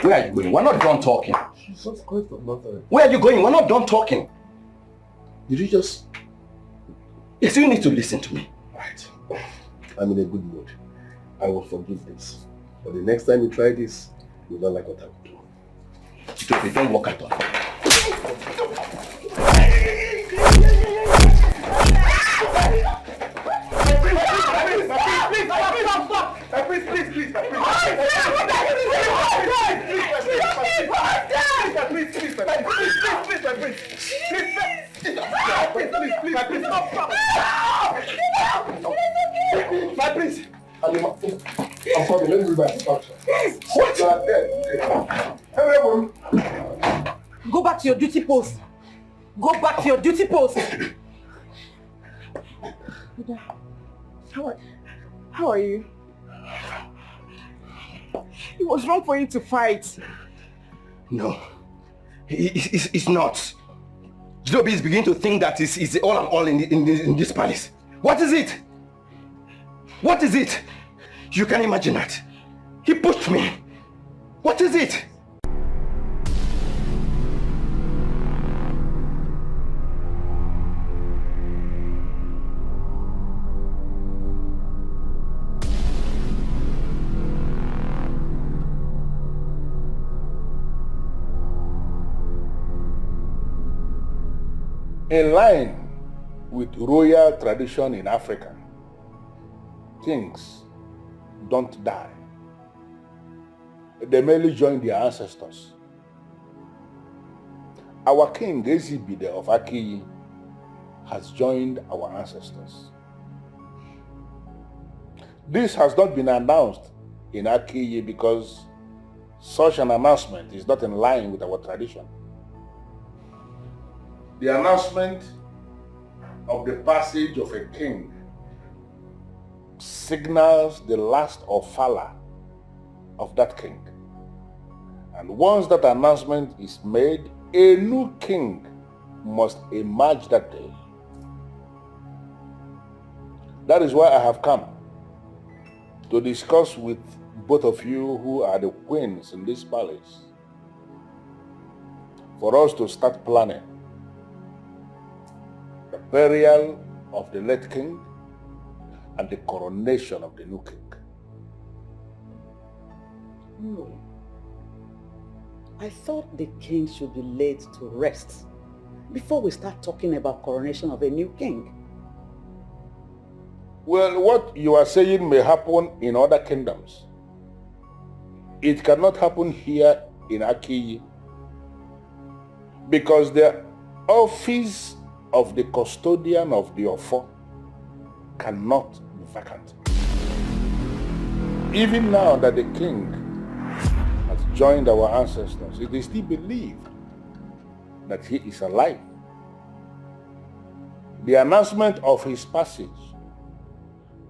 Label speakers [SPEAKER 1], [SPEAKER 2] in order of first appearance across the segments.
[SPEAKER 1] Where are you going? We're not done talking.
[SPEAKER 2] She's just going for nothing.
[SPEAKER 1] Where are you going? We're not done talking.
[SPEAKER 2] Did you just...
[SPEAKER 1] Yes, you need to listen to me.
[SPEAKER 2] Right. I'm in a good mood. I will forgive this. But the next time you try this, you don't like what I will do.
[SPEAKER 1] It don't work at all.
[SPEAKER 2] My prince! I'm coming, let me read my instruction. What? You are dead. Everyone!
[SPEAKER 3] Go back to your duty post. Go back to your duty post. How are you? It was wrong for you to fight.
[SPEAKER 1] No, it's not. Zubby is beginning to think that it's all and all in this palace. What is it? What is it? You can imagine that. He pushed me. What is it?
[SPEAKER 4] In line with royal tradition in Africa, kings don't die. They merely join their ancestors. Our king, Ezibide of Akiyi, has joined our ancestors. This has not been announced in Akiyi because such an announcement is not in line with our tradition. The announcement of the passage of a king signals the last ofala of that king. And once that announcement is made, a new king must emerge that day. That is why I have come to discuss with both of you who are the queens in this palace, for us to start planning the burial of the late king and the coronation of the new king.
[SPEAKER 3] No. I thought the king should be laid to rest before we start talking about coronation of a new king.
[SPEAKER 4] Well, what you are saying may happen in other kingdoms. It cannot happen here in Akiyi because the office of the custodian of the Ofo cannot be vacant. Even now that the king has joined our ancestors, it is still believed that he is alive. The announcement of his passage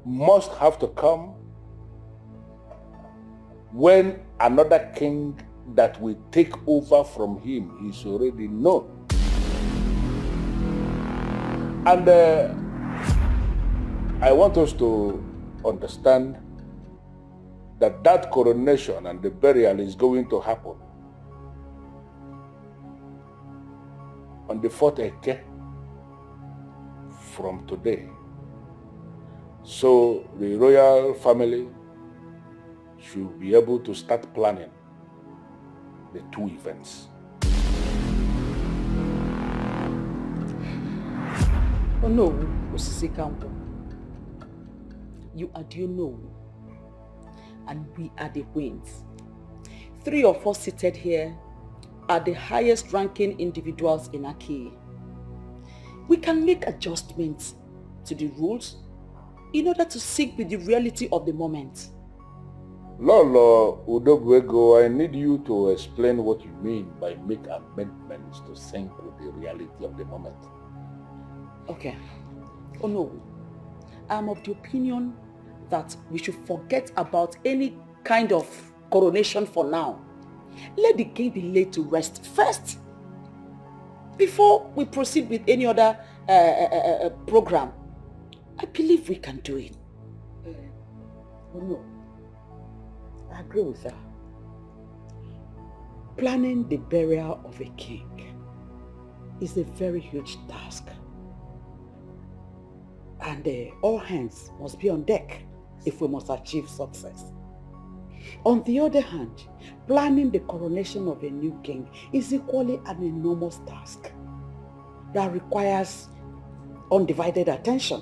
[SPEAKER 4] must have to come when another king that will take over from him is already known. And I want us to understand that that coronation and the burial is going to happen on the 4th Eke from today. So the royal family should be able to start planning the two events.
[SPEAKER 3] Oh no, Osisi Kampo. You are the no, and we are the queens. 3 of us seated here are the highest ranking individuals in Akiyi. We can make adjustments to the rules in order to sync with the reality of the moment.
[SPEAKER 4] Lolo Udogwego, I need you to explain what you mean by make amendments to sync with the reality of the moment.
[SPEAKER 3] Okay. Oh no. I'm of the opinion that we should forget about any kind of coronation for now. Let the king be laid to rest first before we proceed with any other program. I believe we can do it.
[SPEAKER 5] Oh no. I agree with her.
[SPEAKER 3] Planning the burial of a king is a very huge task. And all hands must be on deck if we must achieve success. On the other hand, planning the coronation of a new king is equally an enormous task that requires undivided attention.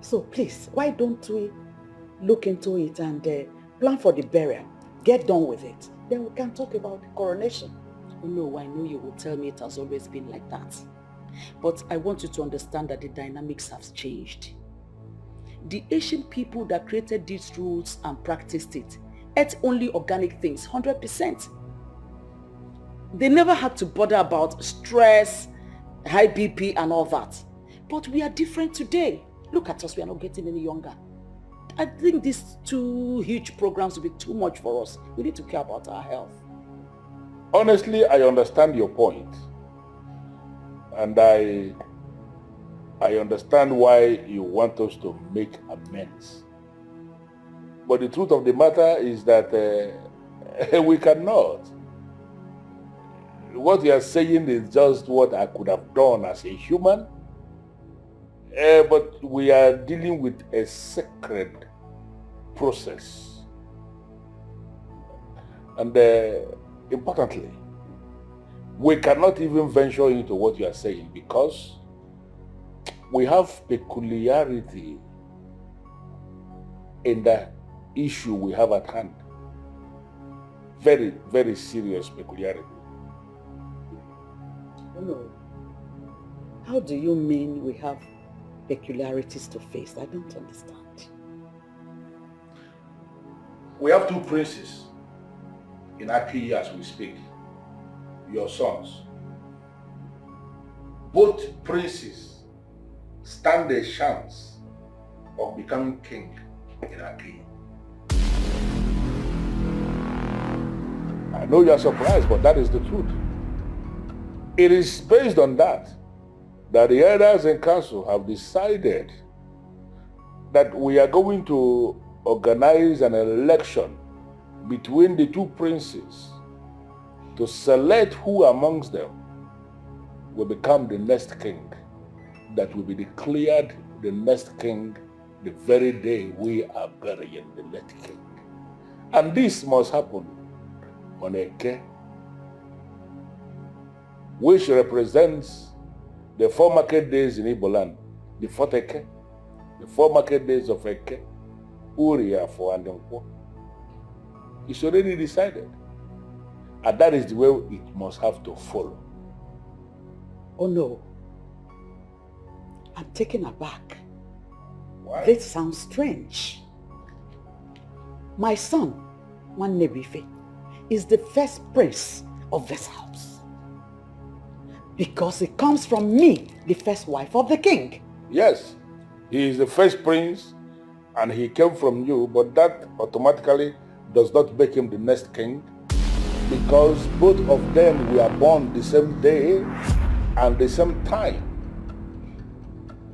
[SPEAKER 3] So please, why don't we look into it and plan for the burial, get done with it, then we can talk about the coronation. Oh no, I know you will tell me it has always been like that. But I want you to understand that the dynamics have changed. The ancient people that created these rules and practiced it ate only organic things, 100%. They never had to bother about stress, high BP and all that. But we are different today. Look at us, we are not getting any younger. I think these two huge programs will be too much for us. We need to care about our health.
[SPEAKER 4] Honestly, I understand your point. And I understand why you want us to make amends. But the truth of the matter is that we cannot. What you are saying is just what I could have done as a human. But we are dealing with a sacred process. And importantly, we cannot even venture into what you are saying because we have peculiarity in the issue we have at hand. Very, very serious peculiarity.
[SPEAKER 3] Oh no. How do you mean we have peculiarities to face? I don't understand.
[SPEAKER 4] We have two princes in Aki as we speak, your sons. Both princes stand a chance of becoming king in Aki. I know you are surprised, but that is the truth. It is based on that the elders in council have decided that we are going to organize an election between the two princes to select who amongst them will become the next king, that will be declared the next king the very day we are burying the late king. And this must happen on Eke, which represents the 4 market days in Igbo land, the 4th Eke, the 4 market days of Eke, Uriafo and Nkwo. It's already decided. And that is the way it must have to follow.
[SPEAKER 3] Oh no. I'm taken aback.
[SPEAKER 4] Why?
[SPEAKER 3] This sounds strange. My son, Nwannebife, is the first prince of this house. Because it comes from me, the first wife of the king.
[SPEAKER 4] Yes, he is the first prince and he came from you, but that automatically does not make him the next king, because both of them were born the same day and the same time.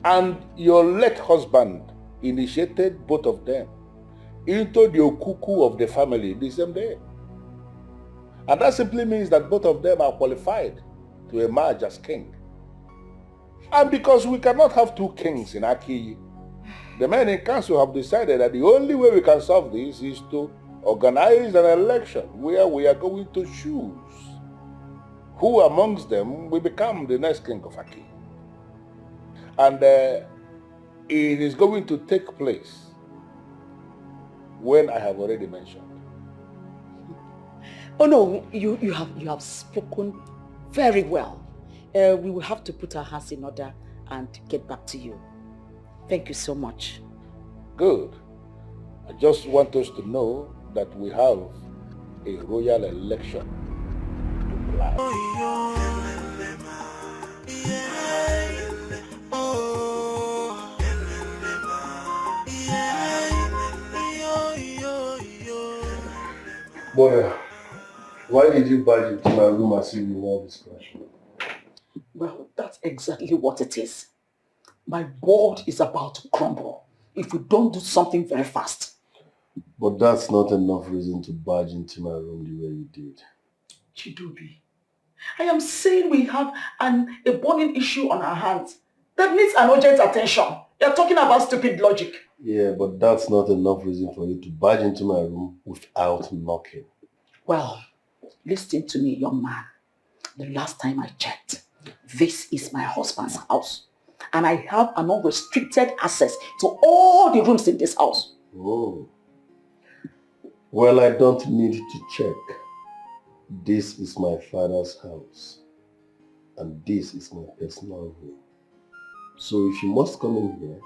[SPEAKER 4] And your late husband initiated both of them into the okuku of the family the same day. And that simply means that both of them are qualified to emerge as king. And because we cannot have two kings in Aki, the men in council have decided that the only way we can solve this is to organize an election where we are going to choose who amongst them will become the next king of Aki. And it is going to take place when I have already mentioned.
[SPEAKER 3] Oh no, you have spoken very well. We will have to put our hands in order and get back to you. Thank you so much.
[SPEAKER 4] Good. I just want us to know that we have a royal election to plan.
[SPEAKER 2] Boy, why did you barge into my room as if you were all this crash?
[SPEAKER 3] Well, that's exactly what it is. My world is about to crumble if we don't do something very fast.
[SPEAKER 2] But that's not enough reason to barge into my room the way you did.
[SPEAKER 3] Chidobi, I am saying we have a burning issue on our hands that needs an urgent attention. You're talking about stupid logic.
[SPEAKER 2] Yeah, but that's not enough reason for you to barge into my room without knocking.
[SPEAKER 3] Well, listen to me, young man. The last time I checked, this is my husband's house. And I have an unrestricted access to all the rooms in this house.
[SPEAKER 2] Oh. Well, I don't need to check. This is my father's house. And this is my personal room. So if you must come in here,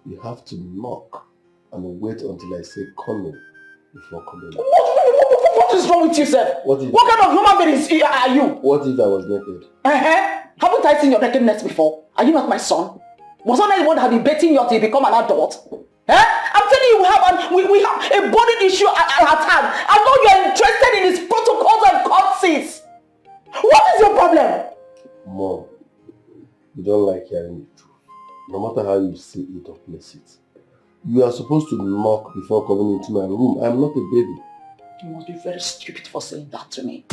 [SPEAKER 2] you have to knock and wait until I say come in before coming in.
[SPEAKER 3] What is wrong with you, sir? What kind of human being are you?
[SPEAKER 2] What if I was naked?
[SPEAKER 3] Haven't I seen your nakedness before? Are you not my son? Was I not the one that have been betting you till you become an adult? I'm telling you, we have a burning issue at hand. I know you are interested in his protocols and courtesies. What is your problem?
[SPEAKER 2] Mom, you don't like hearing the truth. No matter how you say it or place it. You are supposed to knock before coming into my room. I am not a baby.
[SPEAKER 3] You must be very stupid for saying that to me.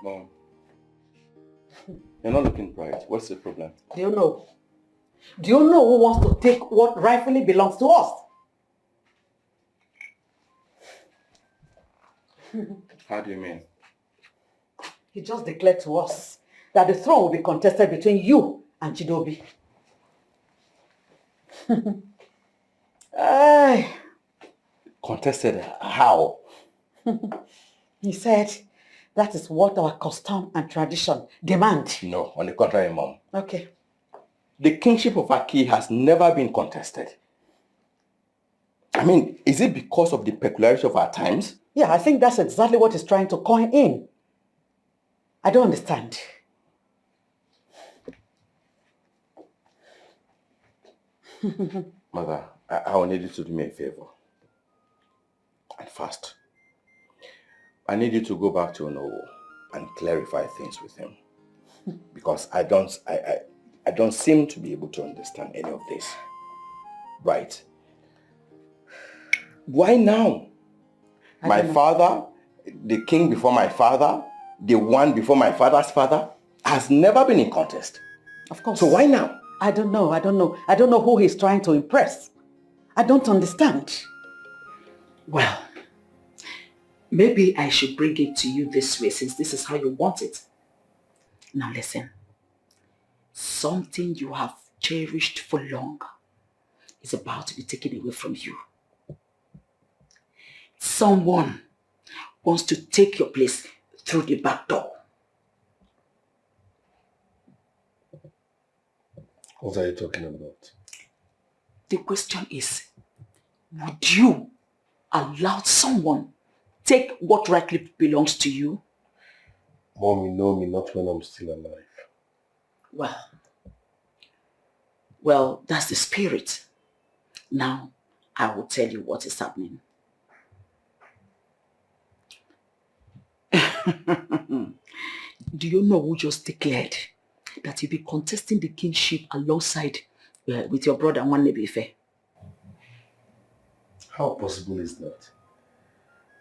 [SPEAKER 1] Mom, you're not looking bright. What's the problem?
[SPEAKER 3] Do you know? Do you know who wants to take what rightfully belongs to us?
[SPEAKER 1] How do you mean?
[SPEAKER 3] He just declared to us that the throne will be contested between you and Chidobi.
[SPEAKER 1] Contested? How?
[SPEAKER 3] He said that is what our custom and tradition demand.
[SPEAKER 1] No, on the contrary, Mom.
[SPEAKER 3] Okay.
[SPEAKER 1] The kingship of Aki has never been contested. I mean, is it because of the peculiarity of our times?
[SPEAKER 3] Yeah, I think that's exactly what he's trying to coin in. I don't understand.
[SPEAKER 1] Mother, I will need you to do me a favor. And fast. I need you to go back to Onowo and clarify things with him. Because I don't seem to be able to understand any of this. Right? Why now? My father, the king before my father, the one before my father's father, has never been in contest.
[SPEAKER 3] Of course.
[SPEAKER 1] So why now?
[SPEAKER 3] I don't know. I don't know who he's trying to impress. I don't understand. Well, maybe I should bring it to you this way since this is how you want it. Now listen. Something you have cherished for long is about to be taken away from you. Someone wants to take your place through the back door.
[SPEAKER 2] What are you talking about?
[SPEAKER 3] The question is, would you allow someone take what rightly belongs to you?
[SPEAKER 2] Mom, you know me not when I'm still alive.
[SPEAKER 3] Well, that's the spirit. Now, I will tell you what is happening. Do you know who just declared that you'll be contesting the kingship alongside with your brother Nwannebefe?
[SPEAKER 2] How possible is that?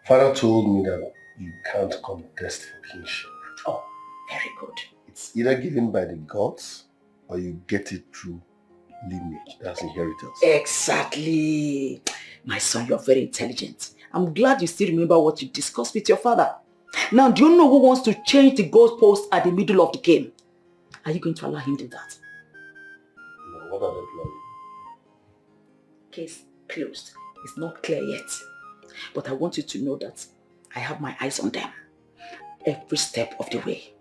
[SPEAKER 2] Father told me that you can't contest for kingship.
[SPEAKER 3] Oh, very good.
[SPEAKER 2] It's either given by the gods or you get it through lineage. That's inheritance.
[SPEAKER 3] Exactly. My son, you're very intelligent. I'm glad you still remember what you discussed with your father. Now, do you know who wants to change the goalpost at the middle of the game? Are you going to allow him to do that?
[SPEAKER 2] No, what are they planning?
[SPEAKER 3] Case closed. It's not clear yet. But I want you to know that I have my eyes on them every step of the way.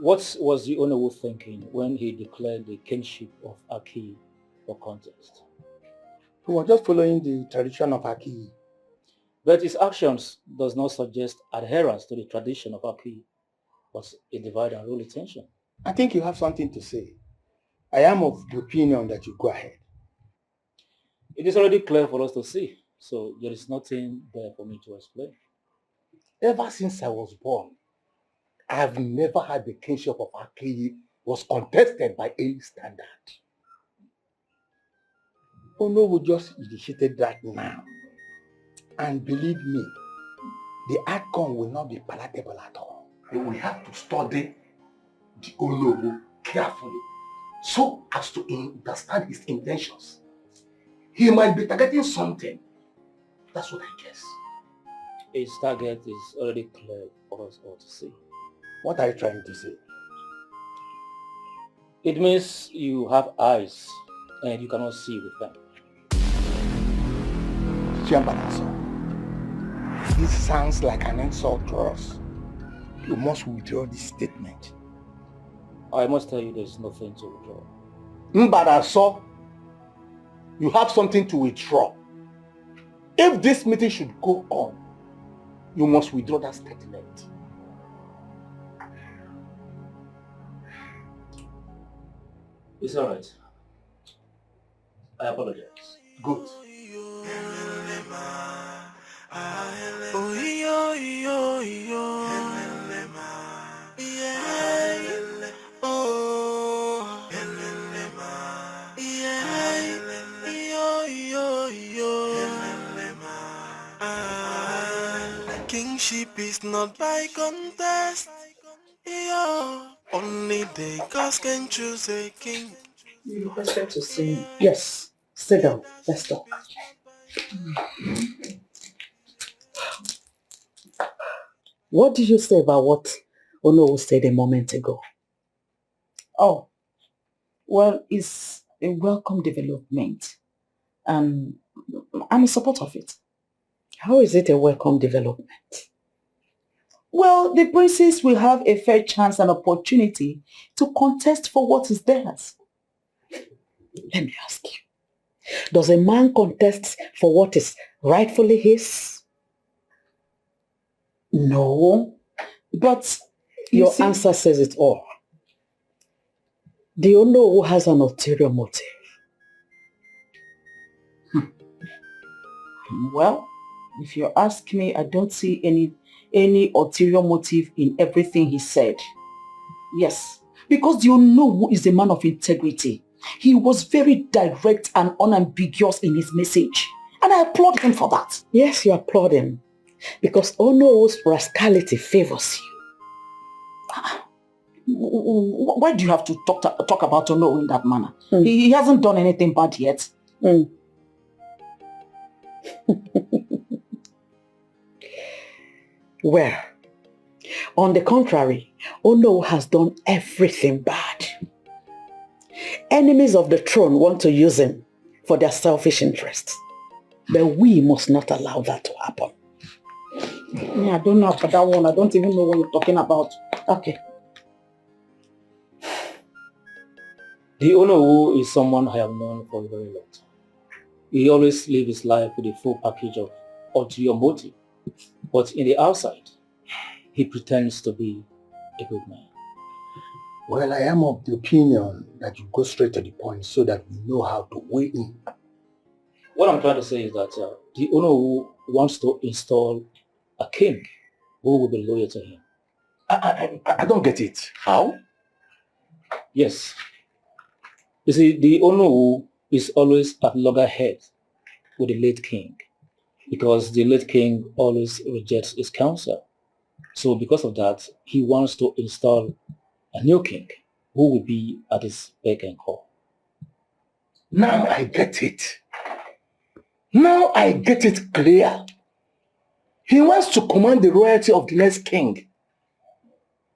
[SPEAKER 5] What was the Onowu thinking when he declared the kingship of Aki for contest?
[SPEAKER 6] He was just following the tradition of Aki.
[SPEAKER 5] But his actions does not suggest adherence to the tradition of Aki, but a divide and rule intention.
[SPEAKER 6] I think you have something to say. I am of the opinion that you go ahead.
[SPEAKER 5] It is already clear for us to see, so there is nothing there for me to explain.
[SPEAKER 6] Ever since I was born, I've never had the kingship of Akeye was contested by any standard. Ono just initiated that now. And believe me, the outcome will not be palatable at all.
[SPEAKER 2] We have to study the Ono carefully so as to understand his intentions. He might be targeting something. That's what I guess.
[SPEAKER 5] His target is already clear for us all to see.
[SPEAKER 6] What are you trying to say?
[SPEAKER 5] It means you have eyes and you cannot see with them.
[SPEAKER 6] Chiambanaso, this sounds like an insult to us. You must withdraw this statement.
[SPEAKER 5] I must tell you there's nothing to withdraw.
[SPEAKER 6] Mbanaso, you have something to withdraw. If this meeting should go on, you must withdraw that statement.
[SPEAKER 5] It's alright. I apologize.
[SPEAKER 6] Good.
[SPEAKER 7] Kingship is not by contest. Only the gods can choose a king.
[SPEAKER 3] You requested to sing. Yes. Sit down. Let's talk. What did you say about what Ono said a moment ago? Oh, well, it's a welcome development. And I'm in support of it. How is it a welcome development? Well, the princes will have a fair chance and opportunity to contest for what is theirs. Let me ask you, does a man contest for what is rightfully his? No, but your answer says it all. Do you know who has an ulterior motive? Well, if you ask me, I don't see any ulterior motive in everything he said. Yes, because you know who is a man of integrity. He was very direct and unambiguous in his message. And I applaud him for that. Yes, you applaud him. Because Ono's rascality favors you. Why do you have to talk about Ono in that manner? He hasn't done anything bad yet. Well, on the contrary, Ono has done everything bad. Enemies of the throne want to use him for their selfish interests. But we must not allow that to happen. I don't know about that one. I don't even know what you're talking about. Okay.
[SPEAKER 5] The Ono is someone I have known for a very long time. He always lives his life with a full package of ulterior motive. But in the outside, he pretends to be a good man.
[SPEAKER 6] Well, I am of the opinion that you go straight to the point so that we know how to weigh in.
[SPEAKER 5] What I'm trying to say is that the Ono wants to install a king who will be loyal to him.
[SPEAKER 6] I don't get it. How?
[SPEAKER 5] Yes. You see, the Ono is always at loggerheads with the late king because the late king always rejects his counsel. So because of that, he wants to install a new king who will be at his beck and call.
[SPEAKER 6] Now I get it. Now I get it clear. He wants to command the royalty of the next king.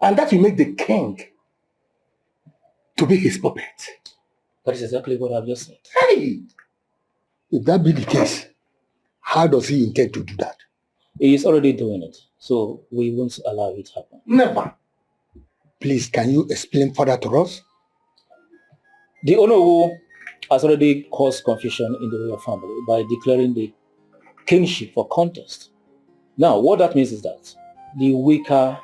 [SPEAKER 6] And that will make the king to be his puppet.
[SPEAKER 5] That is exactly what I've just said.
[SPEAKER 6] Hey! If that be the case, how does he intend to do that?
[SPEAKER 5] He is already doing it, so we won't allow it to happen.
[SPEAKER 6] Never. Please, can you explain further to us?
[SPEAKER 5] The Ono has already caused confusion in the royal family by declaring the kingship for contest. Now, what that means is that the weaker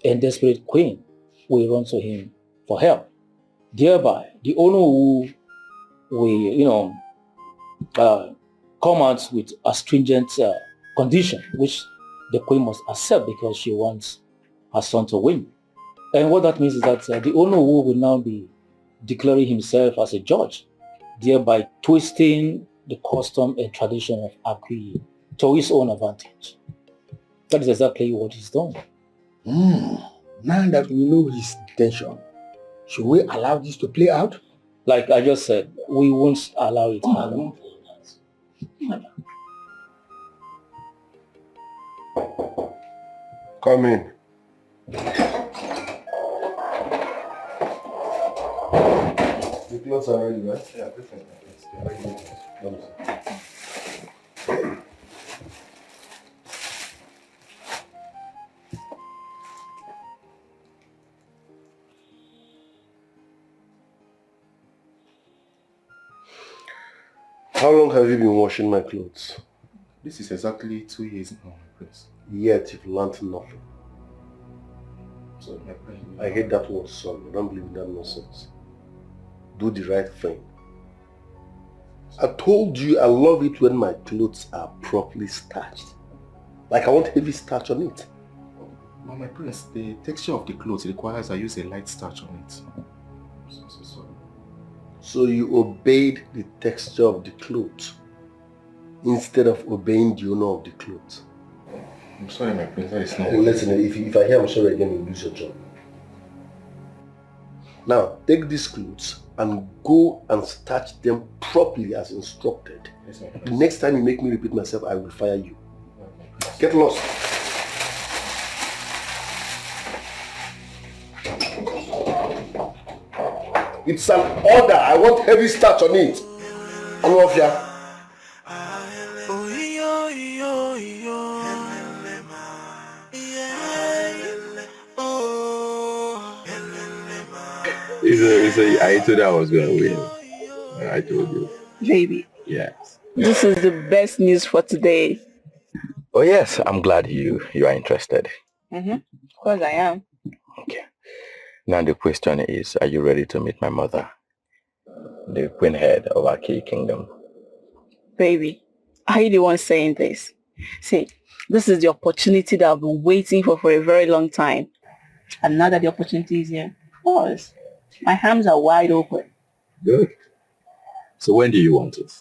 [SPEAKER 5] and desperate queen will run to him for help. Thereby, the Ono will, come out with a stringent condition which the queen must accept because she wants her son to win. And what that means is that the Onowu will now be declaring himself as a judge, thereby twisting the custom and tradition of Akwi to his own advantage. That is exactly what he's done.
[SPEAKER 6] Now that we know his intention, should we allow this to play out?
[SPEAKER 5] Like I just said, we won't allow it to happen.
[SPEAKER 2] Come in. The clothes are ready, right? Yeah, everything. How long have you been washing my clothes?
[SPEAKER 8] This is exactly 2 years now, my prince.
[SPEAKER 2] Yet you've learned nothing.
[SPEAKER 8] So, my prince,
[SPEAKER 2] I hate that word, son. I don't believe in that nonsense. Do the right thing. I told you I love it when my clothes are properly starched. Like I want heavy starch on it.
[SPEAKER 8] But my prince, the texture of the clothes requires I use a light starch on it. So sorry.
[SPEAKER 2] So you obeyed the texture of the clothes instead of obeying the owner of the clothes.
[SPEAKER 8] I'm sorry, my prince, that is not.
[SPEAKER 2] Listen, if I hear I'm sorry again, you'll lose your job. Now, take these clothes and go and starch them properly as instructed.
[SPEAKER 8] Yes, my
[SPEAKER 2] The
[SPEAKER 8] prince.
[SPEAKER 2] next time you make me repeat myself, I will fire you. Get lost. It's an order. I want heavy starch on it. All of ya.
[SPEAKER 9] I told you I was going to win. I told you.
[SPEAKER 10] Baby,
[SPEAKER 9] Yes.
[SPEAKER 10] this is the best news for today.
[SPEAKER 1] Oh yes, I'm glad you are interested.
[SPEAKER 10] Of course I am.
[SPEAKER 1] Okay. Now the question is, are you ready to meet my mother? The queen head of our key kingdom.
[SPEAKER 10] Baby, are you the one saying this? See, this is the opportunity that I've been waiting for a very long time. And now that the opportunity is here, of course, my hands are wide open.
[SPEAKER 9] Good. So when do you want it?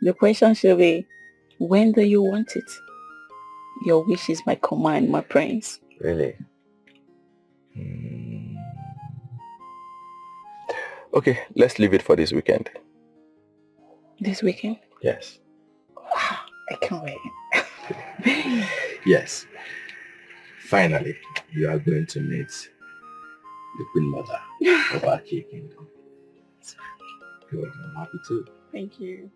[SPEAKER 10] The question should be, when do you want it? Your wish is my command, my prince.
[SPEAKER 1] Really? Okay, let's leave it for this weekend.
[SPEAKER 10] This weekend?
[SPEAKER 1] Yes.
[SPEAKER 10] I can't wait.
[SPEAKER 9] Yes. Finally, you are going to meet the Queen Mother of our key kingdom. Good, I'm happy too.
[SPEAKER 10] Thank you.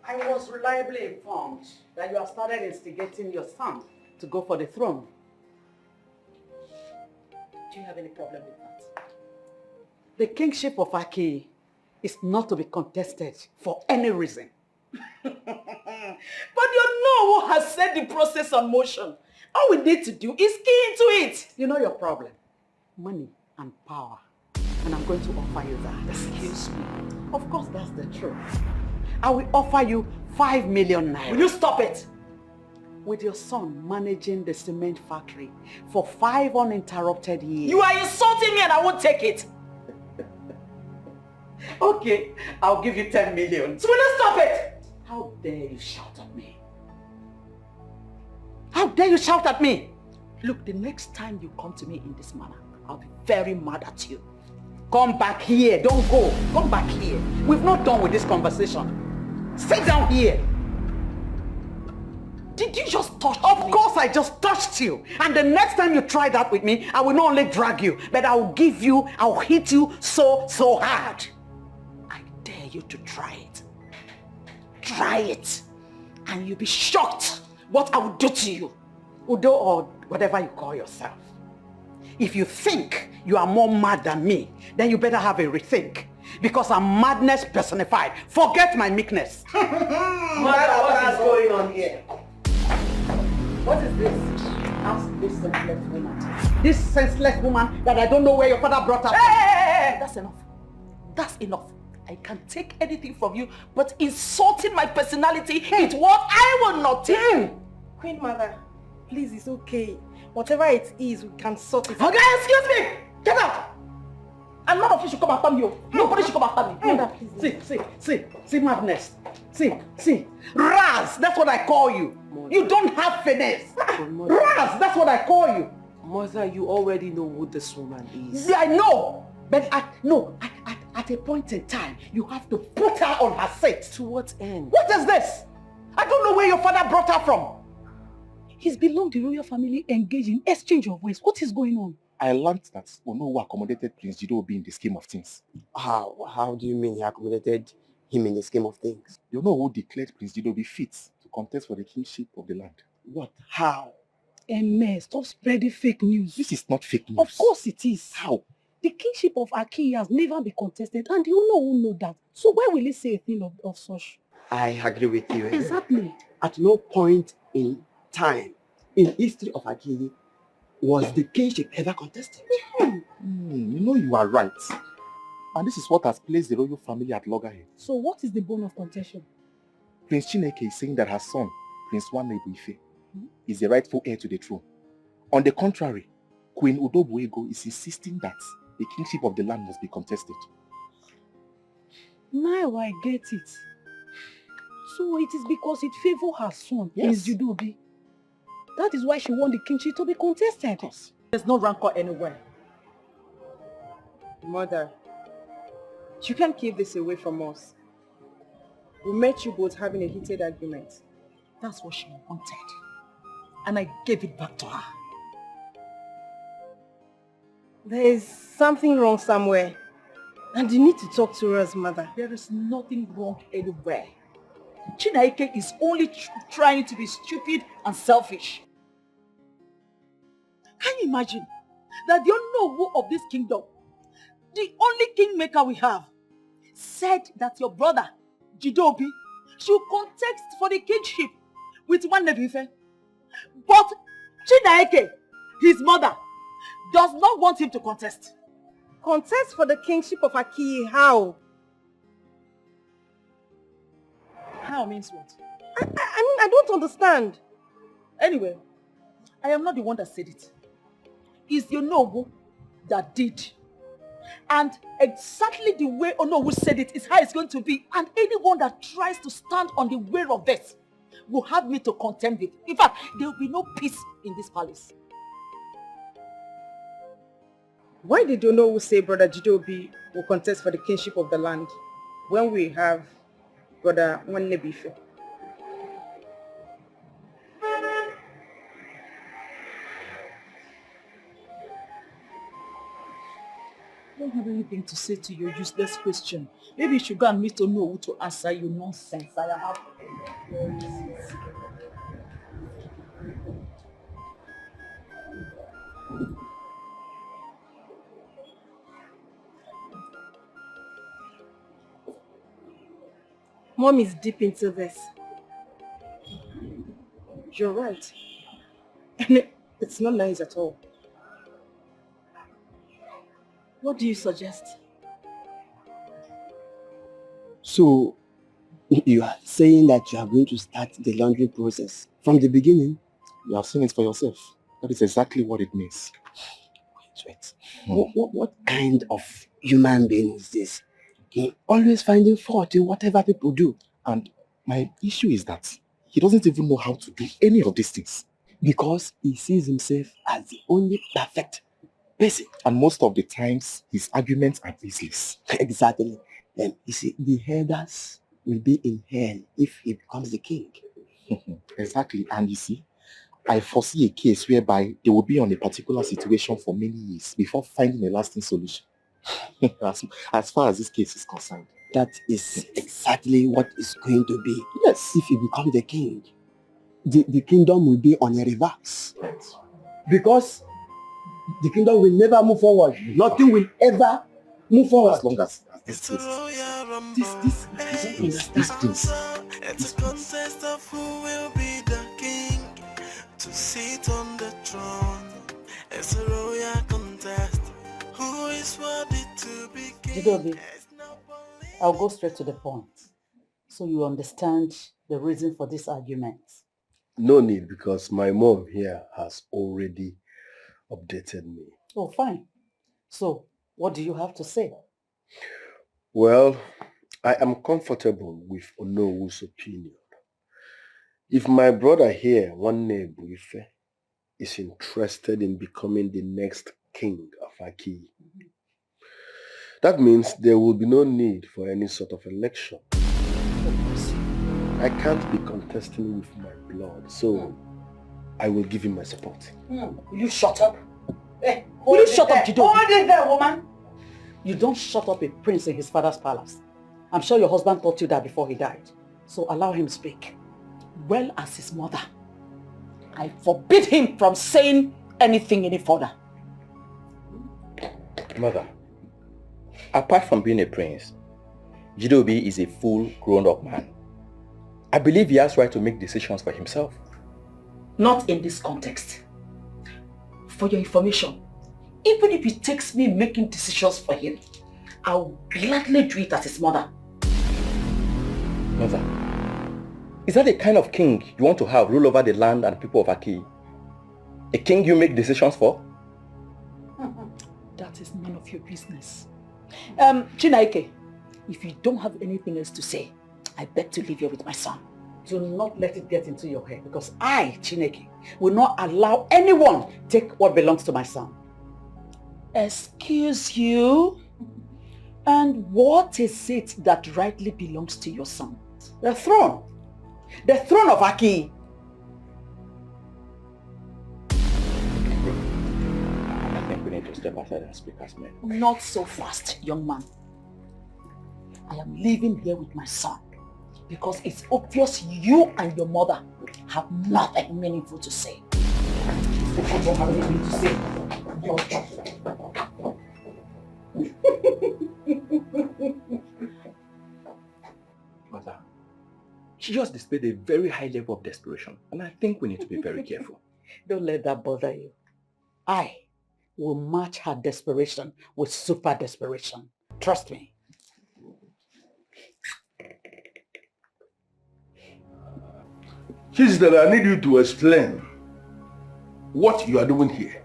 [SPEAKER 3] I was reliably informed that you have started instigating your son to go for the throne. Do you have any problem with that? The kingship of Aki is not to be contested for any reason. But you know who has set the process on motion. All we need to do is key into it. You know your problem. Money and power. And I'm going to offer you that. Excuse me. Of course, that's the truth. I will offer you 5 million naira. Will you stop it? With your son managing the cement factory for 5 uninterrupted years. You are insulting me and I won't take it. Okay, I'll give you 10 million. So will you stop it? How dare you shout at me? How dare you shout at me? Look, the next time you come to me in this manner, I'll be very mad at you. Come back here, don't go. Come back here. We've not done with this conversation. Sit down here. Did you just touch me? Of course I just touched you. And the next time you try that with me, I will not only drag you, but I'll hit you so hard. I dare you to try it. Try it. And you'll be shocked what I will do to you. Udo or whatever you call yourself. If you think you are more mad than me, then you better have a rethink. Because I'm madness personified. Forget my meekness. What is going on here? What is this? Ask this senseless woman. This senseless woman that I don't know where your father brought up. Hey! That's enough. That's enough. I can take anything from you, but insulting my personality is what I will not take.
[SPEAKER 11] Queen Mother, please, it's okay. Whatever it is, we can sort it out.
[SPEAKER 3] Okay, excuse me! Get out! And none of you should come after me. Nobody should come after me.
[SPEAKER 11] Mother, please.
[SPEAKER 3] See madness. See. Raz, that's what I call you. Mother. You don't have finesse. Raz, that's what I call you.
[SPEAKER 11] Mother, you already know who this woman is.
[SPEAKER 3] Yeah, I know. But at a point in time, you have to put her on her seat.
[SPEAKER 11] To what end?
[SPEAKER 3] What is this? I don't know where your father brought her from.
[SPEAKER 12] He's belonged to the royal family engaged in exchange of ways. What is going on?
[SPEAKER 8] I learned that Onowu accommodated Prince Jidobi in the scheme of things.
[SPEAKER 13] How do you mean he accommodated him in the scheme of things?
[SPEAKER 8] Onowu declared Prince Jidobi fit to contest for the kingship of the land.
[SPEAKER 13] What? How?
[SPEAKER 12] Stop spreading fake news.
[SPEAKER 8] This is not fake news.
[SPEAKER 12] Of course it is.
[SPEAKER 8] How?
[SPEAKER 12] The kingship of Aki has never been contested, and you know that. So why will he say a thing of such?
[SPEAKER 13] I agree with you.
[SPEAKER 12] Exactly.
[SPEAKER 13] At no point in time in history of Aki was the kingship ever contested.
[SPEAKER 8] You are right. And this is what has placed the royal family at loggerheads.
[SPEAKER 12] So what is the bone of contention?
[SPEAKER 8] Prince Chineke is saying that her son, Prince Nwanebuife, is the rightful heir to the throne. On the contrary, Queen Udobuego is insisting that the kingship of the land must be contested.
[SPEAKER 12] Now I get it. So it is because it favors her son,
[SPEAKER 8] Yes.
[SPEAKER 12] Prince Jidobi. That is why she want the kingship to be contested.
[SPEAKER 3] There's no rancor anywhere.
[SPEAKER 11] Mother, you can't keep this away from us. We met you both having a heated argument.
[SPEAKER 3] That's what she wanted. And I gave it back to her.
[SPEAKER 11] There is something wrong somewhere. And you need to talk to us, Mother.
[SPEAKER 3] There is nothing wrong anywhere. Chineke is only trying to be stupid and selfish. Can you imagine that the Onowu of this kingdom, the only kingmaker we have, said that your brother, Jidobi, should contest for the kingship with Nwanebuife? But Chineke, his mother, does not want him to contest.
[SPEAKER 11] Contest for the kingship of Aki, how?
[SPEAKER 3] How means what?
[SPEAKER 11] I mean, I don't understand.
[SPEAKER 3] Anyway, I am not the one that said it. It's the Onowu that did. And exactly the way Onowu said it is how it's going to be. And anyone that tries to stand on the way of this will have me to contend with. In fact, there will be no peace in this palace.
[SPEAKER 11] Why did Onowu say Brother Jidobi will contest for the kingship of the land when we have Brother Nwanebuife?
[SPEAKER 3] I don't have anything to say to your useless question. Maybe you should go and meet Onowu to answer you nonsense. I have.
[SPEAKER 11] Mom is deep into this. You're right. And it's not nice at all. What do you suggest?
[SPEAKER 13] So, you are saying that you are going to start the laundry process from the beginning?
[SPEAKER 8] You have seen it for yourself. That is exactly what it means.
[SPEAKER 13] Wait. What kind of human being is this? He always finding fault in whatever people do.
[SPEAKER 8] And my issue is that he doesn't even know how to do any of these things.
[SPEAKER 13] Because he sees himself as the only perfect person.
[SPEAKER 8] And most of the times, his arguments are baseless.
[SPEAKER 13] Exactly. And you see, the herders will be in hell if he becomes the king.
[SPEAKER 8] Exactly. And you see, I foresee a case whereby they will be on a particular situation for many years before finding a lasting solution. as far as this case is concerned.
[SPEAKER 13] That is exactly what is going to be.
[SPEAKER 8] Yes.
[SPEAKER 13] If he becomes the king, the kingdom will be on a reverse.
[SPEAKER 8] Right.
[SPEAKER 13] Because the kingdom will never move forward. Nothing will ever move forward.
[SPEAKER 8] As long as
[SPEAKER 7] It's a royal rumble.
[SPEAKER 8] this
[SPEAKER 7] It's a contest of who will be the king to sit on the throne. It's a royal contest. Who is worthy to be king?
[SPEAKER 3] Jidobi,
[SPEAKER 14] I'll go straight to the point. So you understand the reason for this argument.
[SPEAKER 2] No need, because my mom here has already updated me.
[SPEAKER 14] Oh, fine. So, what do you have to say?
[SPEAKER 2] Well, I am comfortable with Onowu's opinion. If my brother here, Nwanne Buife, is interested in becoming the next king of Aki, that means there will be no need for any sort of election. I can't be contesting with my blood, so I will give him my support.
[SPEAKER 14] Will you shut up? Hey, will you shut up, Jido?
[SPEAKER 3] Hold it there, woman.
[SPEAKER 14] You don't shut up a prince in his father's palace. I'm sure your husband taught you that before he died. So allow him speak. Well, as his mother, I forbid him from saying anything any further.
[SPEAKER 1] Mother, apart from being a prince, Jidobi is a full grown-up man. I believe he has right to make decisions for himself.
[SPEAKER 14] Not in this context. For your information, even if it takes me making decisions for him, I'll gladly do it as his mother.
[SPEAKER 1] Mother, is that the kind of king you want to have rule over the land and people of Aki? A king you make decisions for?
[SPEAKER 14] That is none of your business. Chinaike, if you don't have anything else to say, I beg to leave here with my son. Do not let it get into your head, because I, Chineke, will not allow anyone take what belongs to my son. Excuse you? And what is it that rightly belongs to your son? The throne. The throne of Aki.
[SPEAKER 1] I think we need to step aside and speak as men.
[SPEAKER 14] Not so fast, young man. I am leaving here with my son because it's obvious you and your mother have nothing meaningful to say. If you don't have anything to say, your choice.
[SPEAKER 1] Mother, she just displayed a very high level of desperation, and I think we need to be very careful.
[SPEAKER 14] Don't let that bother you. I will match her desperation with super desperation. Trust me.
[SPEAKER 4] Sister, I need you to explain what you are doing here.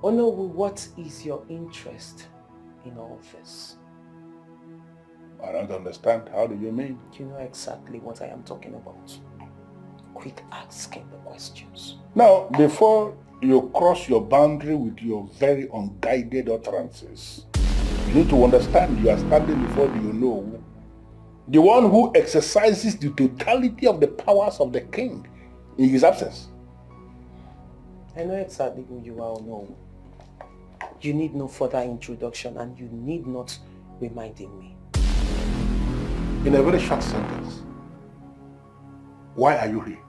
[SPEAKER 15] Onowu, what is your interest in all this?
[SPEAKER 4] I don't understand. How do you mean?
[SPEAKER 15] You know exactly what I am talking about. Quit asking the questions.
[SPEAKER 4] Now, before you cross your boundary with your very unguided utterances, you need to understand you are standing before the Onowu, the one who exercises the totality of the powers of the king in his absence.
[SPEAKER 15] I know exactly who you are, Onowu. You need no further introduction, and you need not reminding me.
[SPEAKER 4] In a very short sentence, why are you here?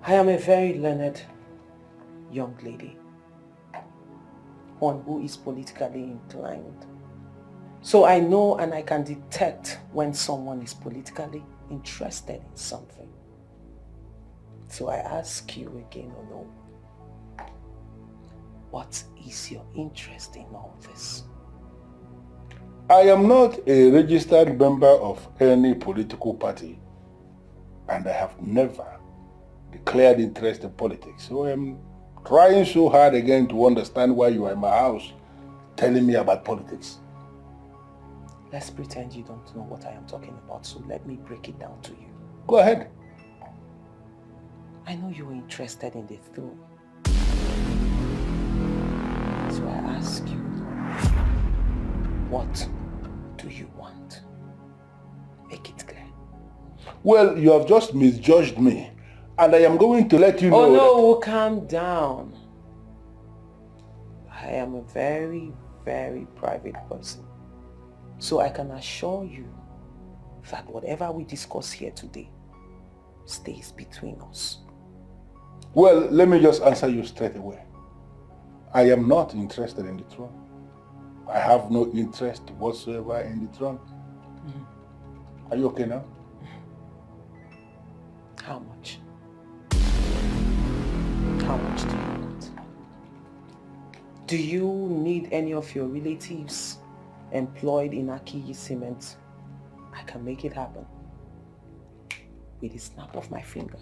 [SPEAKER 15] I am a very learned young lady, one who is politically inclined. So I know and I can detect when someone is politically interested in something. So I ask you again, Ono, what is your interest in all this?
[SPEAKER 4] I am not a registered member of any political party, and I have never declared interest in politics. So I'm trying so hard again to understand why you are in my house telling me about politics.
[SPEAKER 15] Let's pretend you don't know what I am talking about, so let me break it down to you.
[SPEAKER 4] Go ahead.
[SPEAKER 15] I know you are interested in the throne. So I ask you, what do you want? Make it clear.
[SPEAKER 4] Well, you have just misjudged me, and I am going to let you know.
[SPEAKER 15] Oh no, calm down. I am a very, very private person. So I can assure you that whatever we discuss here today stays between us.
[SPEAKER 4] Well, let me just answer you straight away. I am not interested in the throne. I have no interest whatsoever in the throne. Are you okay now?
[SPEAKER 15] How much? How much do you want? Do you need any of your relatives employed in Akiyi Cement? I can make it happen with the snap of my finger.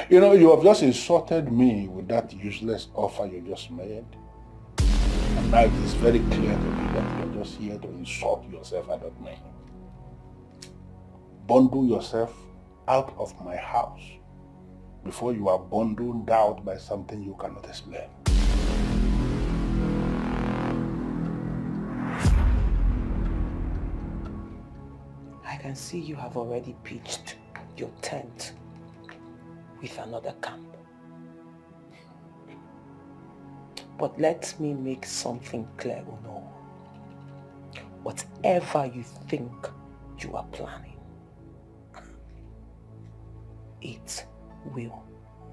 [SPEAKER 4] You know, you have just insulted me with that useless offer you just made. And now it is very clear to me that you are just here to insult yourself and not me. Bundle yourself out of my house before you are bundled out by something you cannot explain.
[SPEAKER 15] I can see you have already pitched your tent with another camp. But let me make something clear, Uno. Whatever you think you are planning, it will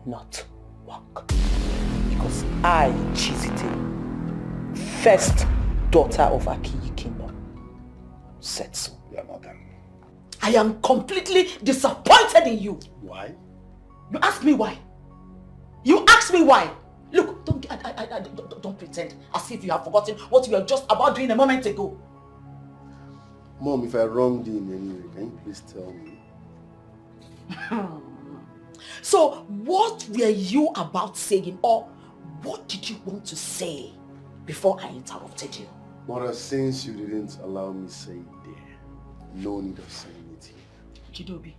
[SPEAKER 15] not work. Because I, Chizite, first daughter of Akiyi Kingdom, said so.
[SPEAKER 4] You are not done.
[SPEAKER 14] I am completely disappointed in you.
[SPEAKER 2] Why?
[SPEAKER 14] You ask me why. You ask me why. Look, don't pretend as if you have forgotten what you were just about doing a moment ago.
[SPEAKER 2] Mom, if I wronged you in any way, can you please tell me?
[SPEAKER 14] So, what were you about saying, or what did you want to say before I interrupted you?
[SPEAKER 2] Mother, since you didn't allow me to say it there, no need of saying it here.
[SPEAKER 14] Chidobi,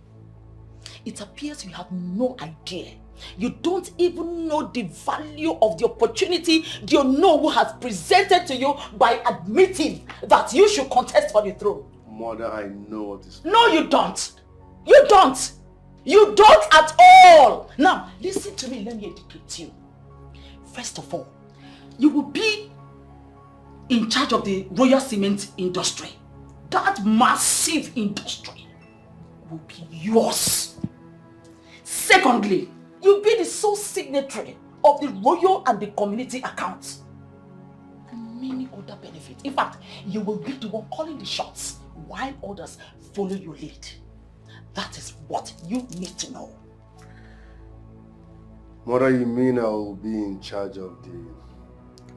[SPEAKER 14] it appears you have no idea. You don't even know the value of the opportunity the Onowu has presented to you by admitting that you should contest for the throne.
[SPEAKER 2] Mother, I know what is...
[SPEAKER 14] No, you don't. You don't. You don't at all. Now, listen to me. Let me educate you. First of all, you will be in charge of the royal cement industry. That massive industry will be yours. Secondly, you'll be the sole signatory of the royal and the community accounts. And many other benefits. In fact, you will be the one calling the shots while others follow your lead. That is what you need to know.
[SPEAKER 2] Mother, you mean I will be in charge of the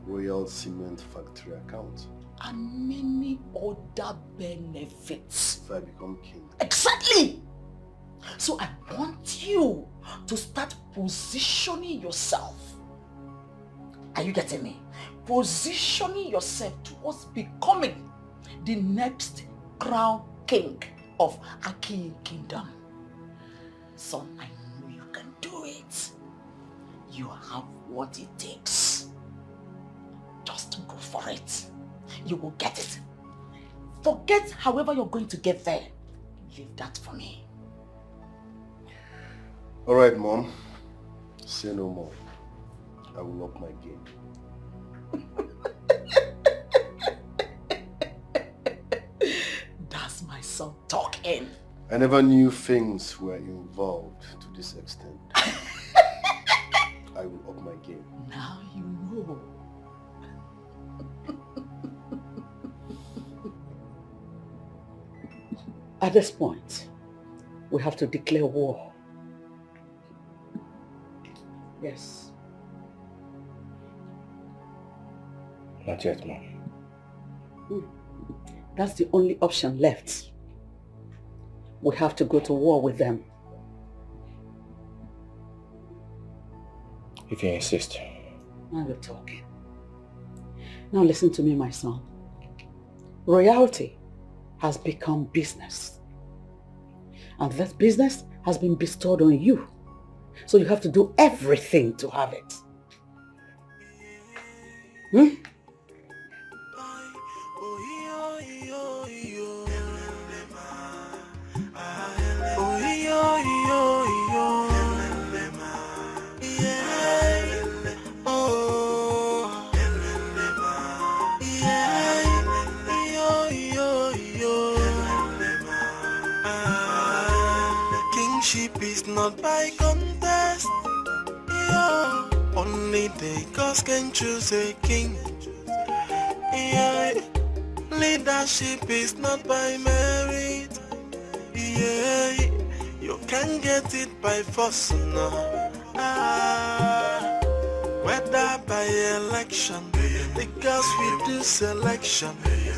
[SPEAKER 2] Royal Cement Factory account?
[SPEAKER 14] And many other benefits.
[SPEAKER 2] If I become king?
[SPEAKER 14] Exactly! So I want you to start positioning yourself. Are you getting me? Positioning yourself towards becoming the next crown king of Akiyi Kingdom. Son, I know you can do it. You have what it takes. Just go for it. You will get it. Forget however you're going to get there. Leave that for me.
[SPEAKER 2] Alright, Mom. Say no more. I will up my game.
[SPEAKER 14] That's my son talking.
[SPEAKER 2] I never knew things were involved to this extent. I will up my game.
[SPEAKER 14] Now you know. At this point, we have to declare war. Yes.
[SPEAKER 6] Not yet, Mom.
[SPEAKER 14] That's the only option left. We have to go to war with them.
[SPEAKER 6] If you insist.
[SPEAKER 14] Now you're talking. Now listen to me, my son. Royalty has become business. And that business has been bestowed on you. So you have to do everything to have it.
[SPEAKER 7] Kingship is not by contest. Yeah. Only the gods can choose a king. Yeah. Leadership is not by merit. Yeah. You can get it by force now. leader by election. Because we do selection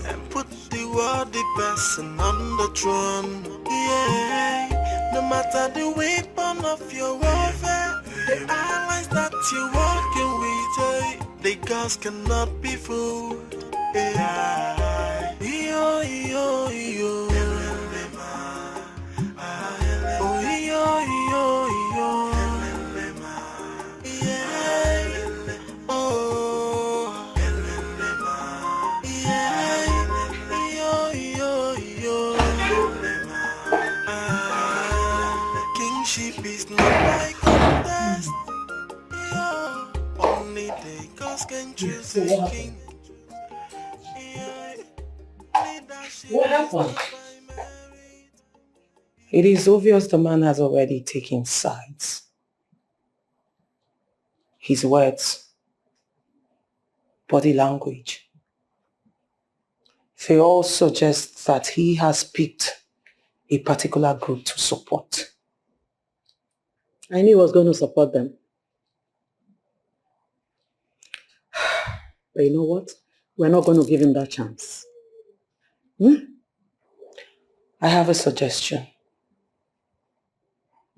[SPEAKER 7] and put the worthy person on the throne. Yeah, no matter the weapon of your warfare, the allies that you're working with, the gods cannot be fooled. Yeah, yo, yo, yo. Oh, yo, yo, yo. Yeah. Oh. Kingship is not by contest. Only the gods can choose a king.
[SPEAKER 15] What happened? It is obvious the man has already taken sides. His words, body language, they all suggest that he has picked a particular group to support.
[SPEAKER 14] I knew he was going to support them. But you know what? We're not going to give him that chance.
[SPEAKER 15] I have a suggestion.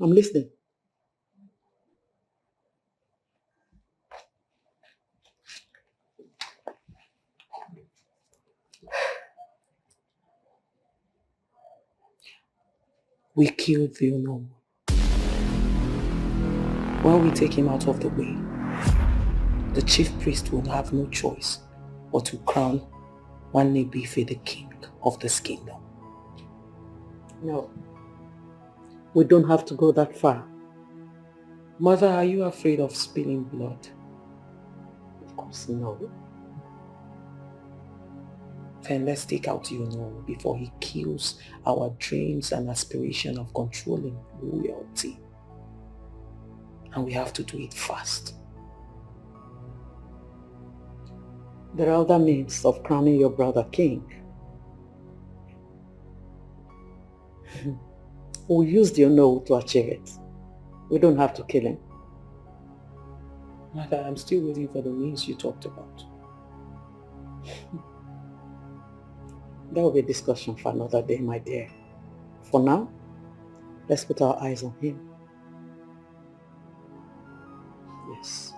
[SPEAKER 14] I'm listening.
[SPEAKER 15] We killed the Umenwa. When we take him out of the way, the chief priest will have no choice but to crown Nwanne Bife the king of this kingdom.
[SPEAKER 14] No. We don't have to go that far.
[SPEAKER 15] Mother, are you afraid of spilling blood?
[SPEAKER 14] Of course no.
[SPEAKER 15] Then let's take out Umenwa before he kills our dreams and aspiration of controlling royalty. And we have to do it fast.
[SPEAKER 14] There are other means of crowning your brother king. We'll use the Umenwa to achieve it. We don't have to kill him.
[SPEAKER 15] Mother, I'm still waiting for the means you talked about.
[SPEAKER 14] That will be a discussion for another day, my dear. For now, let's put our eyes on him. Yes.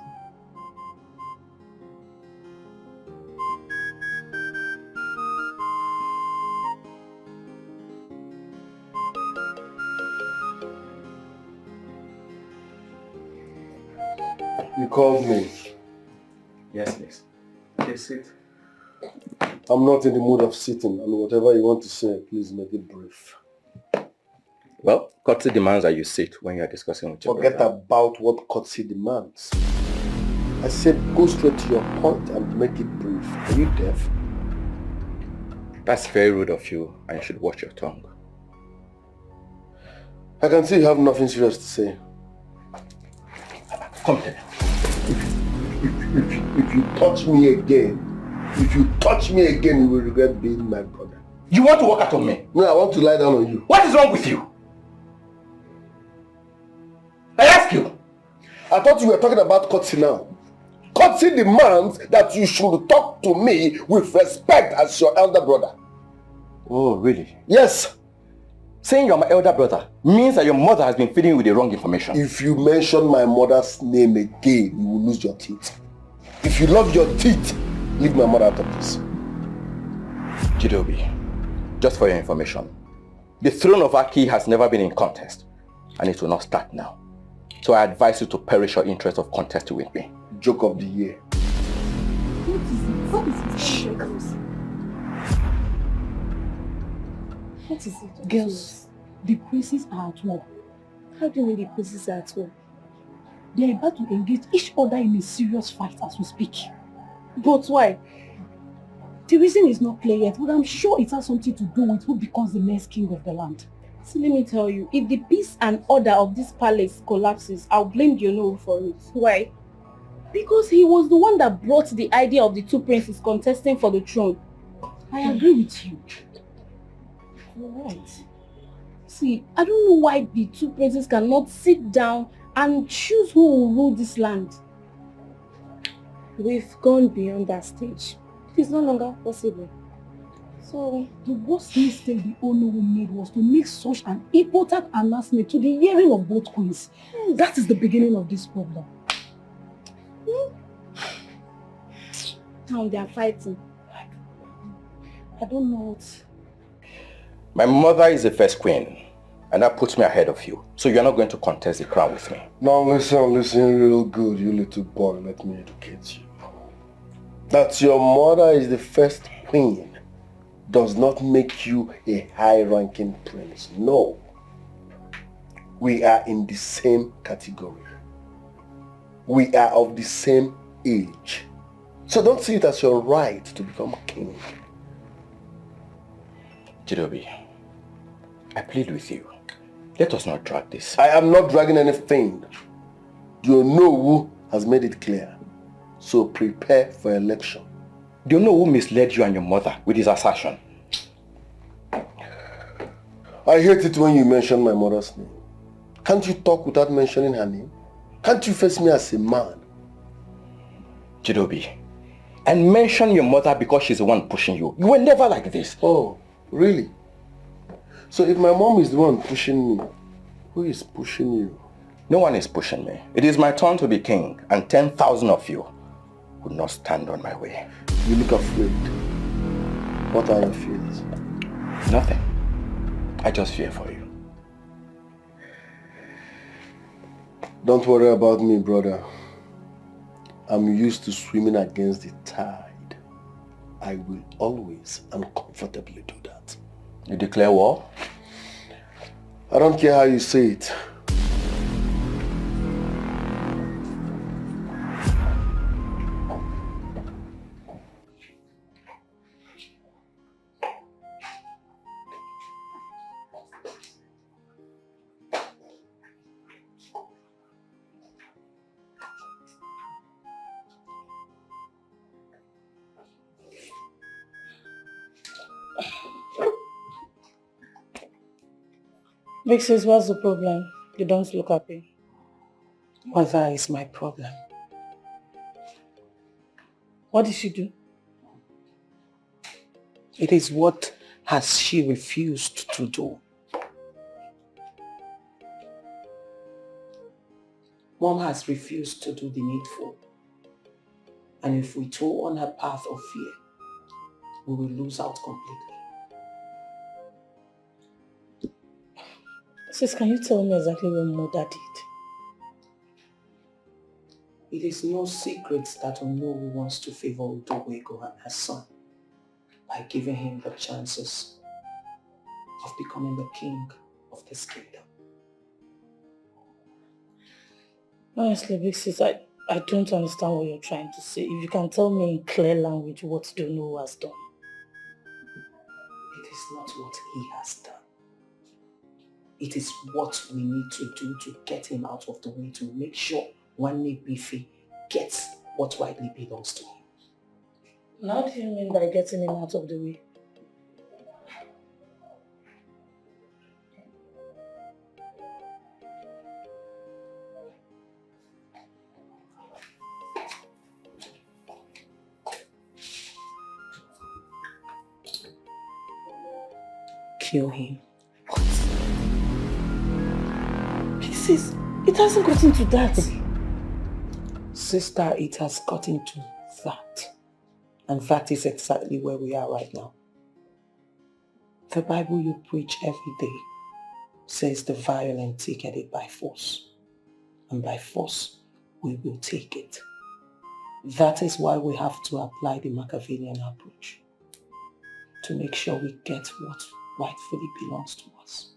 [SPEAKER 2] You called me.
[SPEAKER 1] Yes, please. Please sit.
[SPEAKER 2] I'm not in the mood of sitting, and whatever you want to say, please make it brief.
[SPEAKER 1] Well, courtesy demands that you sit when you are discussing with your
[SPEAKER 2] Forget
[SPEAKER 1] brother.
[SPEAKER 2] about what courtesy demands. I said go straight to your point and make it brief. Are you deaf?
[SPEAKER 1] That's very rude of you, and you should watch your tongue.
[SPEAKER 2] I can see you have nothing serious to say.
[SPEAKER 1] Come here.
[SPEAKER 2] If you touch me again, you will regret being my brother.
[SPEAKER 1] You want to walk out on me?
[SPEAKER 2] No, I want to lie down on you.
[SPEAKER 1] What is wrong with you? I ask you.
[SPEAKER 2] I thought you were talking about courtesy now. Courtesy demands that you should talk to me with respect as your elder brother.
[SPEAKER 1] Oh, really?
[SPEAKER 2] Yes.
[SPEAKER 1] Saying you're my elder brother means that your mother has been feeding you with the wrong information.
[SPEAKER 2] If you mention my mother's name again, you will lose your teeth. If you love your teeth, leave my mother out of this.
[SPEAKER 1] Jidobi, just for your information, the throne of Aki has never been in contest, and it will not start now. So I advise you to perish your interest of contesting with me.
[SPEAKER 2] Joke of the year.
[SPEAKER 12] What is it? What is it? Girls, the princes are at war.
[SPEAKER 10] How do you mean the princes are at war?
[SPEAKER 12] They are about to engage each other in a serious fight as we speak.
[SPEAKER 10] But why?
[SPEAKER 12] The reason is not clear yet, but I'm sure it has something to do with who becomes the next king of the land.
[SPEAKER 10] So let me tell you, if the peace and order of this palace collapses, I'll blame the Umenwa for it. Why? Because he was the one that brought the idea of the two princes contesting for the throne.
[SPEAKER 12] I agree with you. You're right.
[SPEAKER 10] See, I don't know why the two princes cannot sit down and choose who will rule this land. We've gone beyond that stage. It is no longer possible. So,
[SPEAKER 12] the worst mistake the Onowu made was to make such an important announcement to the hearing of both queens. Yes. That is the beginning of this problem.
[SPEAKER 10] Now they are fighting.
[SPEAKER 12] I don't know what...
[SPEAKER 1] My mother is the first queen, and that puts me ahead of you. So you're not going to contest the crown with me.
[SPEAKER 2] Now listen real good, you little boy. Let me educate you. That your mother is the first queen does not make you a high-ranking prince. No. We are in the same category. We are of the same age. So don't see it as your right to become king.
[SPEAKER 1] Chidobi, I plead with you. Let us not drag this.
[SPEAKER 2] I am not dragging anything. The Onowu has made it clear. So prepare for election.
[SPEAKER 1] Do you know who misled you and your mother with his assertion?
[SPEAKER 2] I hate it when you mention my mother's name. Can't you talk without mentioning her name? Can't you face me as a man?
[SPEAKER 1] Chidobi, and mention your mother because she's the one pushing you. You were never like this.
[SPEAKER 2] Oh, really? So if my mom is the one pushing me, who is pushing you?
[SPEAKER 1] No one is pushing me. It is my turn to be king, and 10,000 of you would not stand on my way.
[SPEAKER 2] You look afraid. What are your fears?
[SPEAKER 1] Nothing. I just fear for you.
[SPEAKER 2] Don't worry about me, brother. I'm used to swimming against the tide. I will always and comfortably do that.
[SPEAKER 1] You declare war?
[SPEAKER 2] I don't care how you say it.
[SPEAKER 15] Big sis, what's the problem? You don't look happy. Mother is my problem.
[SPEAKER 12] What did she do?
[SPEAKER 15] It is what has she refused to do. Mom has refused to do the needful. And if we go on her path of fear, we will lose out completely.
[SPEAKER 12] Sis, can you tell me exactly what Mother did?
[SPEAKER 15] It is no secret that Onowu wants to favor Udowego and her son by giving him the chances of becoming the king of this kingdom.
[SPEAKER 12] Honestly, big sis, I don't understand what you're trying to say. If you can tell me in clear language what Onowu has done.
[SPEAKER 15] It is not what he has done. It is what we need to do to get him out of the way, to make sure Nwanne Bife gets what rightly belongs to him.
[SPEAKER 12] How do you mean by getting him out of the way?
[SPEAKER 15] Kill him.
[SPEAKER 12] Sis, it hasn't gotten to that.
[SPEAKER 15] Sister, it has gotten to that. And that is exactly where we are right now. The Bible you preach every day says the violent take it by force. And by force, we will take it. That is why we have to apply the Machiavellian approach to make sure we get what rightfully belongs to us.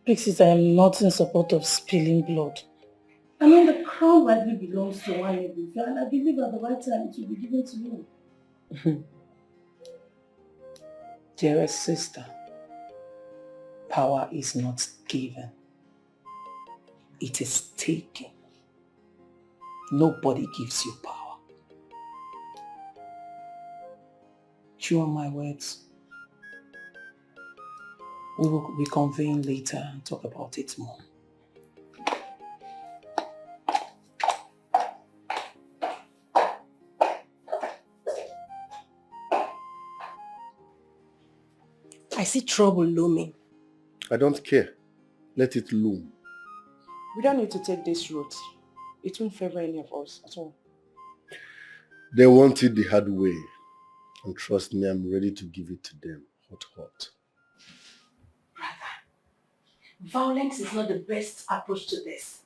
[SPEAKER 12] Pixis, I am not in support of spilling blood. I mean, the crown rightly belongs to one and I believe at the right time it will be given to you.
[SPEAKER 15] Dearest sister, power is not given. It is taken. Nobody gives you power. Chew on my words. We will reconvene later and talk about it more.
[SPEAKER 16] I see trouble looming.
[SPEAKER 2] I don't care. Let it loom.
[SPEAKER 11] We don't need to take this route. It won't favor any of us at all.
[SPEAKER 2] They want it the hard way. And trust me, I'm ready to give it to them. Hot, hot.
[SPEAKER 12] Violence is not the best approach to this.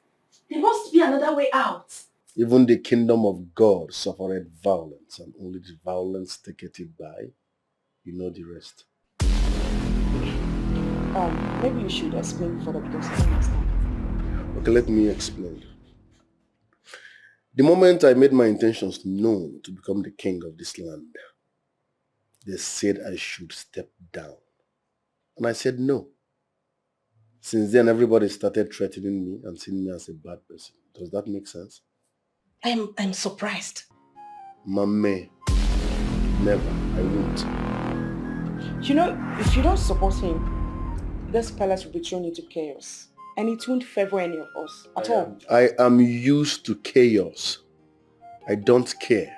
[SPEAKER 12] There must be another way out.
[SPEAKER 2] Even the kingdom of God suffered violence, and only the violence taketh it by. You know the rest.
[SPEAKER 11] Maybe you should explain further because I don't understand.
[SPEAKER 2] Okay, let me explain. The moment I made my intentions known to become the king of this land, they said I should step down. And I said no. Since then, everybody started threatening me and seeing me as a bad person. Does that make sense?
[SPEAKER 16] I'm surprised.
[SPEAKER 2] Mame, never. I won't.
[SPEAKER 11] You know, if you don't support him, this palace will be thrown into chaos. And it won't favor any of us at all.
[SPEAKER 2] I am used to chaos. I don't care.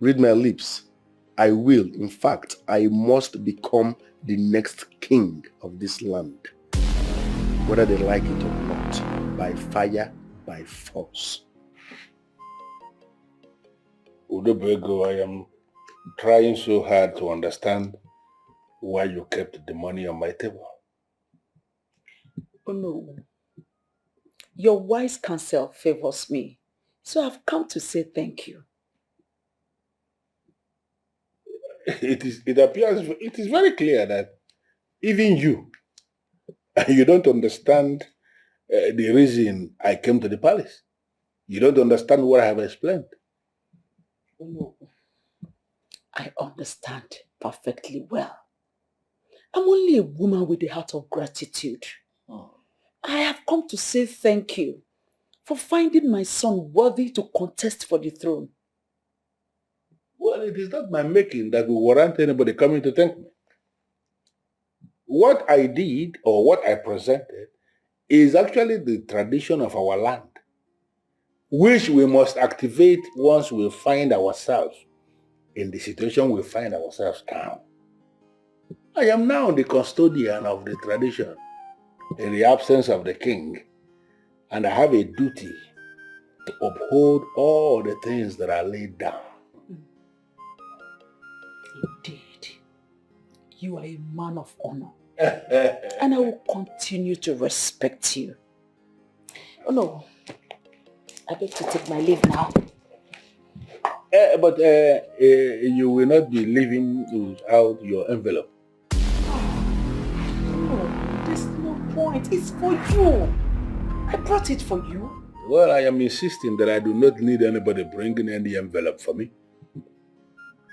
[SPEAKER 2] Read my lips. I will. In fact, I must become the next king of this land. Whether they like it or not. By fire, by force.
[SPEAKER 4] Udobego, I am trying so hard to understand why you kept the money on my table.
[SPEAKER 3] Oh no. Your wise counsel favors me. So I've come to say thank you.
[SPEAKER 4] It appears, it is very clear that even you don't understand the reason I came to the palace. You don't understand what I have explained.
[SPEAKER 3] Oh no. I understand perfectly well. I'm only a woman with a heart of gratitude. I have come to say thank you for finding my son worthy to contest for the throne.
[SPEAKER 4] Well, it is not my making that will warrant anybody coming to thank me. What I did or what I presented is actually the tradition of our land, which we must activate once we find ourselves in the situation we find ourselves now. I am now the custodian of the tradition in the absence of the king, and I have a duty to uphold all the things that are laid down.
[SPEAKER 3] Indeed, you are a man of honor, and I will continue to respect you. Oh no, I beg to take my leave now.
[SPEAKER 4] But you will not be leaving without your envelope.
[SPEAKER 3] No, there's no point. It's for you. I brought it for you.
[SPEAKER 4] Well, I am insisting that I do not need anybody bringing any envelope for me.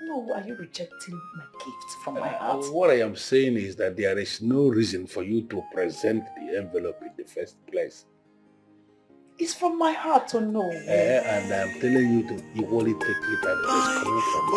[SPEAKER 3] No, are you rejecting my gift from my heart?
[SPEAKER 4] What I am saying is that there is no reason for you to present the envelope in the first place.
[SPEAKER 3] It's from my heart, or no?
[SPEAKER 4] And I'm telling you to equally take it as it's coming from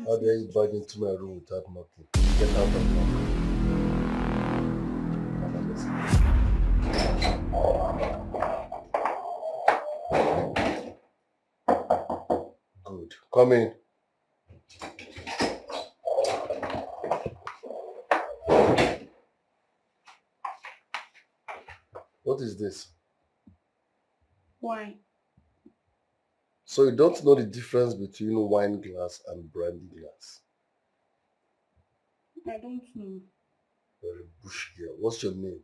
[SPEAKER 2] How dare you barge into my room without knocking? Get out of here. Good. Come in. What is this?
[SPEAKER 10] Why?
[SPEAKER 2] So you don't know the difference between wine glass and brandy glass?
[SPEAKER 10] I don't know.
[SPEAKER 2] You're a bush girl. What's your name?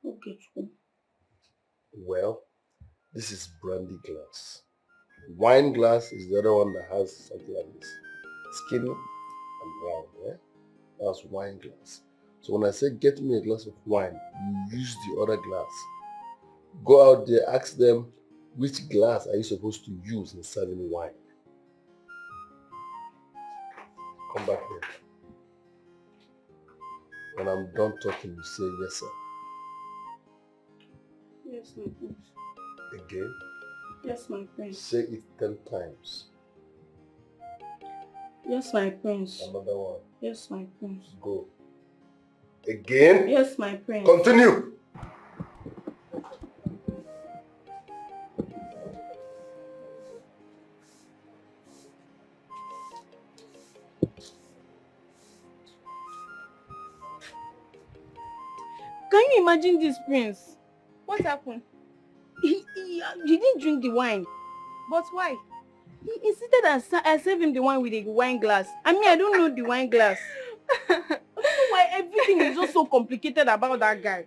[SPEAKER 10] Okay, cool.
[SPEAKER 2] Well, this is brandy glass. Wine glass is the other one that has something like this. Skinny and round, yeah? That's wine glass. So when I say get me a glass of wine, you use the other glass. Go out there, ask them, which glass are you supposed to use in serving wine? Come back here. When I'm done talking, you say yes, sir.
[SPEAKER 10] Yes, my prince.
[SPEAKER 2] Again?
[SPEAKER 10] Yes, my prince.
[SPEAKER 2] Say it 10 times.
[SPEAKER 10] Yes, my prince.
[SPEAKER 2] Another one.
[SPEAKER 10] Yes, my prince.
[SPEAKER 2] Go. Again?
[SPEAKER 10] Yes, my prince.
[SPEAKER 2] Continue.
[SPEAKER 10] Can you imagine this, prince? What happened? He didn't drink the wine. But why? He insisted I serve him the wine with a wine glass. I mean, I don't know the wine glass. I don't know why everything is just so complicated about that guy.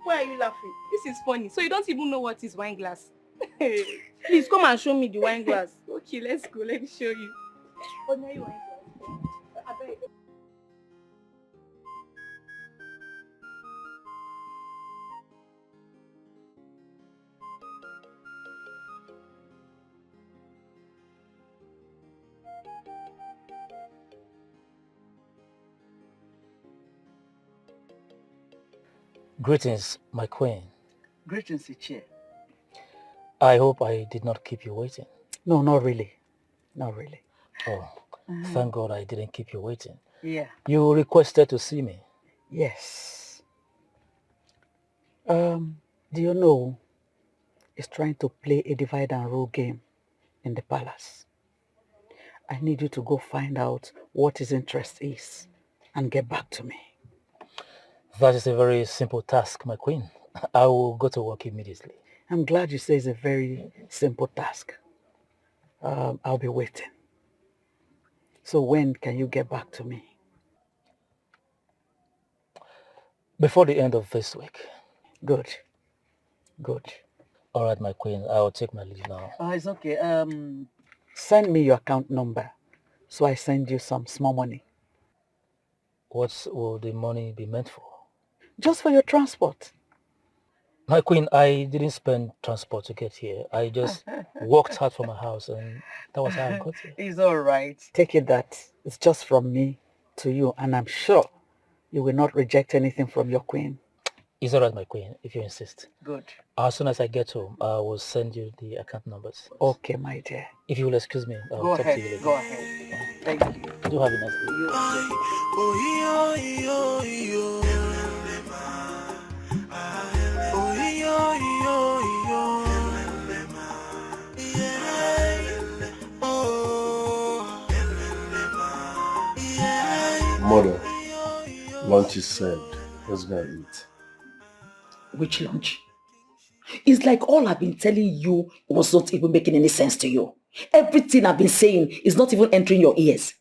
[SPEAKER 10] Why are you laughing?
[SPEAKER 16] This is funny. So you don't even know what is wine glass?
[SPEAKER 10] Please come and show me the wine glass.
[SPEAKER 16] Okay, let's go. Let me show you.
[SPEAKER 10] Ordinary wine glass. I beg.
[SPEAKER 5] Greetings, my queen.
[SPEAKER 14] Greetings, Ichie.
[SPEAKER 5] I hope I did not keep you waiting.
[SPEAKER 14] No, not really. Not really.
[SPEAKER 5] Oh, thank God I didn't keep you waiting.
[SPEAKER 14] Yeah.
[SPEAKER 5] You requested to see me.
[SPEAKER 14] Yes. Do you know he's trying to play a divide and rule game in the palace? I need you to go find out what his interest is and get back to me.
[SPEAKER 5] That is a very simple task, my queen. I will go to work immediately.
[SPEAKER 14] I'm glad you say it's a very simple task. I'll be waiting. So when can you get back to me?
[SPEAKER 5] Before the end of this week.
[SPEAKER 14] Good. Good.
[SPEAKER 5] All right, my queen. I'll take my leave now.
[SPEAKER 14] It's okay. Send me your account number so I send you some small money.
[SPEAKER 5] What will the money be meant for?
[SPEAKER 14] Just for your transport.
[SPEAKER 5] My queen, I didn't spend transport to get here. I just walked out from my house and that was how I got here.
[SPEAKER 14] It's all right. Take it that it's just from me to you, and I'm sure you will not reject anything from your queen.
[SPEAKER 5] It's all right, my queen, if you insist.
[SPEAKER 14] Good.
[SPEAKER 5] As soon as I get home, I will send you the account numbers.
[SPEAKER 14] Okay, my dear.
[SPEAKER 5] If you will excuse me, I'll
[SPEAKER 14] Go
[SPEAKER 5] talk
[SPEAKER 14] ahead.
[SPEAKER 5] to you later.
[SPEAKER 14] Go ahead. Thank you.
[SPEAKER 5] Do have a nice day.
[SPEAKER 2] Mother, lunch is served. Let's go and eat.
[SPEAKER 14] Which lunch? It's like all I've been telling you was not even making any sense to you. Everything I've been saying is not even entering your ears.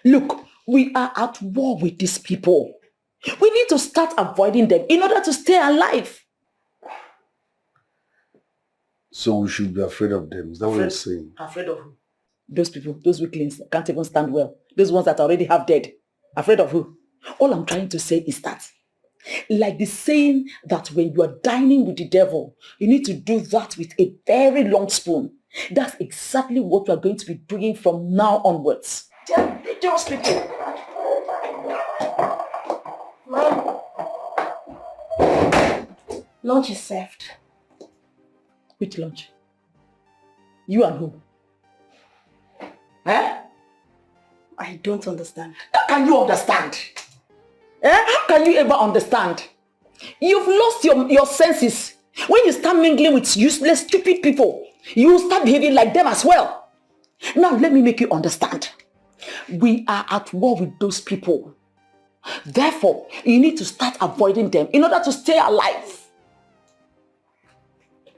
[SPEAKER 14] Look, we are at war with these people. We need to start avoiding them in order to stay alive.
[SPEAKER 2] So we should be afraid of them. Is that what you're saying?
[SPEAKER 14] Afraid of who? Those people, those weaklings that can't even stand well. Those ones that already have dead. Afraid of who? All I'm trying to say is that, like the saying that when you are dining with the devil, you need to do that with a very long spoon. That's exactly what we are going to be doing from now onwards. They're dangerous people.
[SPEAKER 10] Mom. Lunch is served.
[SPEAKER 14] Which lunch? You and who? Eh?
[SPEAKER 10] I don't understand.
[SPEAKER 14] How can you understand? How can you ever understand? You've lost your senses. When you start mingling with useless, stupid people, you will start behaving like them as well. Now let me make you understand. We are at war with those people. Therefore, you need to start avoiding them in order to stay alive.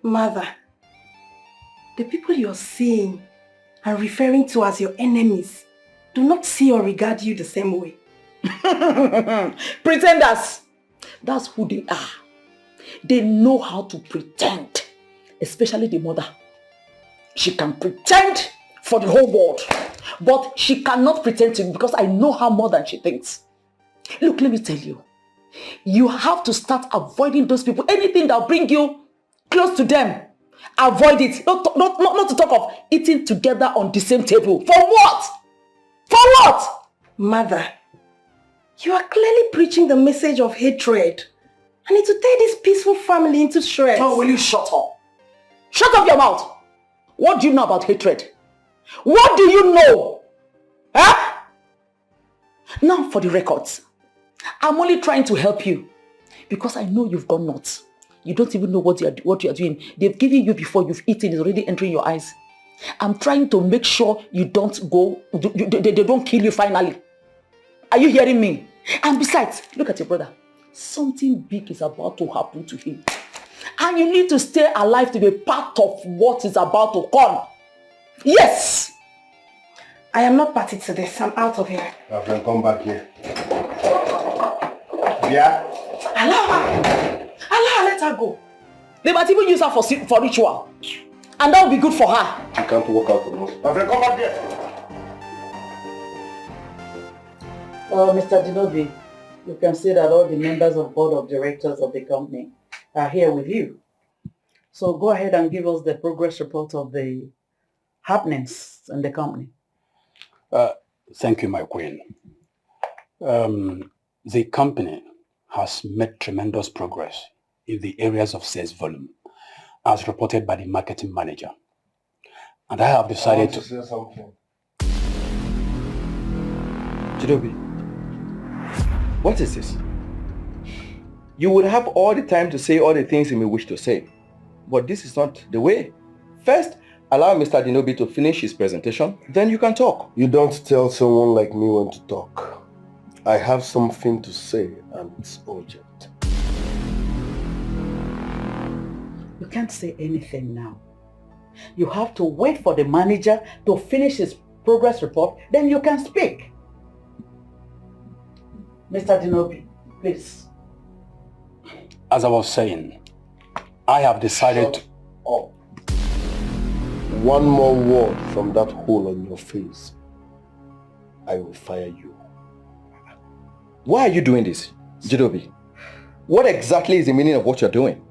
[SPEAKER 10] Mother, the people you're seeing and referring to as your enemies do not see or regard you the same way.
[SPEAKER 14] Pretenders. That's who they are. They know how to pretend. Especially the mother. She can pretend for the whole world. But she cannot pretend to me because I know her more than she thinks. Look, let me tell you. You have to start avoiding those people. Anything that will bring you close to them. Avoid it. Not to talk of eating together on the same table. For what? For what?
[SPEAKER 10] Mother, you are clearly preaching the message of hatred.
[SPEAKER 15] I need to tear this peaceful family into shreds.
[SPEAKER 14] Oh, will you shut up? Shut up your mouth! What do you know about hatred? What do you know? Huh? Now for the records. I'm only trying to help you because I know you've gone nuts. You don't even know what you are doing. They've given you before you've eaten. It's already entering your eyes. I'm trying to make sure you don't go, they don't kill you finally. Are you hearing me? And besides, look at your brother. Something big is about to happen to him. And you need to stay alive to be part of what is about to come. Yes!
[SPEAKER 15] I am not party to this. I'm out of here.
[SPEAKER 2] My friend, come back here. Yeah?
[SPEAKER 14] Allow her, let her go. They might even use her for ritual. And that will be good for her.
[SPEAKER 2] You can't walk out of us. My friend, come back here.
[SPEAKER 14] Mr. Dinobi, you can see that all the members of board of directors of the company are here with you. So go ahead and give us the progress report of the happenings in the company.
[SPEAKER 17] Thank you, my queen. The company has made tremendous progress in the areas of sales volume, as reported by the marketing manager. And I have decided to
[SPEAKER 2] say something.
[SPEAKER 1] Jidobi, what is this? You would have all the time to say all the things you may wish to say, but this is not the way. First, allow Mr. Dinobi to finish his presentation, then you can talk.
[SPEAKER 2] You don't tell someone like me when to talk. I have something to say and it's urgent.
[SPEAKER 14] You can't say anything now. You have to wait for the manager to finish his progress report, then you can speak. Mr. Dinobi, please.
[SPEAKER 17] As I was saying, I have decided
[SPEAKER 2] Shut up. One more word from that hole on your face, I will fire you.
[SPEAKER 1] Why are you doing this, Jidobi? What exactly is the meaning of what you're doing?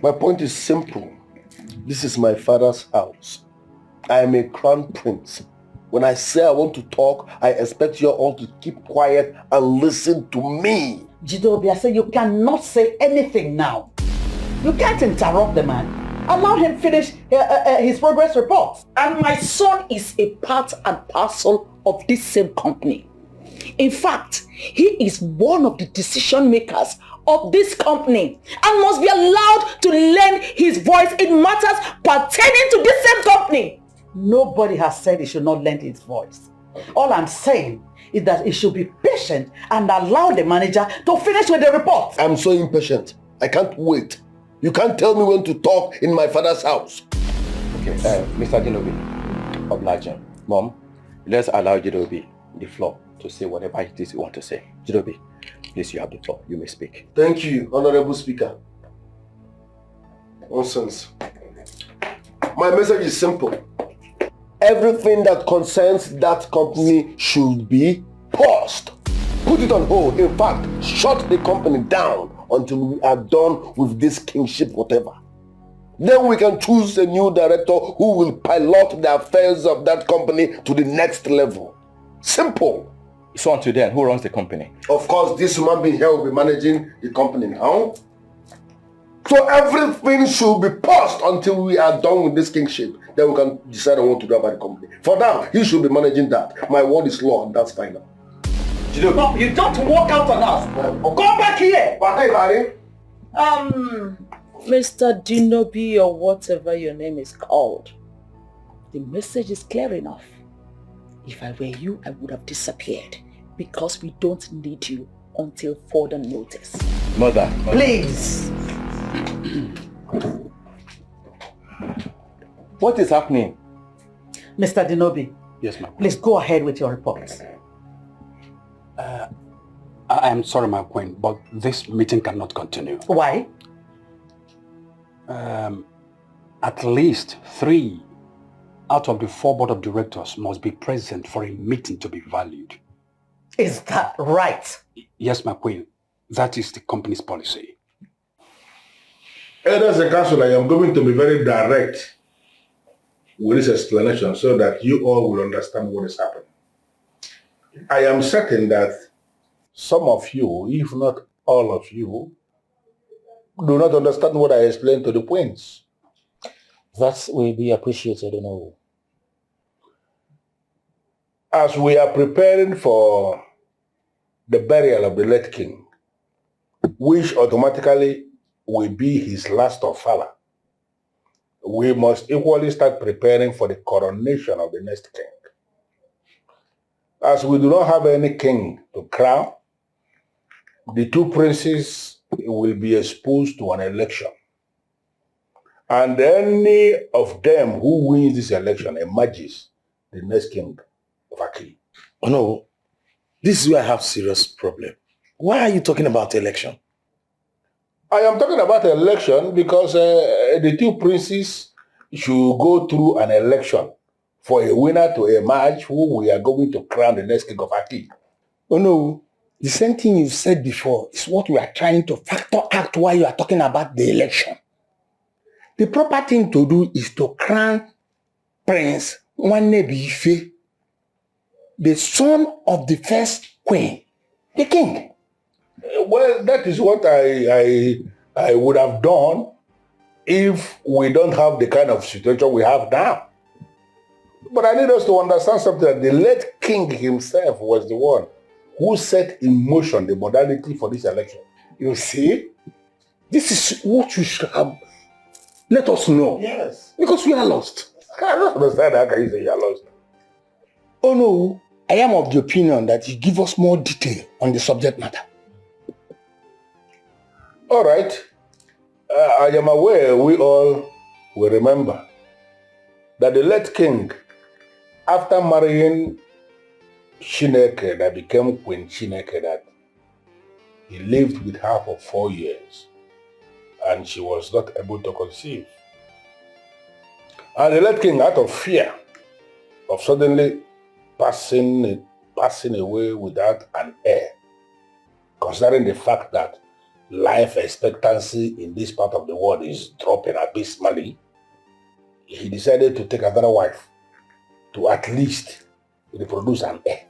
[SPEAKER 2] My point is simple. This is my father's house. I am a crown prince. When I say I want to talk, I expect you all to keep quiet and listen to me.
[SPEAKER 14] Jidobi, I say you cannot say anything now. You can't interrupt the man. Allow him finish his progress report. And my son is a part and parcel of this same company. In fact, he is one of the decision makers of this company and must be allowed to lend his voice in matters pertaining to this same company. Nobody has said he should not lend his voice. All I'm saying is that he should be patient and allow the manager to finish with the report.
[SPEAKER 2] I'm so impatient. I can't wait. You can't tell me when to talk in my father's house.
[SPEAKER 1] Okay, Mr. Dinobi, obliging. Mom, let's allow Jidobi the floor to say whatever it is you want to say. Jidobi, please, you have the floor. You may speak.
[SPEAKER 2] Thank you, Honorable Speaker. Nonsense. My message is simple. Everything that concerns that company should be paused. Put it on hold. In fact, shut the company down until we are done with this kingship whatever. Then we can choose a new director who will pilot the affairs of that company to the next level. Simple.
[SPEAKER 1] So until then, who runs the company?
[SPEAKER 2] Of course, this human being here will be managing the company now. So everything should be paused until we are done with this kingship. Then we can decide on what to do about the company. For now, he should be managing that. My word is law, and that's final.
[SPEAKER 14] No, you don't walk out on us. Come back here. Mr. Dinobi or whatever your name is called. The message is clear enough. If I were you, I would have disappeared because we don't need you until further notice.
[SPEAKER 1] Mother.
[SPEAKER 14] Please.
[SPEAKER 1] What is happening?
[SPEAKER 14] Mr. Dinobi.
[SPEAKER 17] Yes, ma'am.
[SPEAKER 14] Please go ahead with your reports.
[SPEAKER 17] I am sorry, my queen, but this meeting cannot continue.
[SPEAKER 14] Why?
[SPEAKER 17] At least 3 out of the 4 board of directors must be present for a meeting to be valued.
[SPEAKER 14] Is that right?
[SPEAKER 17] Yes, my queen. That is the company's policy.
[SPEAKER 4] Elders and council, I am going to be very direct with this explanation so that you all will understand what is happening. I am certain that some of you, if not all of you do not understand what I explained to the queens.
[SPEAKER 5] That will be appreciated, Onowu.
[SPEAKER 4] As we are preparing for the burial of the late king, which automatically will be his last of father, we must equally start preparing for the coronation of the next king. As we do not have any king to crown, the two princes will be exposed to an election. And any of them who wins this election emerges the next king of Aki.
[SPEAKER 6] Oh no, this is where I have serious problem. Why are you talking about election?
[SPEAKER 4] I am talking about election because the two princes should go through an election for a winner to emerge who we are going to crown the next king of Aki.
[SPEAKER 6] Oh no, the same thing you said before is what we are trying to factor out while you are talking about the election. The proper thing to do is to crown Prince Nwannebiife, the son of the first queen, the king.
[SPEAKER 4] Well, that is what I would have done if we don't have the kind of situation we have now. But I need us to understand something, that the late king himself was the one who set in motion the modality for this election.
[SPEAKER 6] You see, this is what you should have let us know.
[SPEAKER 4] Yes.
[SPEAKER 6] Because we are lost.
[SPEAKER 4] I don't understand how can you say you are lost.
[SPEAKER 6] Oh no, I am of the opinion that you give us more detail on the subject matter.
[SPEAKER 4] All right. I am aware we all will remember that the late king, after marrying Chineke that became Queen Chineke, that he lived with her for 4 years and she was not able to conceive. And the late king, out of fear of suddenly passing away without an heir, considering the fact that life expectancy in this part of the world is dropping abysmally, he decided to take another wife to at least reproduce an heir.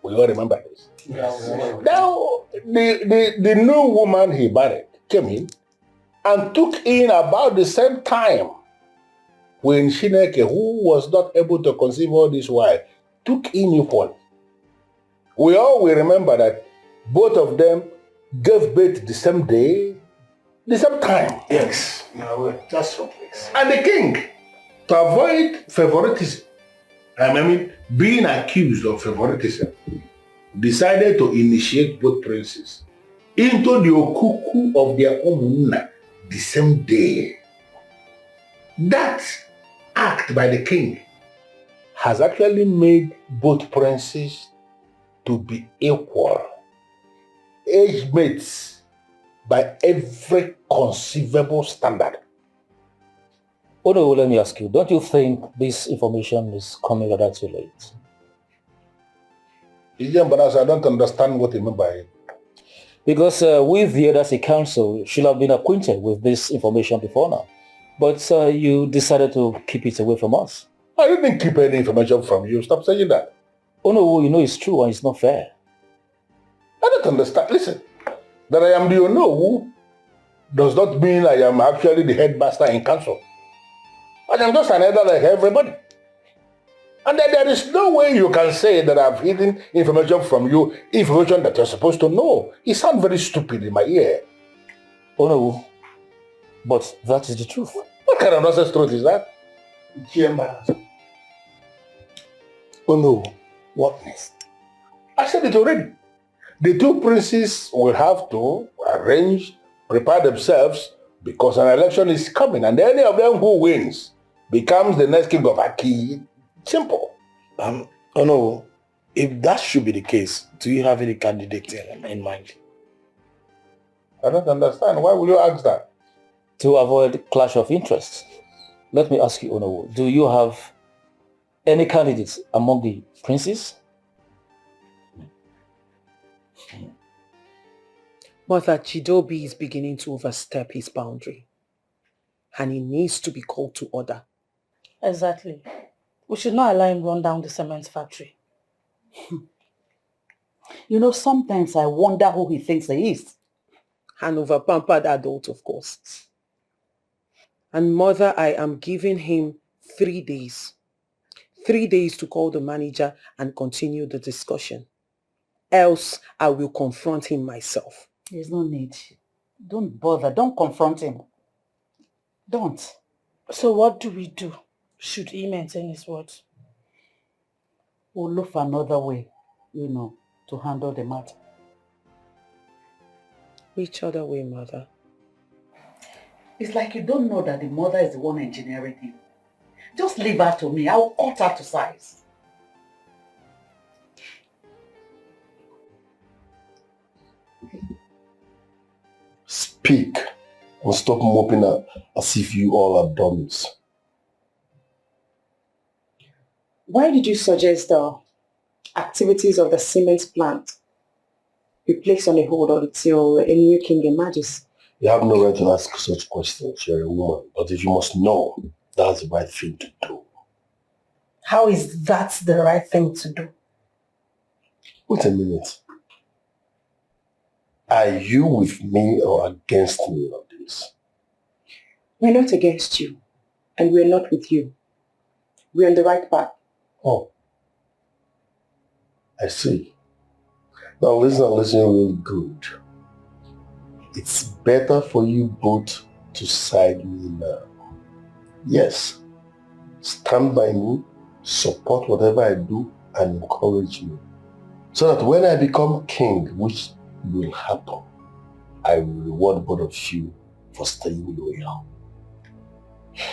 [SPEAKER 4] We all remember this.
[SPEAKER 6] Yes.
[SPEAKER 4] Now, the new woman he married came in and took in about the same time when Chineke, who was not able to conceive all this while, took in equally. We all will remember that both of them gave birth the same day, the same time.
[SPEAKER 6] Yes. No, that's so please.
[SPEAKER 4] And the king, to avoid favoritism, I mean, being accused of favoritism, decided to initiate both princes into the okuku of their own the same day. That act by the king has actually made both princes to be equal, age mates by every conceivable standard.
[SPEAKER 5] Oh no, let me ask you, don't you think this information is coming rather too late?
[SPEAKER 4] But I don't understand what you mean by it.
[SPEAKER 5] Because we, the Edasi Council, should have been acquainted with this information before now. But you decided to keep it away from us.
[SPEAKER 4] I didn't keep any information from you. Stop saying that.
[SPEAKER 5] Oh no, you know it's true and it's not fair.
[SPEAKER 4] I don't understand. Listen, that I am the Onowu does not mean I am actually the headmaster in council. I am just an elder like everybody. And there is no way you can say that I've hidden information from you, information that you're supposed to know. It sounds very stupid in my ear.
[SPEAKER 5] Oh no, but that is the truth.
[SPEAKER 4] What kind of nonsense truth is that?
[SPEAKER 6] Oh no, what next?
[SPEAKER 4] I said it already. The two princes will have to prepare themselves because an election is coming and any of them who wins becomes the next king of Aki. Simple.
[SPEAKER 6] Oh no, if that should be the case, do you have any candidate in mind?
[SPEAKER 4] I don't understand. Why will you ask that?
[SPEAKER 5] To avoid clash of interests. Let me ask you, Onowu, do you have any candidates among the princes?
[SPEAKER 15] Mother, Chidobi is beginning to overstep his boundary. And he needs to be called to order.
[SPEAKER 12] Exactly. We should not allow him run down the cement factory.
[SPEAKER 14] You know, sometimes I wonder who he thinks he is.
[SPEAKER 15] An over-pampered adult, of course. And mother, I am giving him 3 days. 3 days to call the manager and continue the discussion. Else, I will confront him myself.
[SPEAKER 14] There's no need. Don't bother. Don't confront him. Don't.
[SPEAKER 12] So what do we do? Should he maintain his words?
[SPEAKER 14] We'll look for another way, to handle the matter.
[SPEAKER 15] Which other way, mother?
[SPEAKER 14] It's like you don't know that the mother is the one engineering him. Just leave her to me. I'll cut her to size.
[SPEAKER 2] Speak and stop moping as if you all are dummies.
[SPEAKER 11] Why did you suggest the activities of the cement plant be placed on a hold until a new king emerges?
[SPEAKER 2] You have no right to ask such questions. You're a woman. But if you must know, that's the right thing to do.
[SPEAKER 12] How is that the right thing to do?
[SPEAKER 2] Wait a minute. Are you with me or against me on this?
[SPEAKER 11] We're not against you, and we're not with you. We're on the right path.
[SPEAKER 2] Oh, I see. Now listen really good. It's better for you both to side me now. Yes, stand by me, support whatever I do, and encourage me. So that when I become king, which will happen, I will reward both of you for staying loyal.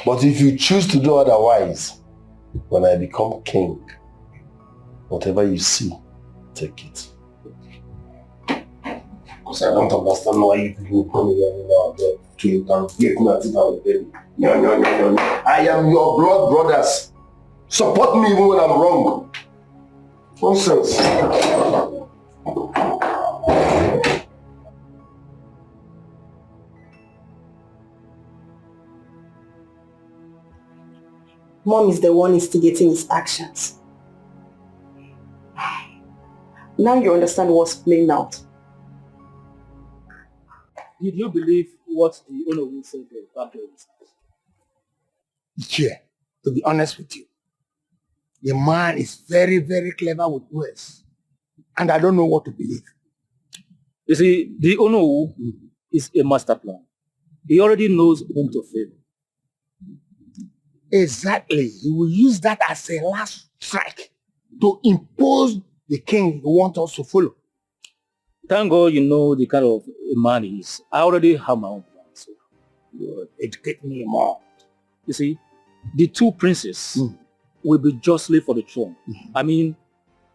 [SPEAKER 2] But if you choose to do otherwise, when I become king, whatever you see, take it. Because I don't understand why you people come here now to interrogate me as if I was baby. No. I am your blood brothers. Support me even when I'm wrong. Nonsense.
[SPEAKER 11] Mom is the one instigating his actions. Now you understand what's playing out.
[SPEAKER 5] Did you believe what the owner will say back then?
[SPEAKER 6] Yeah, to be honest with you, the man is very, very clever with words. And I don't know what to believe.
[SPEAKER 5] You see, the owner is a master plan. He already knows whom to favor.
[SPEAKER 6] Exactly. He will use that as a last strike to impose the king he wants us to follow.
[SPEAKER 5] Thank God you know the kind of a man he is. I already have my own plan. So
[SPEAKER 6] you educate me more.
[SPEAKER 5] You see, the two princes will be justly for the throne. I mean,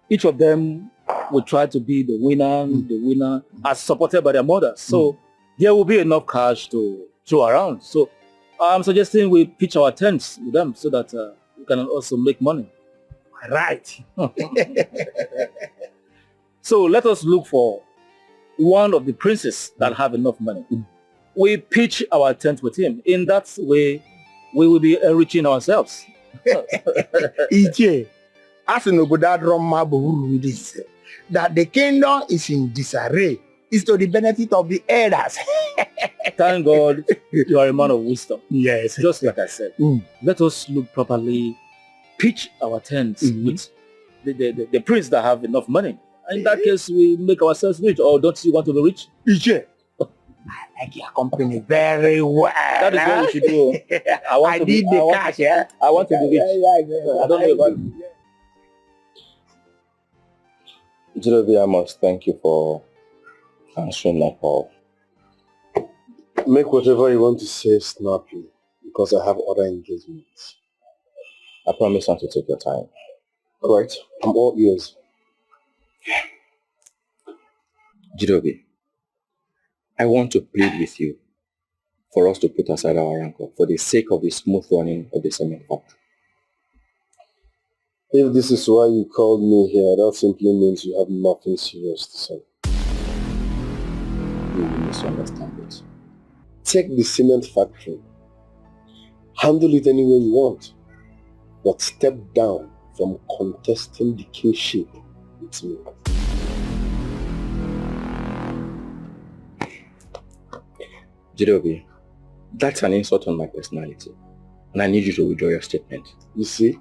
[SPEAKER 5] each of them will try to be the winner as supported by their mothers. So there will be enough cash to throw around. So I'm suggesting we pitch our tents with them so that we can also make money.
[SPEAKER 6] Right.
[SPEAKER 5] So let us look for one of the princes that have enough money. We pitch our tent with him. In that way, we will be enriching ourselves.
[SPEAKER 6] Ije, as an with this, that the kingdom is in disarray is to the benefit of the elders.
[SPEAKER 5] Thank God you are a man of wisdom.
[SPEAKER 6] Yes.
[SPEAKER 5] Just like I said, let us look properly, pitch our tents with the prince that have enough money. In that case, we make ourselves rich. Or don't you want to be rich?
[SPEAKER 6] Ije, I like your company very well.
[SPEAKER 5] That is what we should do. I
[SPEAKER 6] need the cash, yeah?
[SPEAKER 5] I want to be rich. I don't know about it.
[SPEAKER 9] Jirobi, I must thank you for answering my call.
[SPEAKER 2] Make whatever you want to say snappy, because I have other engagements.
[SPEAKER 9] I promise not to take your time.
[SPEAKER 2] All right, I'm all ears.
[SPEAKER 9] Jirobi, I want to plead with you for us to put aside our rancor for the sake of the smooth running of the cement factory.
[SPEAKER 2] If this is why you called me here, that simply means you have nothing serious to say.
[SPEAKER 9] You will misunderstand it.
[SPEAKER 2] Take the cement factory. Handle it any way you want. But step down from contesting the kingship with me.
[SPEAKER 1] Jidobi, that's an insult on my personality. And I need you to withdraw your statement.
[SPEAKER 2] You see?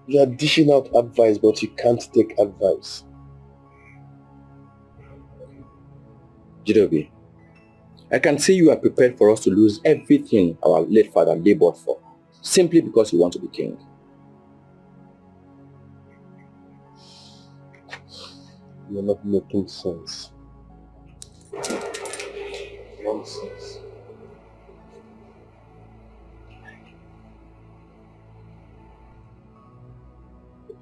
[SPEAKER 2] You are dishing out advice, but you can't take advice.
[SPEAKER 1] Jidobi, I can see you are prepared for us to lose everything our late father labored for, simply because you want to be king.
[SPEAKER 2] You're not making sense. Nonsense.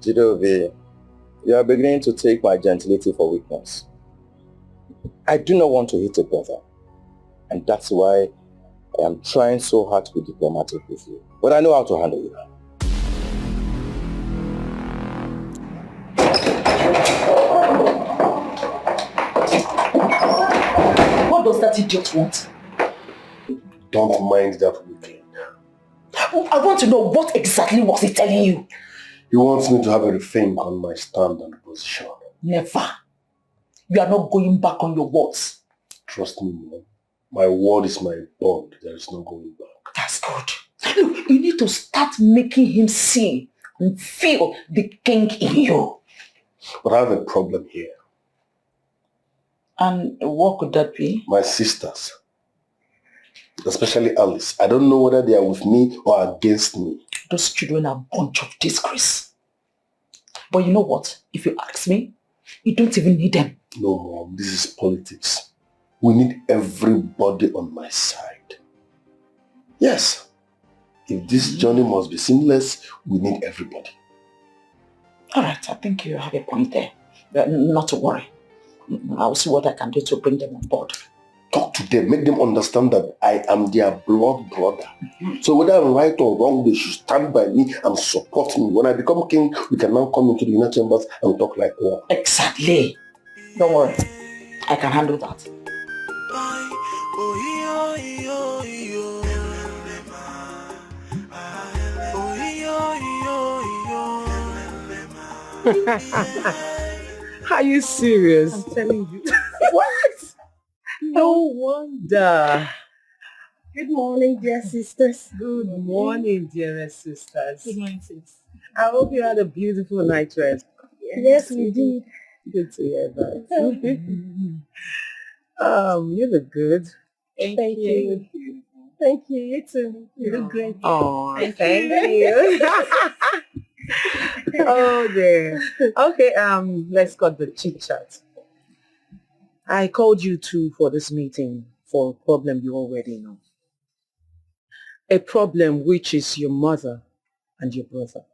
[SPEAKER 1] Jidobi, you are beginning to take my gentility for weakness. I do not want to hit a brother, and that's why I am trying so hard to be diplomatic with you. But I know how to handle you.
[SPEAKER 14] What does that idiot want?
[SPEAKER 2] Don't mind that weakling.
[SPEAKER 14] I want to know, what exactly was he telling you?
[SPEAKER 2] He wants me to have a rethink on my stand and position.
[SPEAKER 14] Never. You are not going back on your words.
[SPEAKER 2] Trust me, Mom. My word is my bond. There is no going back.
[SPEAKER 14] That's good. Look, you need to start making him see and feel the king in you.
[SPEAKER 2] But I have a problem here.
[SPEAKER 14] And what could that be?
[SPEAKER 2] My sisters. Especially Alice. I don't know whether they are with me or against me.
[SPEAKER 14] Those children are a bunch of disgrace. But you know what? If you ask me, you don't even need them.
[SPEAKER 2] No, Mom. This is politics. We need everybody on my side. Yes. If this journey must be seamless, we need everybody.
[SPEAKER 14] Alright, I think you have a point there. Not to worry. I'll see what I can do to bring them on board.
[SPEAKER 2] Talk to them. Make them understand that I am their blood brother. So whether I'm right or wrong, they should stand by me and support me. When I become king, we can now come into the inner chambers and talk like one.
[SPEAKER 14] Exactly. Don't worry. I can handle that.
[SPEAKER 15] Are you serious?
[SPEAKER 11] I'm telling you.
[SPEAKER 15] What? No wonder.
[SPEAKER 11] Good morning, dear sisters.
[SPEAKER 15] Good morning, dearest sisters.
[SPEAKER 11] Good morning, sis.
[SPEAKER 15] I hope you had a beautiful night rest.
[SPEAKER 11] Yes, we did.
[SPEAKER 15] Good to hear that. You look good.
[SPEAKER 11] Thank you. Thank you. You too. You look great.
[SPEAKER 15] Oh,
[SPEAKER 11] Thank
[SPEAKER 15] you. Oh dear. Okay, let's cut the chit chat. I called you two for this meeting for a problem you already know. A problem which is your mother and your brother.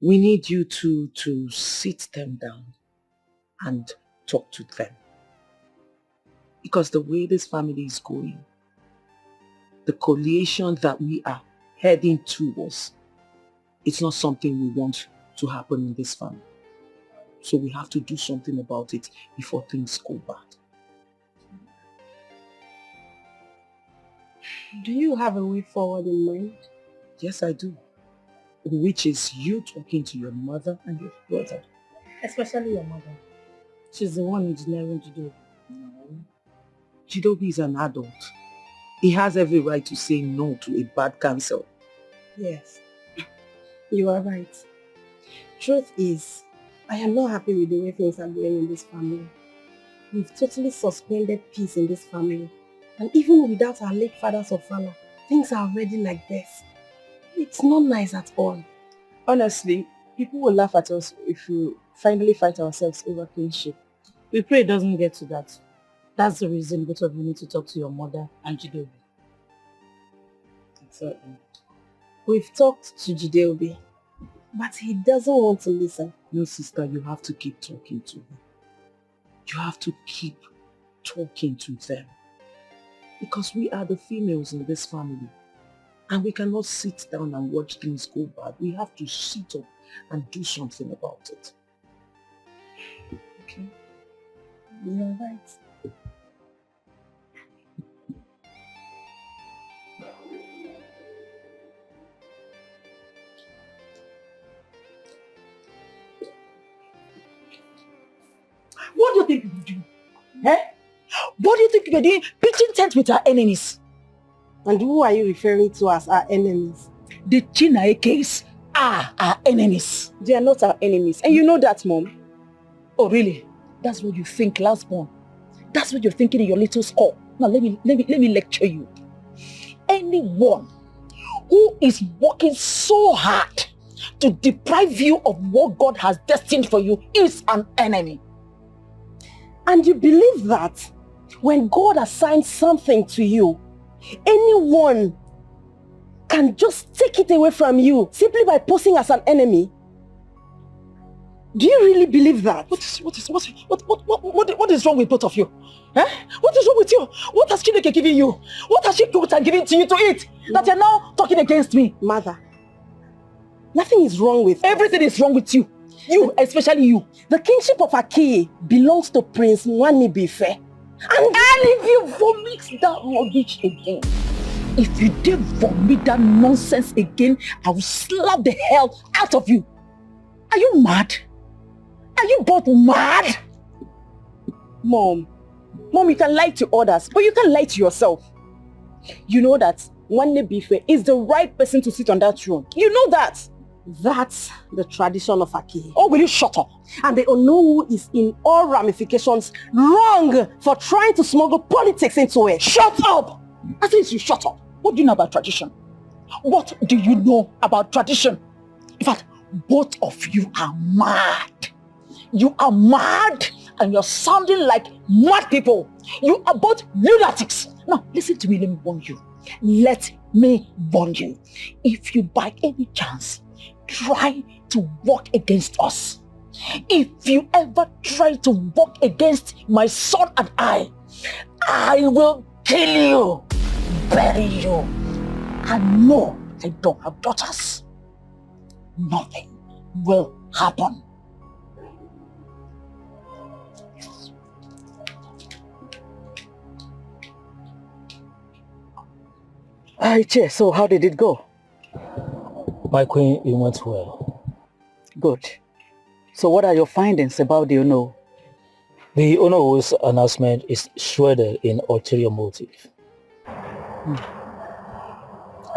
[SPEAKER 15] We need you two to sit them down and talk to them. Because the way this family is going, the coalition that we are heading towards, it's not something we want to happen in this family. So we have to do something about it before things go bad.
[SPEAKER 11] Do you have a way forward in mind?
[SPEAKER 15] Yes, I do. Which is you talking to your mother and your brother.
[SPEAKER 11] Especially your mother. She's the one engineering Jidobi.
[SPEAKER 15] No. Jidobi is an adult. He has every right to say no to a bad counsel.
[SPEAKER 11] Yes, you are right. Truth is, I am not happy with the way things are going in this family. We've totally suspended peace in this family. And even without our late father's ofala, things are already like this. It's not nice at all.
[SPEAKER 18] Honestly, people will laugh at us if we finally fight ourselves over kinship.
[SPEAKER 12] We pray it doesn't get to that. That's the reason both of you need to talk to your mother and Jidobi.
[SPEAKER 15] Exactly.
[SPEAKER 11] We've talked to Jidobi, but he doesn't want to listen.
[SPEAKER 15] No, sister, you have to keep talking to him. You have to keep talking to them. Because we are the females in this family. And we cannot sit down and watch things go bad. We have to sit up and do something about it.
[SPEAKER 11] Okay. You are right.
[SPEAKER 14] What do you think you will do? Eh? What do you think you're doing? Pitching tent with our enemies.
[SPEAKER 11] And who are you referring to as our enemies?
[SPEAKER 14] The Chinaekes are our enemies.
[SPEAKER 18] They are not our enemies. And you know that, Mom.
[SPEAKER 14] Oh, really? That's what you think, last born. That's what you're thinking in your little skull. Now, let me lecture you. Anyone who is working so hard to deprive you of what God has destined for you is an enemy.
[SPEAKER 11] And you believe that when God assigns something to you, anyone can just take it away from you simply by posing as an enemy? Do you really believe that?
[SPEAKER 14] What is wrong with both of you? Eh? What is wrong with you? What has Chineke given you? What has she cooked and given to you to eat? That you're now talking against me?
[SPEAKER 11] Mother, nothing is wrong with
[SPEAKER 14] everything is wrong with you. You, especially you.
[SPEAKER 11] The kingship of Aki belongs to Prince Nwanibife.
[SPEAKER 14] And if you vomit that rubbish again, if you dare vomit that nonsense again, I will slap the hell out of you. Are you mad? Are you both mad?
[SPEAKER 11] Mom, you can lie to others, but you can't lie to yourself. You know that Nwanibife is the right person to sit on that throne. You know that. That's the tradition of Aki.
[SPEAKER 14] Oh, will you shut up?
[SPEAKER 11] And the Onowu is in all ramifications wrong for trying to smuggle politics into it.
[SPEAKER 14] Shut up! At least you shut up. What do you know about tradition? What do you know about tradition? In fact, both of you are mad. You are mad and you're sounding like mad people. You are both lunatics. Now, listen to me, let me warn you. Let me warn you. If you by any chance try to work against us, if you ever try to work against my son and I will kill you, bury you. And no, I don't have daughters. Nothing will happen. Che, so how did it go?
[SPEAKER 5] My queen, it went well.
[SPEAKER 14] Good. So what are your findings about the Ono?
[SPEAKER 5] The Ono's announcement is shrouded in ulterior motive.
[SPEAKER 14] I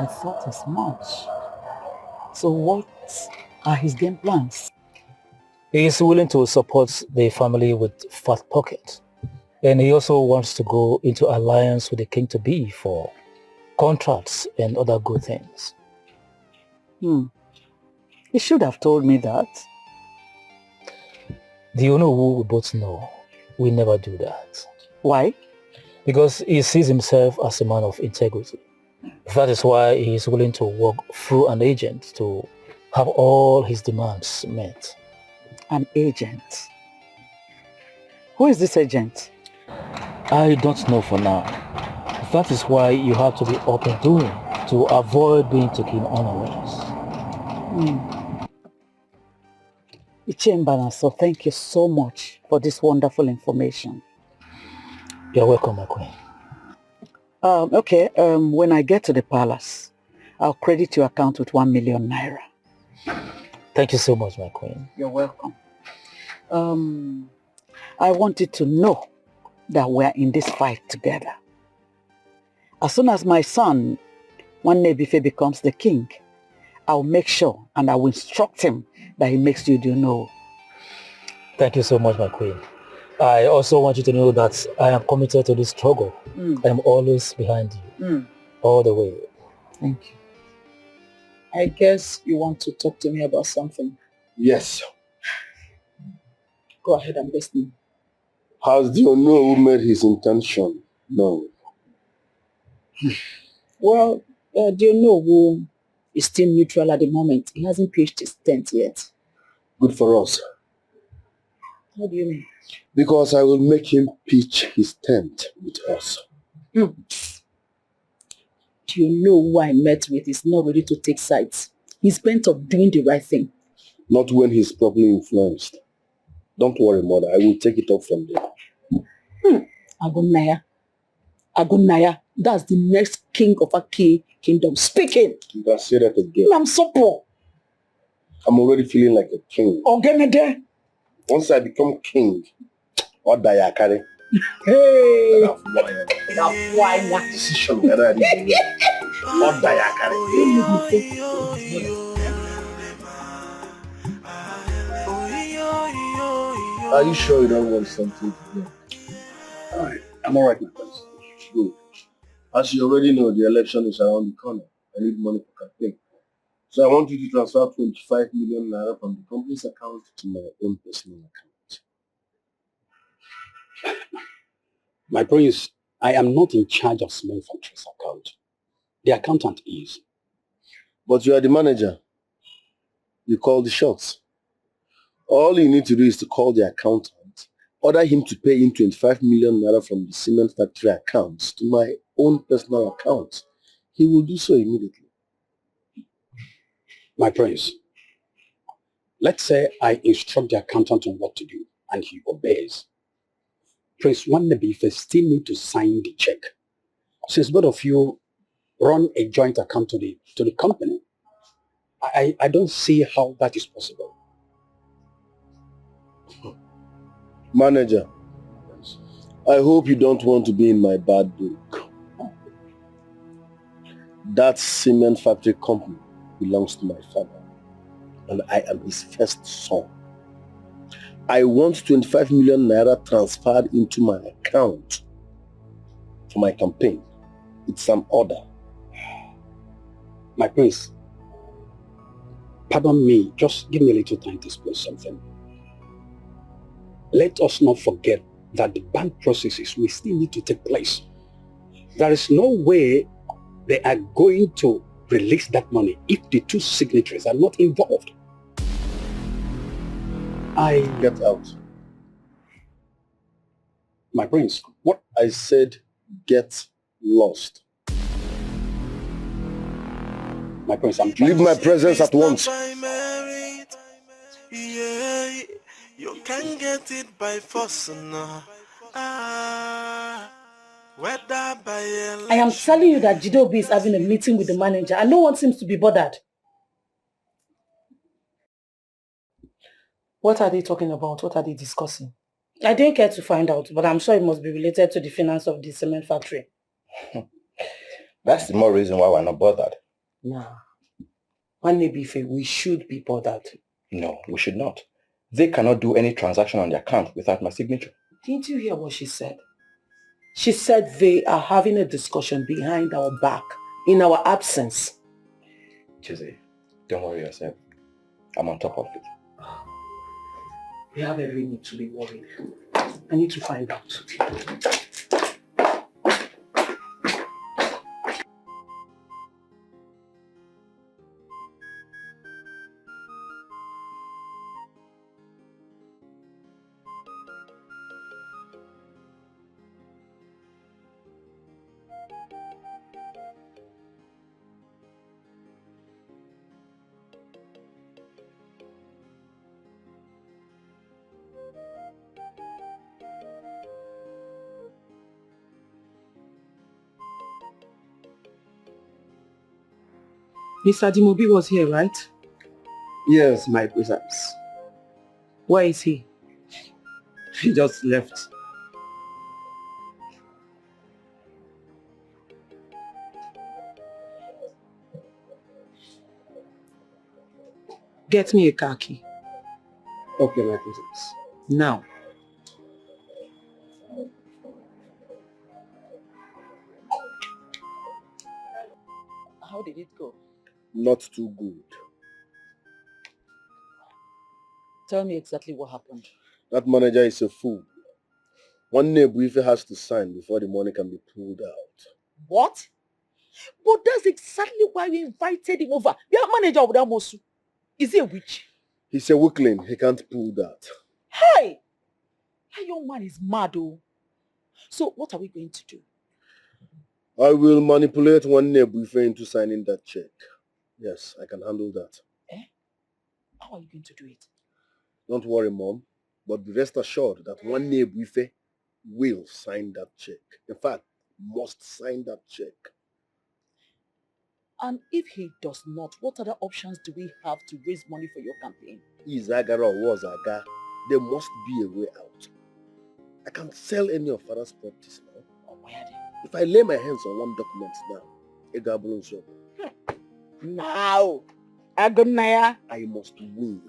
[SPEAKER 14] thought as much. So what are his game plans?
[SPEAKER 5] He is willing to support the family with fat pockets. And he also wants to go into alliance with the king-to-be for contracts and other good things.
[SPEAKER 14] He should have told me that.
[SPEAKER 5] The Ono we both know, we never do that.
[SPEAKER 14] Why?
[SPEAKER 5] Because he sees himself as a man of integrity. That is why he is willing to work through an agent to have all his demands met.
[SPEAKER 14] An agent? Who is this agent?
[SPEAKER 5] I don't know for now. That is why you have to be open to him to avoid being taken unawares.
[SPEAKER 14] Ichembana, so thank you so much for this wonderful information.
[SPEAKER 5] You're welcome, my queen.
[SPEAKER 14] Okay, when I get to the palace, I'll credit your account with 1 million naira.
[SPEAKER 5] Thank you so much, my queen.
[SPEAKER 14] You're welcome. I wanted to know that we're in this fight together. As soon as my son, Nwanibife, becomes the king, I'll make sure and I will instruct him that he makes you do know.
[SPEAKER 5] Thank you so much, my queen. I also want you to know that I am committed to this struggle. I am always behind you, all the way.
[SPEAKER 14] Thank you. I guess you want to talk to me about something.
[SPEAKER 2] Yes.
[SPEAKER 14] Go ahead, I'm listening.
[SPEAKER 2] Has the Ono who made his intention known?
[SPEAKER 14] Well, the Ono who is still neutral at the moment. He hasn't pitched his tent yet.
[SPEAKER 2] Good for us.
[SPEAKER 14] How do you mean?
[SPEAKER 2] Because I will make him pitch his tent with us.
[SPEAKER 14] Do you know who I met with is not ready to take sides? He's bent on doing the right thing.
[SPEAKER 2] Not when he's properly influenced. Don't worry, mother. I will take it up from there.
[SPEAKER 14] Agunaya. That's the next king of a kingdom. Speaking.
[SPEAKER 2] You can say that again.
[SPEAKER 14] I'm so poor.
[SPEAKER 2] I'm already feeling like a king.
[SPEAKER 14] Ongenede.
[SPEAKER 2] Once I become king, or Dayakare,
[SPEAKER 5] Hey!
[SPEAKER 2] Decision that I did. Not diakari. Are you sure you don't want something to drink?
[SPEAKER 17] Alright, I'm alright, my friends.
[SPEAKER 2] Good. As you already know, the election is around the corner. I need money for campaign. So I want you to transfer 25 million naira from the company's account to my own personal account.
[SPEAKER 17] My prince, I am not in charge of cement factory's account. The accountant is.
[SPEAKER 2] But you are the manager. You call the shots. All you need to do is to call the accountant, order him to pay in 25 million naira from the cement factory account to my own personal account. He will do so immediately.
[SPEAKER 17] My prince, let's say I instruct the accountant on what to do and he obeys. Prince Nwanebuife still need to sign the check. Since both of you run a joint account to the company, I don't see how that is possible.
[SPEAKER 2] Manager, I hope you don't want to be in my bad book. That cement factory company belongs to my father, and I am his first son. I want 25 million naira transferred into my account for my campaign. It's an order.
[SPEAKER 17] My prince, pardon me, just give me a little time to explain something. Let us not forget that the bank processes will still need to take place. There is no way they are going to release that money if the two signatories are not involved.
[SPEAKER 2] I get out.
[SPEAKER 17] My prince,
[SPEAKER 2] what I said, get lost.
[SPEAKER 17] My prince, I'm trying.
[SPEAKER 2] Leave my presence at once.
[SPEAKER 7] Yeah, you can get it by force now. Whether by
[SPEAKER 12] I am telling you that Jidobi is having a meeting with the manager and no one seems to be bothered.
[SPEAKER 15] What are they talking about? What are they discussing?
[SPEAKER 12] I didn't care to find out, but I'm sure it must be related to the finance of the cement factory.
[SPEAKER 1] That's the more reason why we're not bothered.
[SPEAKER 15] Nah. Nwanebuife, we should be bothered.
[SPEAKER 1] No, we should not. They cannot do any transaction on their account without my signature.
[SPEAKER 15] Didn't you hear what she said? She said they are having a discussion behind our back, in our absence.
[SPEAKER 1] Chizzy, don't worry yourself. I'm on top of it.
[SPEAKER 15] We have every need to be worried. I need to find out. Mr. Dimobi was here, right?
[SPEAKER 13] Yes, my presence.
[SPEAKER 15] Where is he?
[SPEAKER 13] He just left.
[SPEAKER 15] Get me a car key.
[SPEAKER 13] Okay, my presence.
[SPEAKER 15] Now.
[SPEAKER 3] How did it go?
[SPEAKER 2] Not too good.
[SPEAKER 3] Tell me exactly what happened.
[SPEAKER 2] That manager is a fool. Nwanebuife has to sign before the money can be pulled out.
[SPEAKER 14] What? But that's exactly why we invited him over. Your manager of Damosu. Is he a witch?
[SPEAKER 2] He's a weakling. He can't pull that.
[SPEAKER 14] Hey! That young man is mad, oh. So what are we going to do?
[SPEAKER 2] I will manipulate Nwanebuife into signing that check. Yes, I can handle that.
[SPEAKER 14] How are you going to do it?
[SPEAKER 2] Don't worry, Mom. But be rest assured that Nwanebuife will sign that check. In fact, must sign that check.
[SPEAKER 14] And if he does not, what other options do we have to raise money for your campaign?
[SPEAKER 2] Izagara or Wazaga, there must be a way out. I can sell any of father's properties now. If I lay my hands on one document now,
[SPEAKER 14] Now, Agonaya,
[SPEAKER 2] I must win.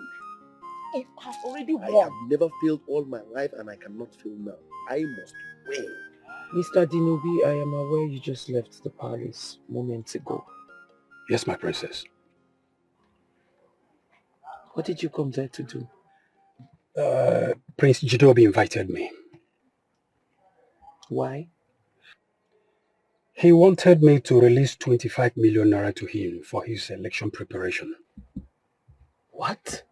[SPEAKER 14] if I've already
[SPEAKER 2] I
[SPEAKER 14] won.
[SPEAKER 2] have never failed all my life and I cannot fail now. I must win.
[SPEAKER 15] Mr. Dinobi, I am aware you just left the palace moments ago.
[SPEAKER 17] Yes, my princess.
[SPEAKER 15] What did you come there to do?
[SPEAKER 17] Prince Jidobi invited me.
[SPEAKER 15] Why?
[SPEAKER 17] He wanted me to release 25 million naira to him for his election preparation.
[SPEAKER 15] What?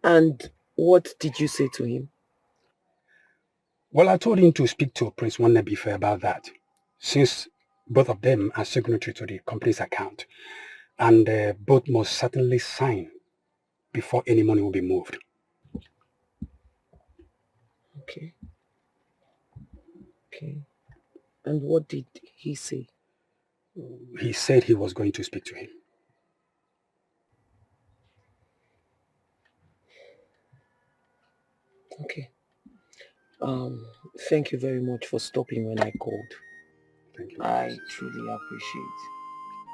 [SPEAKER 15] And what did you say to him?
[SPEAKER 17] Well, I told him to speak to Prince Wannabife about that, since both of them are signatory to the company's account, and both must certainly sign before any money will be moved.
[SPEAKER 15] Okay. Okay. And what did he say?
[SPEAKER 17] He said he was going to speak to him.
[SPEAKER 15] Okay. Thank you very much for stopping when I called.
[SPEAKER 17] Thank you.
[SPEAKER 15] I truly appreciate.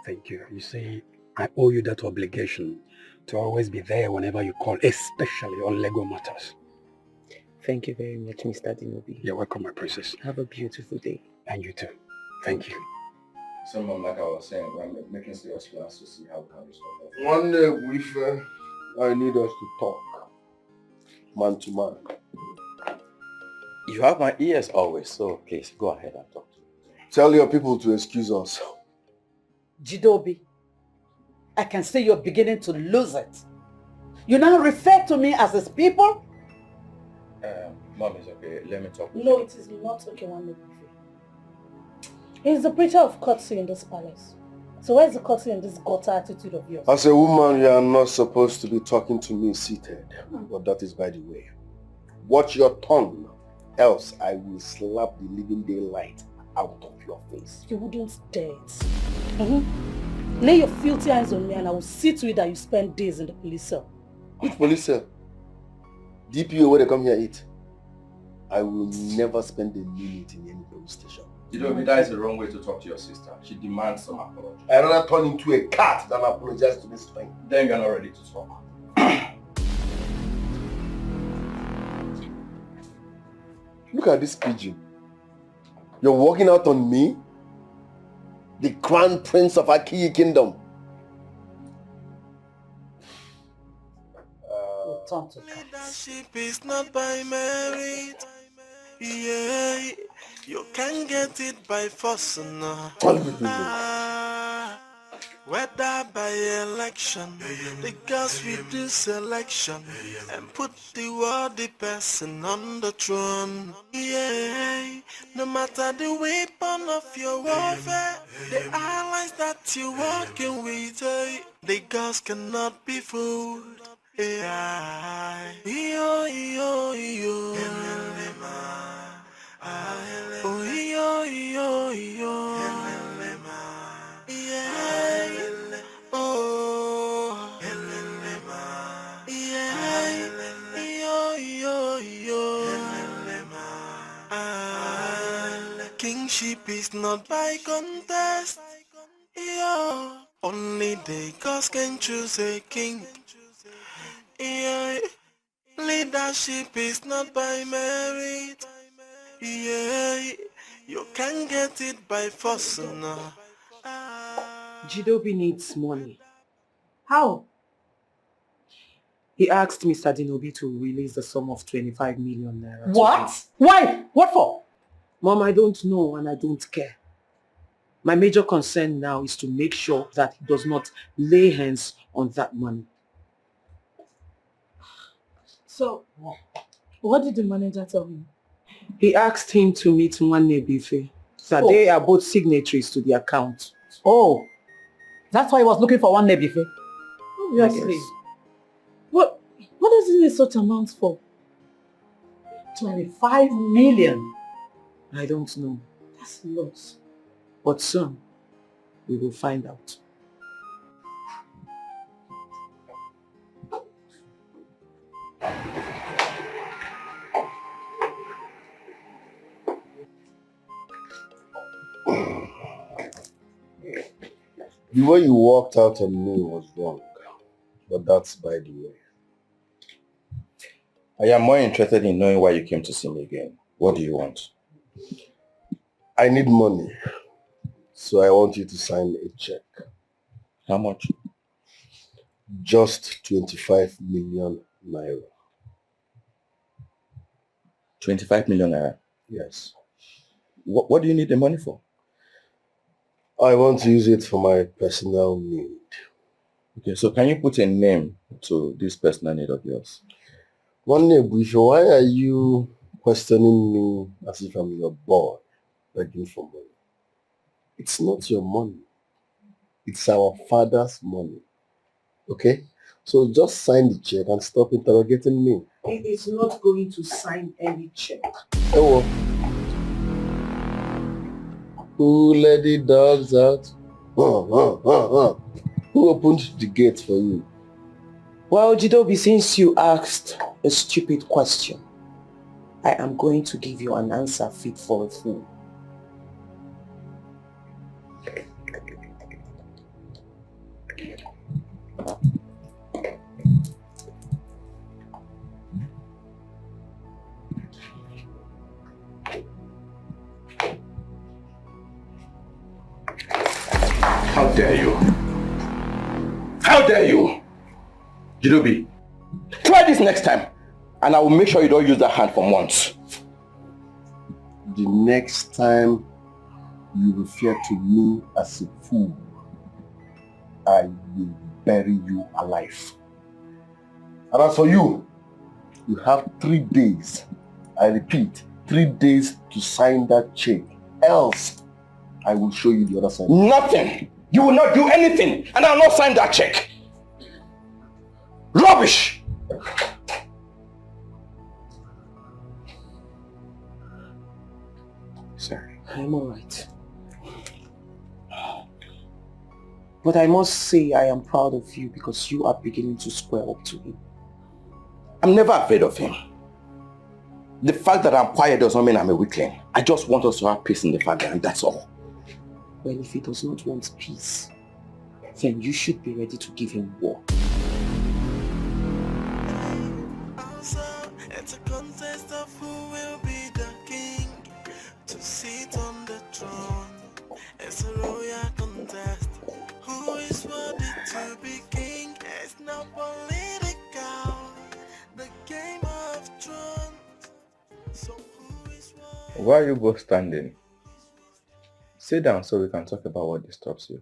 [SPEAKER 17] Thank you. You see, I owe you that obligation to always be there whenever you call, especially on legal matters.
[SPEAKER 15] Thank you very much, Mr. Dinobi.
[SPEAKER 17] You're welcome, my princess.
[SPEAKER 15] Have a beautiful day.
[SPEAKER 17] And you too. Thank you.
[SPEAKER 1] So, Mom, like I was saying, we're making serious plans to see how we can resolve that.
[SPEAKER 2] One day, I need us to talk. Man to man.
[SPEAKER 9] You have my ears always, so please go ahead and talk to me.
[SPEAKER 2] Tell your people to excuse us.
[SPEAKER 14] Jidobi, I can see you're beginning to lose it. You now refer to me as his people?
[SPEAKER 1] Mom, it's okay. Let me talk.
[SPEAKER 12] No, it is not okay, Wannabife. He's the preacher of courtesy in this palace. So where's the courtesy in this gutter attitude of yours?
[SPEAKER 2] As a woman, you are not supposed to be talking to me seated. But that is by the way. Watch your tongue, else I will slap the living daylight out of your face.
[SPEAKER 12] You wouldn't dare it. Lay your filthy eyes on me and I will see to it that you spend days in the police cell.
[SPEAKER 2] Which police cell? DPO where they come here eat. I will never spend a minute in any police station.
[SPEAKER 1] You know, that is the wrong way to talk to your sister. She demands some apology.
[SPEAKER 2] I'd rather turn into a cat than apologize to this thing.
[SPEAKER 1] Then you're not ready to talk.
[SPEAKER 2] Look at this pigeon. You're walking out on me? The crown prince of Akiyi kingdom.
[SPEAKER 7] Leadership is not by merit. Yeah, you can get it by force. No. Whether by election, because we do selection and put the worthy person on the throne. Yeah, no matter the weapon of your warfare, the allies that you're working with, the gods cannot be fooled. Yeah, yo, yo, yo. Oh, yo, yo, yo. Yeah. Oh. Yeah. Yo, yo, yo. Kingship is not by contest. Yo. Only the gods can choose a king. Yeah. Leadership is not by merit. Yeah. You can get it by force now.
[SPEAKER 15] Jidobi needs money.
[SPEAKER 12] How?
[SPEAKER 15] He asked Mr. Dinobi to release the sum of 25 million naira.
[SPEAKER 14] What? Why? What for?
[SPEAKER 15] Mom, I don't know and I don't care. My major concern now is to make sure that he does not lay hands on that money.
[SPEAKER 12] So, what did the manager tell him?
[SPEAKER 15] He asked him to meet Wannabife. That they are both signatories to the account.
[SPEAKER 14] Oh, that's why he was looking for Wannabife.
[SPEAKER 12] Obviously.
[SPEAKER 15] Yes.
[SPEAKER 12] What does he need such amounts for?
[SPEAKER 14] 25 million.
[SPEAKER 15] I don't know.
[SPEAKER 12] That's a lot.
[SPEAKER 15] But soon, we will find out.
[SPEAKER 2] The way you walked out on me was wrong, but that's by the way.
[SPEAKER 9] I am more interested in knowing why you came to see me again. What do you want?
[SPEAKER 2] I need money, so I want you to sign a check.
[SPEAKER 9] How much?
[SPEAKER 2] Just 25 million naira.
[SPEAKER 9] 25 million naira?
[SPEAKER 2] Yes.
[SPEAKER 9] What do you need the money for?
[SPEAKER 2] I want to use it for my personal need.
[SPEAKER 9] Okay, so can you put a name to this personal need of yours?
[SPEAKER 2] One name, why are you questioning me as if I'm your boy begging for money? It's not your money. It's our father's money. Okay? So just sign the check and stop interrogating me.
[SPEAKER 15] He is not going to sign any check.
[SPEAKER 2] Oh. Who let the dogs out? Who opened the gate for you?
[SPEAKER 15] Well, Jidobi, since you asked a stupid question, I am going to give you an answer fit for a fool.
[SPEAKER 1] How dare you? How dare you? Jidobi, try this next time and I will make sure you don't use that hand for months.
[SPEAKER 2] The next time you refer to me as a fool, I will bury you alive. And as for you, you have 3 days. I repeat, 3 days to sign that check. Else, I will show you the other side.
[SPEAKER 1] Nothing! You will not do anything and I will not sign that check. Rubbish!
[SPEAKER 15] Sorry. I'm alright. But I must say I am proud of you because you are beginning to square up to him.
[SPEAKER 1] I'm never afraid of him. The fact that I'm quiet does not mean I'm a weakling. I just want us to have peace in the family and that's all.
[SPEAKER 15] Well, if he does not want peace, then you should be ready to give him war.
[SPEAKER 7] It's a contest of who will be the king to sit on the throne. It's a royal contest. Who is worthy to be king? It's not political. The game of thrones. So who is worthy?
[SPEAKER 9] Why are you both standing? Sit down so we can talk about what disturbs you.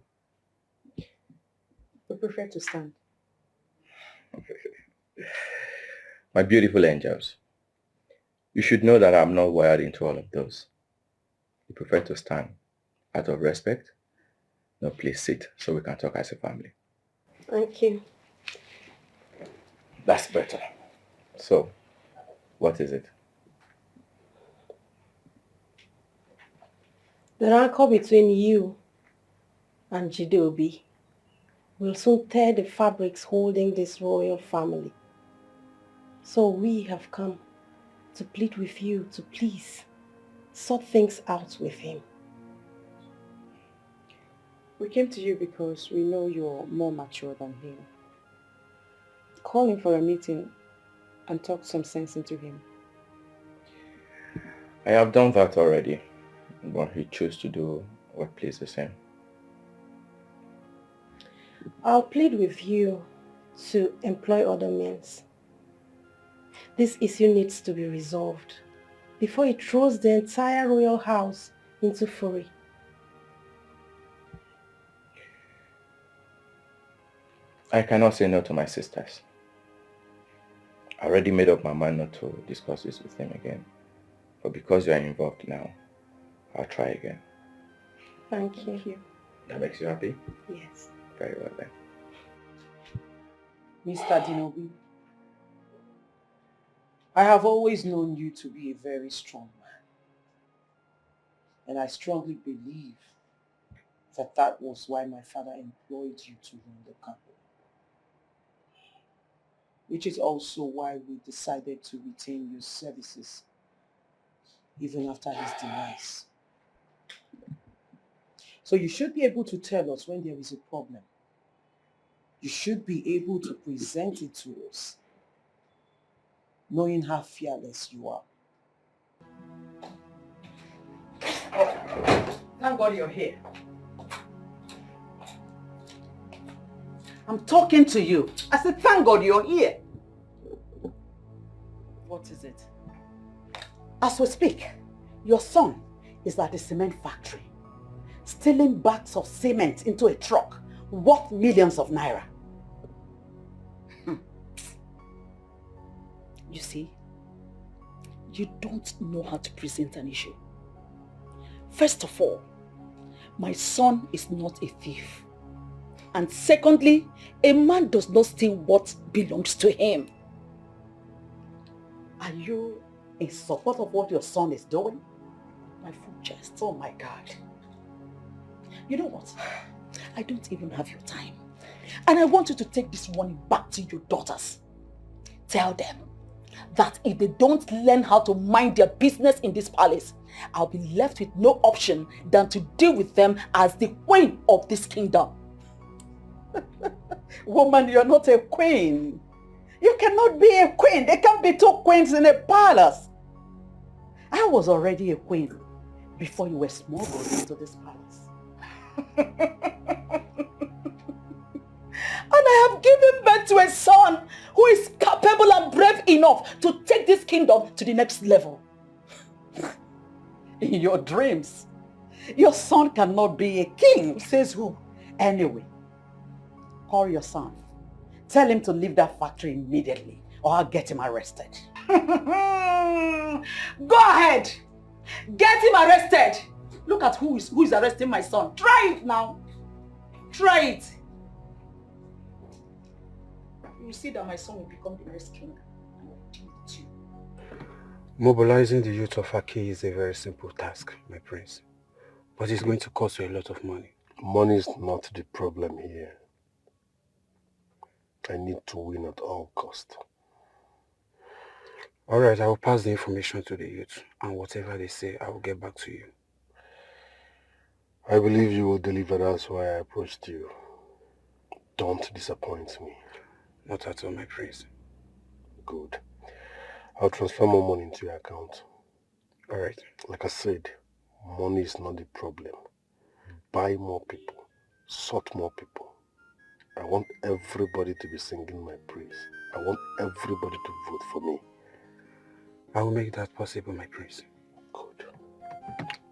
[SPEAKER 18] We prefer to stand.
[SPEAKER 9] My beautiful angels, you should know that I'm not wired into all of those. You prefer to stand out of respect? No, please sit so we can talk as a family.
[SPEAKER 11] Thank you.
[SPEAKER 9] That's better. So, what is it?
[SPEAKER 11] The rancor between you and Jidobi will soon tear the fabrics holding this royal family. So we have come to plead with you to please sort things out with him.
[SPEAKER 18] We came to you because we know you're more mature than him. Call him for a meeting and talk some sense into him.
[SPEAKER 9] I have done that already, but he chose to do what pleases him.
[SPEAKER 11] I'll plead with you to employ other means. This issue needs to be resolved before it throws the entire royal house into fury.
[SPEAKER 9] I cannot say no to my sisters. I already made up my mind not to discuss this with him again. But because you are involved now, I'll try again.
[SPEAKER 11] Thank you.
[SPEAKER 9] That makes you happy?
[SPEAKER 11] Yes.
[SPEAKER 9] Very well then.
[SPEAKER 15] Mr. Dinobi, I have always known you to be a very strong man. And I strongly believe that was why my father employed you to run the company. Which is also why we decided to retain your services even after his demise. So you should be able to tell us when there is a problem. You should be able to present it to us, knowing how fearless you are.
[SPEAKER 14] Oh, thank God you're here. I'm talking to you. I said, thank God you're here. What is it? As we speak, your son is at the cement factory, stealing bags of cement into a truck worth millions of naira. You see, you don't know how to present an issue. First of all, my son is not a thief. And secondly, a man does not steal what belongs to him. Are you in support of what your son is doing? My fool chest. Oh my God. You know what? I don't even have your time. And I want you to take this warning back to your daughters. Tell them that if they don't learn how to mind their business in this palace, I'll be left with no option than to deal with them as the queen of this kingdom. Woman, you're not a queen. You cannot be a queen. There can't be two queens in a palace. I was already a queen before you were smuggled into this palace. And I have given birth to a son who is capable and brave enough to take this kingdom to the next level. In your dreams, your son cannot be a king, says who? Anyway, call your son. Tell him to leave that factory immediately or I'll get him arrested. Go ahead! Get him arrested! Look at who is arresting my son. Try it now. Try it. You will see that my son will become the next king. And I'll deal with you.
[SPEAKER 17] Mobilizing the youth of Ekene is a very simple task, my prince. But it's going to cost you a lot of money.
[SPEAKER 2] Money is not the problem here. I need to win at all cost.
[SPEAKER 17] Alright, I will pass the information to the youth, and whatever they say, I will get back to you.
[SPEAKER 2] I believe you will deliver. That's why I approached you. Don't disappoint me.
[SPEAKER 17] Not at all, my prince.
[SPEAKER 2] Good. I'll transfer more money into your account.
[SPEAKER 17] Alright.
[SPEAKER 2] Like I said, money is not the problem. Buy more people. Sort more people. I want everybody to be singing my praise. I want everybody to vote for me.
[SPEAKER 17] I will make that possible, my prince.
[SPEAKER 2] Good.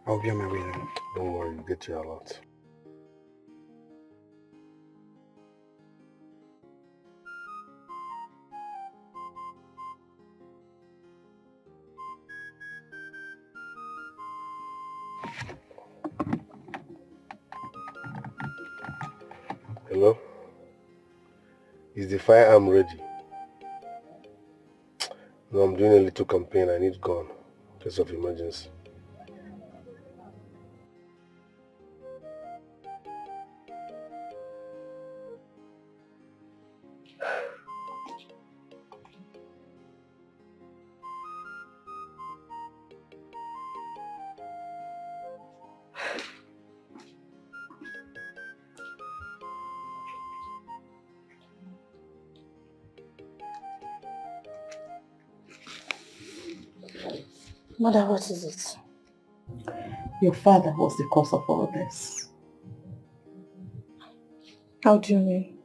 [SPEAKER 17] I'll be on my way now.
[SPEAKER 2] Don't worry, you get your allot. Hello? Is the firearm ready? No, I'm doing a little campaign. I need gun. In case of emergency.
[SPEAKER 12] Mother, what is it?
[SPEAKER 14] Your father was the cause of all this.
[SPEAKER 12] How do you mean?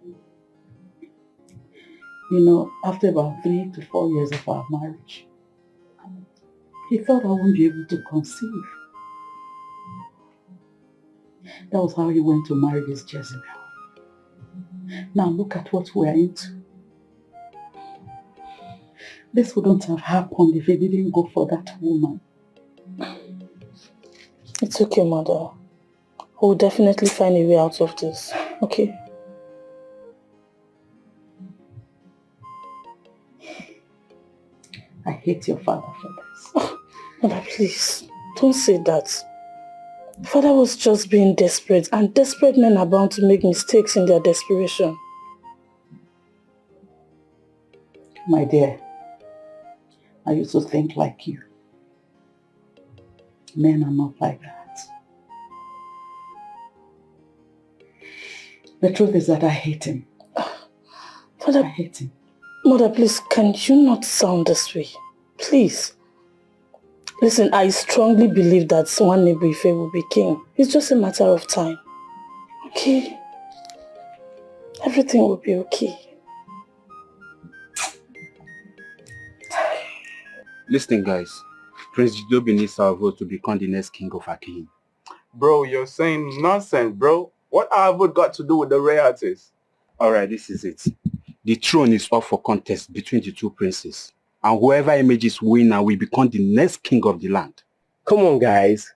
[SPEAKER 14] You know, after about 3 to 4 years of our marriage, he thought I wouldn't be able to conceive. That was how he went to marry this Jezebel. Now look at what we're into. This wouldn't have happened if he didn't go for that woman.
[SPEAKER 12] It's okay, Mother. We'll definitely find a way out of this, okay?
[SPEAKER 14] I hate your father for this.
[SPEAKER 12] Oh, Mother, please, don't say that. Father was just being desperate, and desperate men are bound to make mistakes in their desperation.
[SPEAKER 14] My dear, I used to think like you. Men are not like that. The truth is that I hate him.
[SPEAKER 12] Father,
[SPEAKER 14] I hate him.
[SPEAKER 12] Mother, please, can you not sound this way? Please. Listen, I strongly believe that Nwanne Ife will be king. It's just a matter of time. Okay? Everything will be okay.
[SPEAKER 17] Listen, guys. Prince Jidobi needs our vote to become the next king of Ekene.
[SPEAKER 8] Bro, you're saying nonsense, bro. What our vote got to do with the royalties?
[SPEAKER 17] Alright, this is it. The throne is up for contest between the two princes. And whoever emerges winner will become the next king of the land.
[SPEAKER 1] Come on, guys.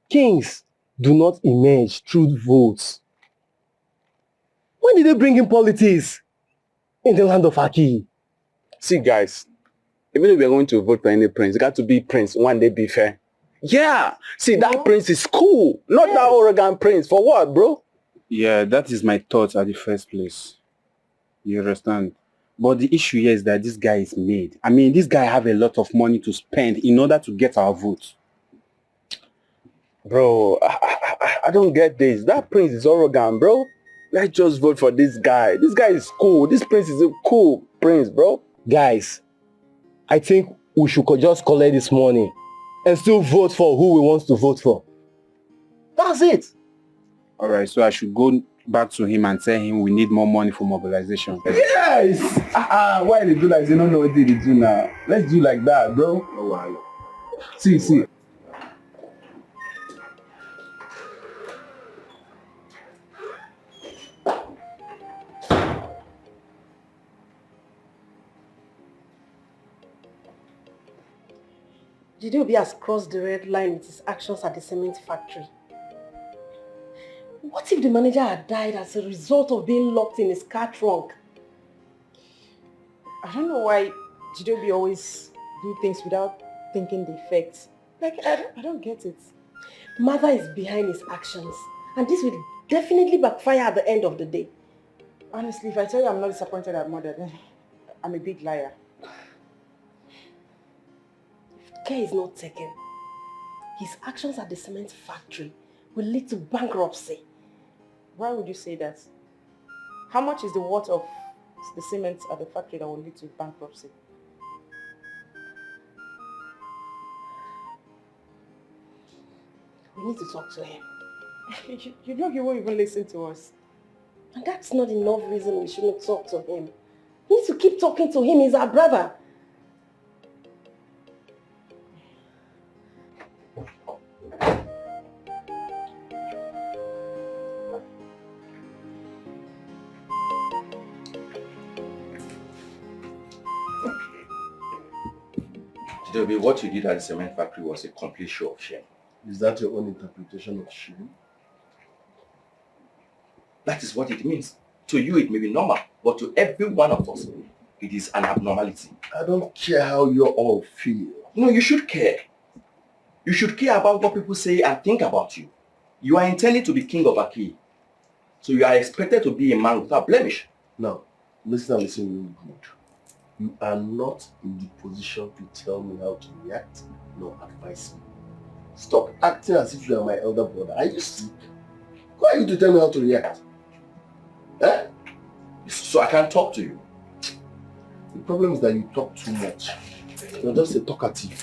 [SPEAKER 1] Kings do not emerge through votes. When did they bring in politics in the land of Aki?
[SPEAKER 6] See, guys, even if we're going to vote for any prince, it got to be Prince Nwanne Ife. Yeah, see, that prince is cool. Not that arrogant prince. For what, bro?
[SPEAKER 17] Yeah, that is my thoughts at the first place. You understand? But the issue here is that this guy is made. I mean, this guy have a lot of money to spend in order to get our vote.
[SPEAKER 6] Bro, I don't get this. That prince is arrogant, bro. Let's just vote for this guy. This guy is cool. This prince is a cool prince, bro.
[SPEAKER 1] Guys, I think we should just collect this money and still vote for who we want to vote for. That's it.
[SPEAKER 17] Alright, so I should go back to him and tell him we need more money for mobilization.
[SPEAKER 8] Yes! Why they do like they don't know what they do now? Let's do like that, bro. Oh, wow. See.
[SPEAKER 11] Jidobi has crossed the red line with his actions at the cement factory. What if the manager had died as a result of being locked in his car trunk?
[SPEAKER 18] I don't know why Jidobi always do things without thinking the effects. Like, I don't get it.
[SPEAKER 11] Mother is behind his actions, and this will definitely backfire at the end of the day.
[SPEAKER 18] Honestly, if I tell you I'm not disappointed at Mother, then I'm a big liar.
[SPEAKER 11] If care is not taken, his actions at the cement factory will lead to bankruptcy.
[SPEAKER 18] Why would you say that? How much is the worth of the cement at the factory that will lead to bankruptcy?
[SPEAKER 11] We need to talk to him.
[SPEAKER 18] You know he won't even listen to us.
[SPEAKER 11] And that's not enough reason we shouldn't talk to him. We need to keep talking to him. He's our brother.
[SPEAKER 9] Jidobi, what you did at the cement factory was a complete show of shame.
[SPEAKER 2] Is that your own interpretation of shame?
[SPEAKER 9] That is what it means. To you, it may be normal, but to every one of us, it is an abnormality.
[SPEAKER 2] I don't care how you all feel.
[SPEAKER 9] No, you should care. You should care about what people say and think about you. You are intending to be king of Aki. So you are expected to be a man without blemish.
[SPEAKER 2] Now, listen really good. You are not in the position to tell me how to react, nor advise me. Stop acting as if you are my elder brother. Are you sick? Who are you to tell me how to react? Eh?
[SPEAKER 9] So I can't talk to you.
[SPEAKER 2] The problem is that you talk too much. You're just a talkative.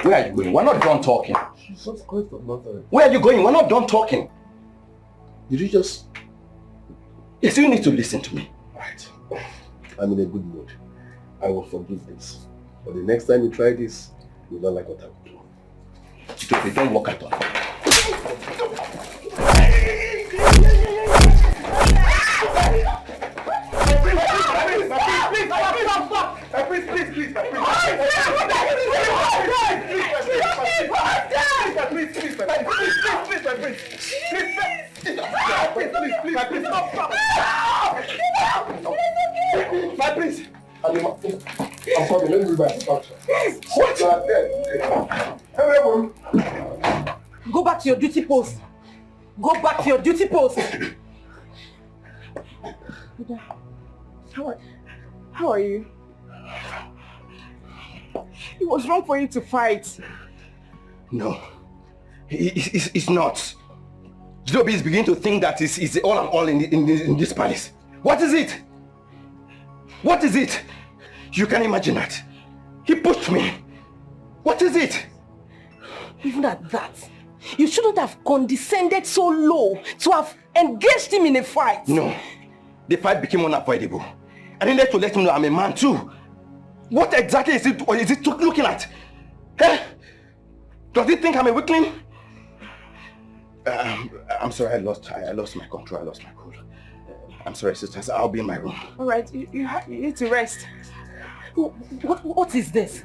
[SPEAKER 9] Where are you going? We're not done talking.
[SPEAKER 2] Jesus Christ of Nazareth.
[SPEAKER 9] Where are you going? We're not done talking.
[SPEAKER 2] Did you just...
[SPEAKER 9] Yes, you need to listen to me.
[SPEAKER 2] Right. I'm in a good mood. I will forgive this. But the next time you try this, you don't like what I will do.
[SPEAKER 9] Jidobi, don't walk at all.
[SPEAKER 2] My prince! I'm coming, let me read my instruction. What? Everyone!
[SPEAKER 11] Go back to your duty post. Go back to your duty post.
[SPEAKER 18] How are you? It was wrong for you to fight.
[SPEAKER 1] No, it's not. Zubby is beginning to think that is all and all in this palace. What is it? What is it? You can imagine that. He pushed me. What is it?
[SPEAKER 11] Even at that, you shouldn't have condescended so low to have engaged him in a fight.
[SPEAKER 1] No. The fight became unavoidable. I needed to let him know I'm a man too. What exactly is it looking at? Eh? Does he think I'm a weakling? I'm sorry, I lost my control, I lost my cool. I'm sorry, sisters, I'll be in my room.
[SPEAKER 11] All right, you need to rest. What is this?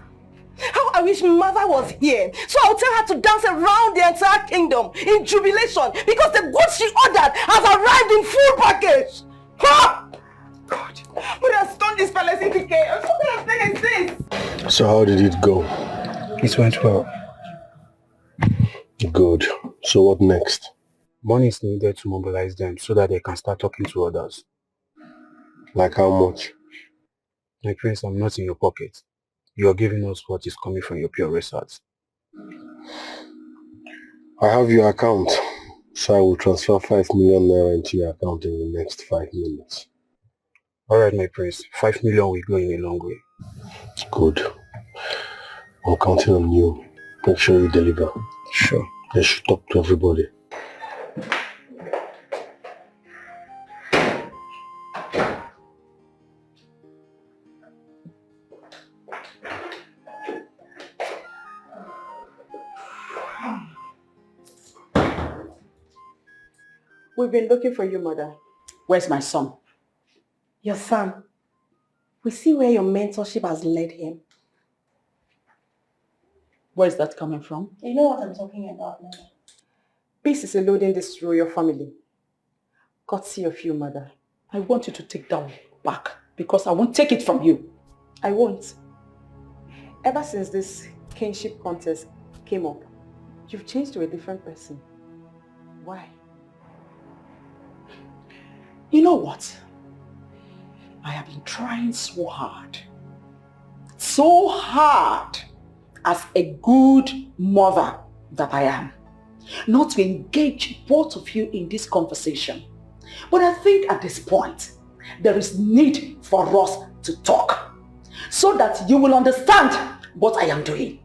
[SPEAKER 11] How I wish mother was here, so I'll tell her to dance around the entire kingdom in jubilation because the goods she ordered has arrived in full package. Huh? God, but I stunned this palace into chaos. What kind of thing is this?
[SPEAKER 2] So how did it go?
[SPEAKER 17] It went well.
[SPEAKER 2] Good. So what next?
[SPEAKER 17] Money is needed to mobilize them so that they can start talking to others.
[SPEAKER 2] Like how much?
[SPEAKER 17] My prince, I'm not in your pocket. You are giving us what is coming from your pure research.
[SPEAKER 2] I have your account, so I will transfer 5 million naira into your account in the next 5 minutes.
[SPEAKER 17] Alright, my prince. 5 million will go in a long way.
[SPEAKER 2] Good. I'm counting on you. Make sure you deliver.
[SPEAKER 17] Sure.
[SPEAKER 2] You should talk to everybody.
[SPEAKER 18] We've been looking for you, mother.
[SPEAKER 14] Where's my son?
[SPEAKER 11] Your son. We see where your mentorship has led him.
[SPEAKER 14] Where's that coming from?
[SPEAKER 11] You know what I'm talking about now.
[SPEAKER 18] Peace is eluding this royal family. Courtesy of you, mother.
[SPEAKER 14] I want you to take that back because I won't take it from you.
[SPEAKER 18] I won't. Ever since this kinship contest came up, you've changed to a different person. Why?
[SPEAKER 14] You know what? I have been trying so hard as a good mother that I am, not to engage both of you in this conversation. But I think at this point, there is need for us to talk so that you will understand what I am doing.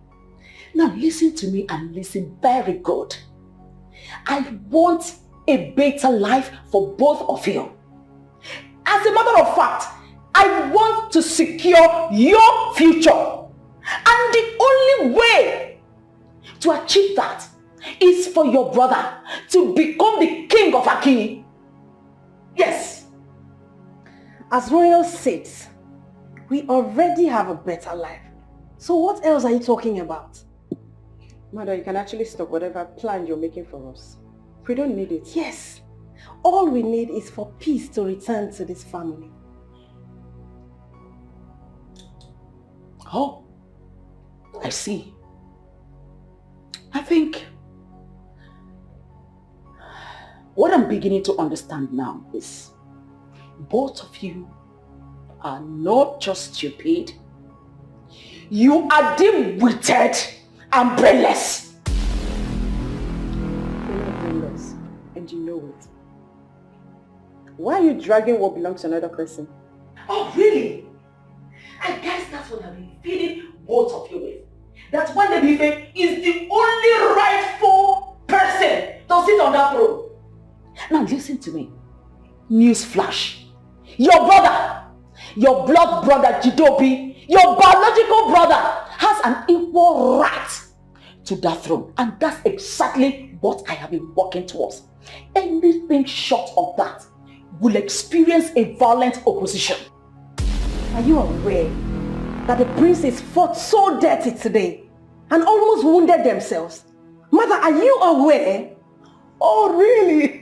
[SPEAKER 14] Now listen to me and listen very good. I want a better life for both of you. As a matter of fact, I want to secure your future. And the only way to achieve that is for your brother to become the king of Ekene. Yes.
[SPEAKER 11] As royal saints, we already have a better life. So what else are you talking about?
[SPEAKER 18] Mother, you can actually stop whatever plan you're making for us. We don't need it.
[SPEAKER 11] Yes. All we need is for peace to return to this family.
[SPEAKER 14] Oh, I see. I think what I'm beginning to understand now is both of you are not just stupid, you are dim-witted and brainless.
[SPEAKER 18] You're not brainless, and you know it. Why are you dragging what belongs to another person?
[SPEAKER 14] Oh, really? I guess that's what I've been feeding both of you with. That Nwannebife is the only rightful person to sit on that throne. Now listen to me. Newsflash. Your brother, your blood brother Jidobi, your biological brother has an equal right to that throne. And that's exactly what I have been working towards. Anything short of that will experience a violent opposition.
[SPEAKER 11] Are you aware that the princes fought so dirty today and almost wounded themselves? Mother, are you aware?
[SPEAKER 14] Oh, really?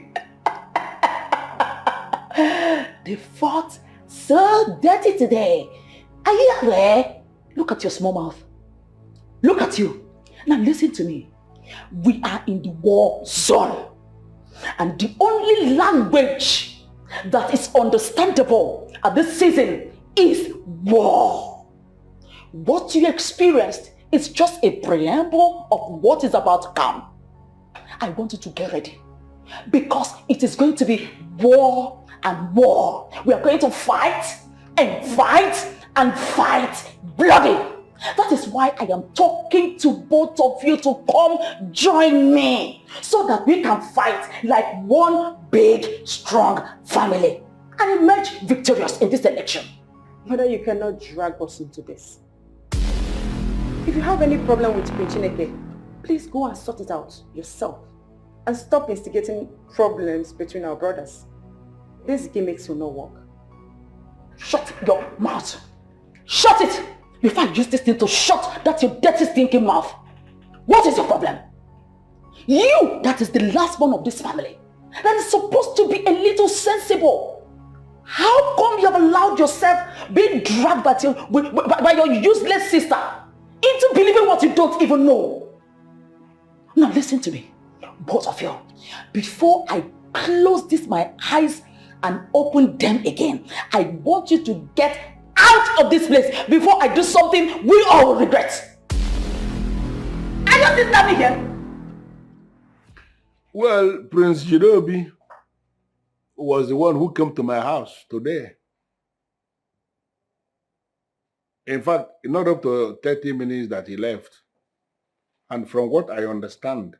[SPEAKER 14] They fought so dirty today. Are you aware? Look at your small mouth. Look at you. Now listen to me. We are in the war zone. And the only language that is understandable at this season is war. What you experienced is just a preamble of what is about to come. I want you to get ready. Because it is going to be war and war. We are going to fight and fight and fight bloody. That is why I am talking to both of you to come join me so that we can fight like one big, strong family and emerge victorious in this election.
[SPEAKER 18] Mother, you cannot drag us into this. If you have any problem with Queen Chineke, please go and sort it out yourself and stop instigating problems between our brothers. This gimmicks will not work.
[SPEAKER 14] Shut your mouth. Shut it! Before I use this thing to shut that your dirty stinking mouth. What is your problem? You, that is the last one of this family, that is supposed to be a little sensible. How come you have allowed yourself being dragged by your useless sister into believing what you don't even know? Now listen to me, both of you. Before I close my eyes and open them again, I want you to get out of this place before I do something we all will regret. Are you understanding here?
[SPEAKER 4] Well, Prince Jirobi was the one who came to my house today. In fact, not up to 30 minutes that he left. And from what I understand,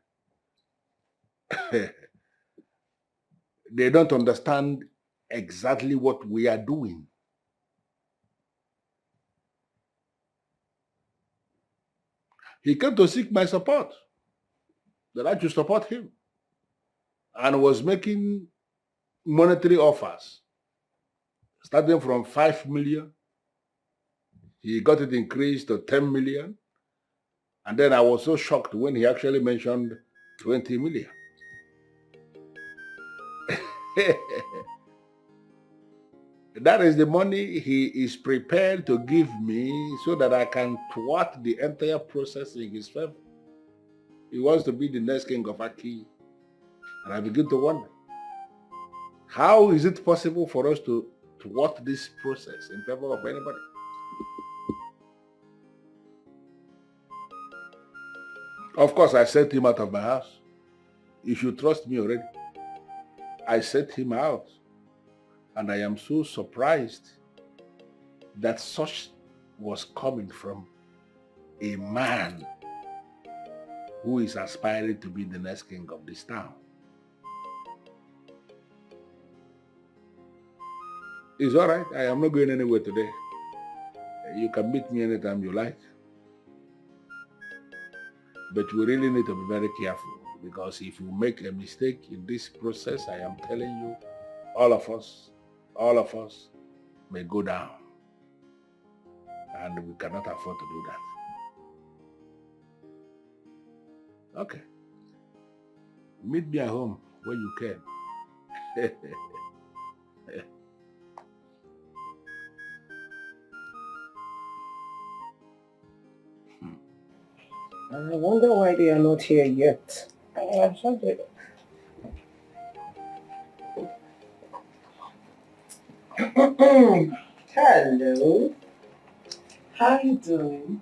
[SPEAKER 4] they don't understand exactly what we are doing. He came to seek my support, that I should support him, and was making monetary offers, starting from 5 million. He got it increased to 10 million. And then I was so shocked when he actually mentioned 20 million. That is the money he is prepared to give me so that I can thwart the entire process in his favor. He wants to be the next king of Aki. And I begin to wonder, how is it possible for us to thwart this process in favor of anybody? Of course, I sent him out of my house. You should trust me already. I sent him out. And I am so surprised that such was coming from a man who is aspiring to be the next king of this town. It's all right. I am not going anywhere today. You can meet me anytime you like. But we really need to be very careful, because if you make a mistake in this process, I am telling you, all of us may go down. And we cannot afford to do that. Okay. Meet me at home when you can.
[SPEAKER 15] I wonder why they are not here yet. Hello. How are you doing?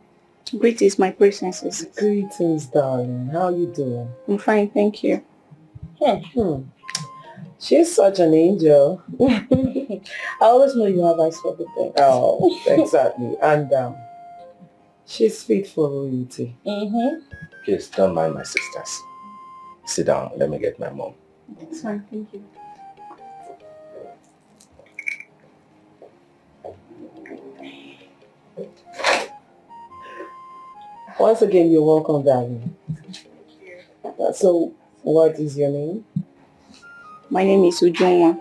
[SPEAKER 10] Greetings, my princesses.
[SPEAKER 15] Greetings, darling. How are you doing?
[SPEAKER 10] I'm fine, thank you.
[SPEAKER 15] She's such an angel.
[SPEAKER 10] I always know you have eyes for good things.
[SPEAKER 15] Oh, exactly. And she's fit for royalty.
[SPEAKER 9] Please don't mind my sisters. Sit down. Let me get my mom.
[SPEAKER 10] It's fine, thank you.
[SPEAKER 15] Once again, you're welcome, darling. So, what is your name?
[SPEAKER 10] My name is Uju.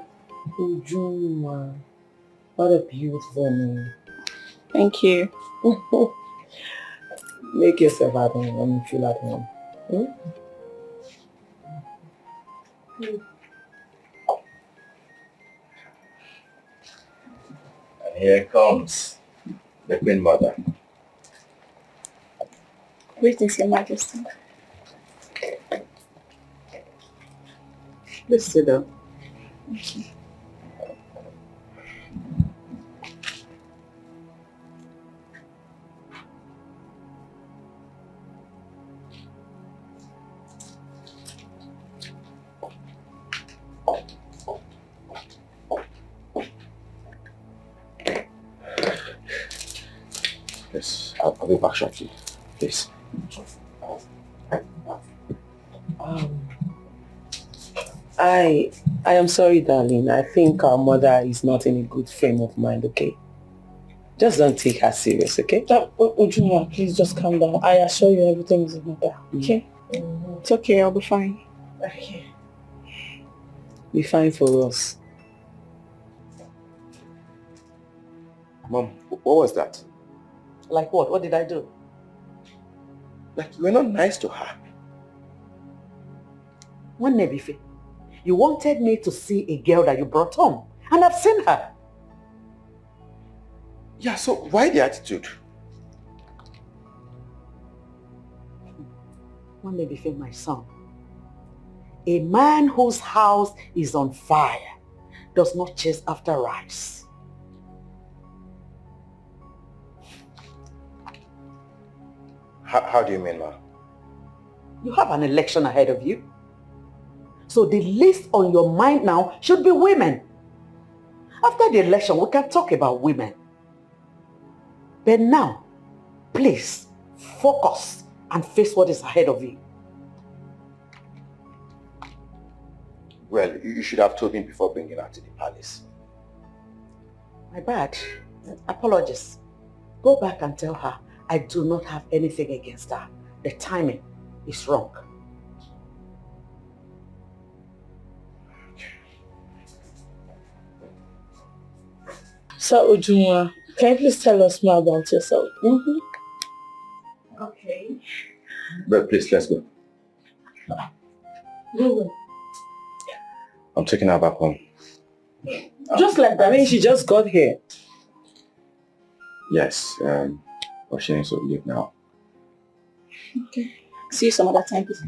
[SPEAKER 15] Uju. What a beautiful name.
[SPEAKER 10] Thank you.
[SPEAKER 15] Make yourself at home when you feel at home.
[SPEAKER 9] And here comes the Queen Mother.
[SPEAKER 10] Greetings, Your Majesty.
[SPEAKER 15] Please sit down.
[SPEAKER 10] Okay.
[SPEAKER 9] Yes, I'll be back shortly. Please.
[SPEAKER 15] I am sorry, darling. I think our mother is not in a good frame of mind, okay? Just don't take her serious, okay?
[SPEAKER 12] Uju, please just calm down. I assure you everything is in order, okay?
[SPEAKER 10] It's okay, I'll be fine.
[SPEAKER 12] Okay.
[SPEAKER 15] Be fine for us.
[SPEAKER 9] Mom, what was that?
[SPEAKER 15] Like what? What did I do?
[SPEAKER 9] Like, you were not nice to her.
[SPEAKER 14] One Nebife, you wanted me to see a girl that you brought home, and I've seen her.
[SPEAKER 9] Yeah, so why the attitude?
[SPEAKER 14] One Nebife, my son. A man whose house is on fire does not chase after rice.
[SPEAKER 9] How do you mean, ma?
[SPEAKER 14] You have an election ahead of you. So the list on your mind now should be women. After the election, we can talk about women. But now, please, focus and face what is ahead of you.
[SPEAKER 9] Well, you should have told me before bringing her to the palace.
[SPEAKER 14] My bad. Apologies. Go back and tell her I do not have anything against her. The timing is wrong.
[SPEAKER 12] So, Uju, can you please tell us more about yourself?
[SPEAKER 10] Okay.
[SPEAKER 9] But please, let's go. I'm taking her back home.
[SPEAKER 15] Just like that. I mean, she just got here.
[SPEAKER 9] Yes, but she needs to leave now.
[SPEAKER 10] Okay. See you some other time, please.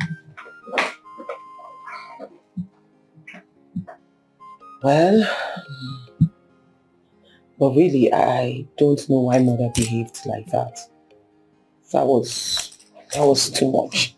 [SPEAKER 15] Well, but really, I don't know why mother behaved like that. That was too much.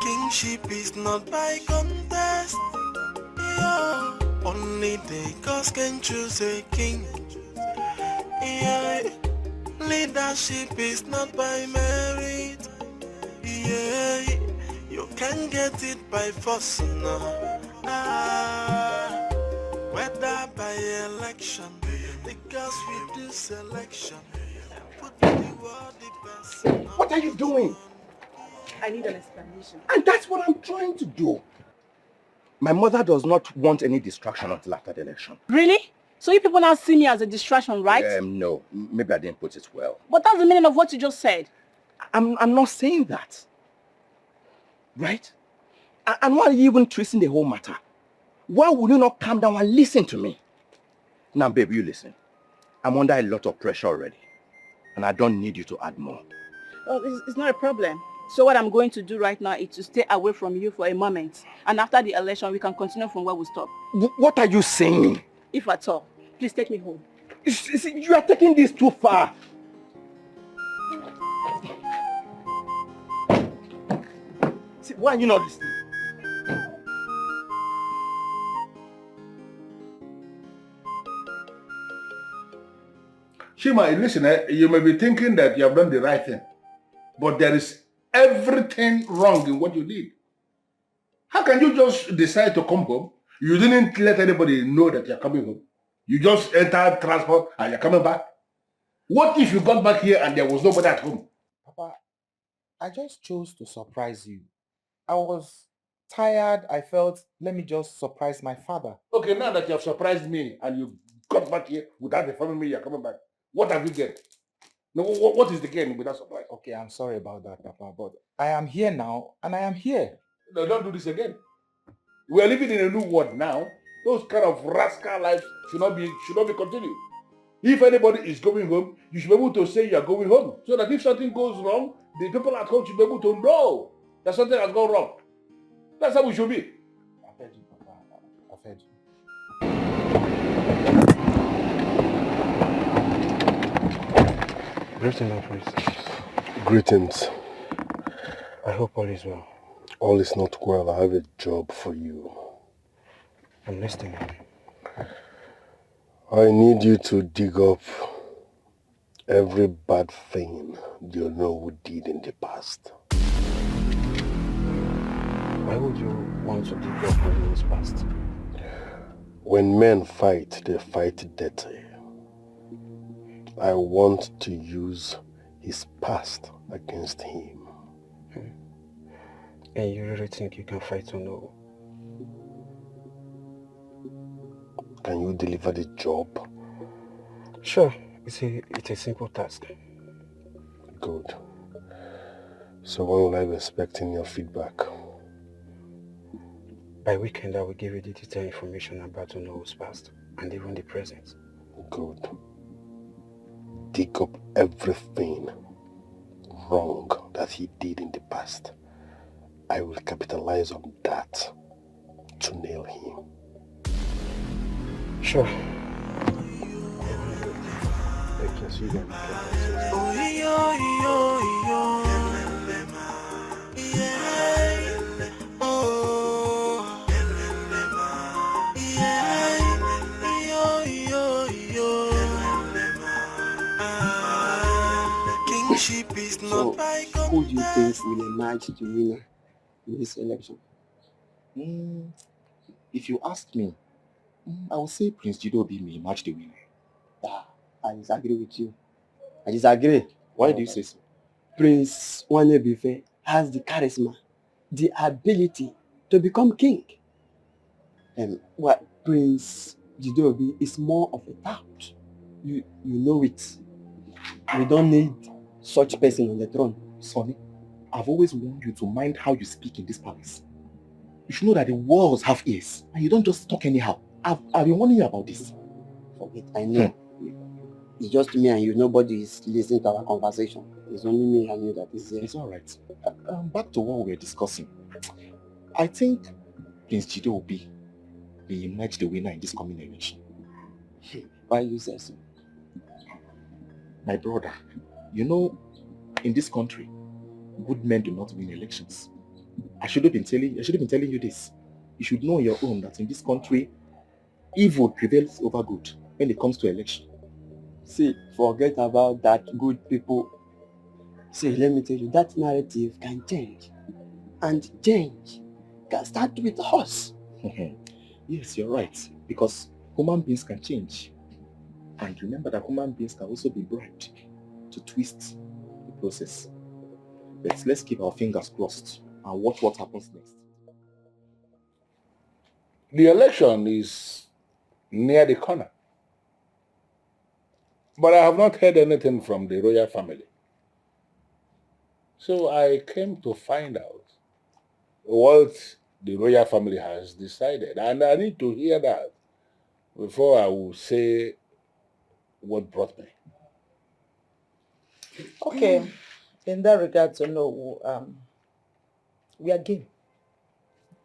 [SPEAKER 7] Kingship is not by contest. Yeah. Only the gods can choose a king. Yeah. Leadership is not by merit. Yeah. You can get it by force now. Whether by election, the gods will do selection. Put the world depends.
[SPEAKER 1] What are you doing?
[SPEAKER 18] I need an explanation.
[SPEAKER 1] And that's what I'm trying to do. My mother does not want any distraction until after the election.
[SPEAKER 10] Really? So you people now see me as a distraction, right?
[SPEAKER 1] No, maybe I didn't put it well.
[SPEAKER 10] But that's the meaning of what you just said.
[SPEAKER 1] I'm not saying that. Right? And why are you even twisting the whole matter? Why would you not calm down and listen to me? Now, babe, you listen. I'm under a lot of pressure already. And I don't need you to add more.
[SPEAKER 10] Well, it's not a problem. So what I'm going to do right now is to stay away from you for a moment. And after the election, we can continue from where we stop.
[SPEAKER 1] What are you saying?
[SPEAKER 10] If at all. Please take me home.
[SPEAKER 1] You are taking this too far. See, why are you not listening?
[SPEAKER 4] Shima, listen, you may be thinking that you have done the right thing, but there is everything wrong in what you did. How can you just decide to come home? You didn't let anybody know that you're coming home. You just entered transport and you're coming back. What if you got back here and there was nobody at home?
[SPEAKER 8] Papa, I just chose to surprise you. I was tired. I felt, let me just surprise my father.
[SPEAKER 4] Okay, now that you have surprised me and you got back here without informing me you're coming back, what have you gained? No, what is the gain with that surprise?
[SPEAKER 8] Okay, I'm sorry about that, Papa, but I am here now and I am here.
[SPEAKER 4] No, don't do this again. We are living in a new world now. Those kind of rascal lives should not be continued. If anybody is going home, you should be able to say you are going home. So that if something goes wrong, the people at home should be able to know that something has gone wrong. That's how we should be.
[SPEAKER 8] I've heard you, Papa. I've heard you.
[SPEAKER 19] Greetings, priest.
[SPEAKER 2] Greetings.
[SPEAKER 19] I hope all is well.
[SPEAKER 2] All is not well. I have a job for you.
[SPEAKER 19] I'm listening.
[SPEAKER 2] I need you to dig up every bad thing you know who did in the past.
[SPEAKER 19] Why would you want to dig up Olin's past?
[SPEAKER 2] When men fight, they fight dirty. I want to use his past against him.
[SPEAKER 19] And you really think you can fight Ono?
[SPEAKER 2] Can you deliver the job?
[SPEAKER 19] Sure, it's a simple task.
[SPEAKER 2] Good. So when will I be expecting your feedback?
[SPEAKER 19] By weekend, I will give you the detailed information about Ono's past and even the present.
[SPEAKER 2] Good. Dig up everything wrong that he did in the past. I will capitalize on that to nail him.
[SPEAKER 19] Sure.
[SPEAKER 2] Take care, see you again.
[SPEAKER 13] So, who do you think will emerge the winner in this election?
[SPEAKER 8] If you ask me, I would say Prince Jidobi may emerge the winner.
[SPEAKER 13] I disagree with you. I disagree.
[SPEAKER 8] Why do you say so?
[SPEAKER 13] Prince Nwanebuife has the charisma, the ability to become king. And what Prince Jidobi is more of a tout. You know it. We don't need such person on the throne.
[SPEAKER 8] Sonny, I've always warned you to mind how you speak in this palace. You should know that the walls have ears, and you don't just talk anyhow. I've been warning you about this.
[SPEAKER 13] Forget, I know. It's just me and you. Nobody is listening to our conversation. It's only me and you that is here.
[SPEAKER 8] It's all right. Back to what we were discussing. I think Prince Jidobi will emerge the winner in this coming election.
[SPEAKER 13] Why you say so?
[SPEAKER 8] My brother, you know, in this country, good men do not win elections. I should have been telling you this. You should know on your own that in this country, evil prevails over good when it comes to election.
[SPEAKER 13] See, forget about that good people. See, let me tell you, that narrative can change. And change can start with us.
[SPEAKER 8] Yes, you're right. Because human beings can change. And remember that human beings can also be bribed to twist the process. But let's keep our fingers crossed and watch what happens next.
[SPEAKER 4] The election is near the corner. But I have not heard anything from the royal family. So I came to find out what the royal family has decided. And I need to hear that before I will say what brought me.
[SPEAKER 14] Okay, in that regard, to know, we are game.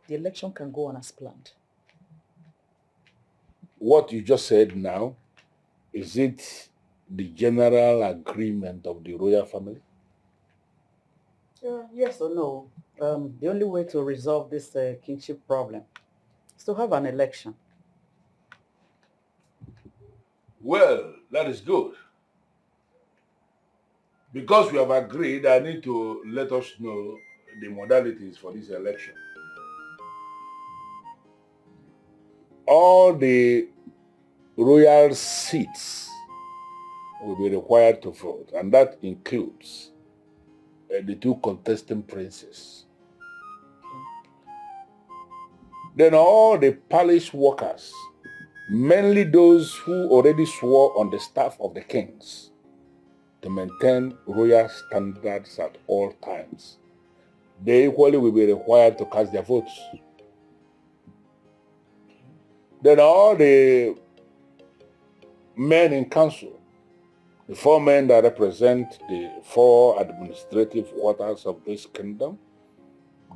[SPEAKER 14] The election can go on as planned.
[SPEAKER 4] What you just said now, is it the general agreement of the royal family?
[SPEAKER 14] Yes or no? The only way to resolve this kingship problem is to have an election.
[SPEAKER 4] Well, that is good. Because we have agreed, I need to let us know the modalities for this election. All the royal seats will be required to vote, and that includes the two contesting princes. Then all the palace workers, mainly those who already swore on the staff of the kings to maintain royal standards at all times, they equally will be required to cast their votes. Then all the men in council, the 4 men that represent the 4 administrative quarters of this kingdom,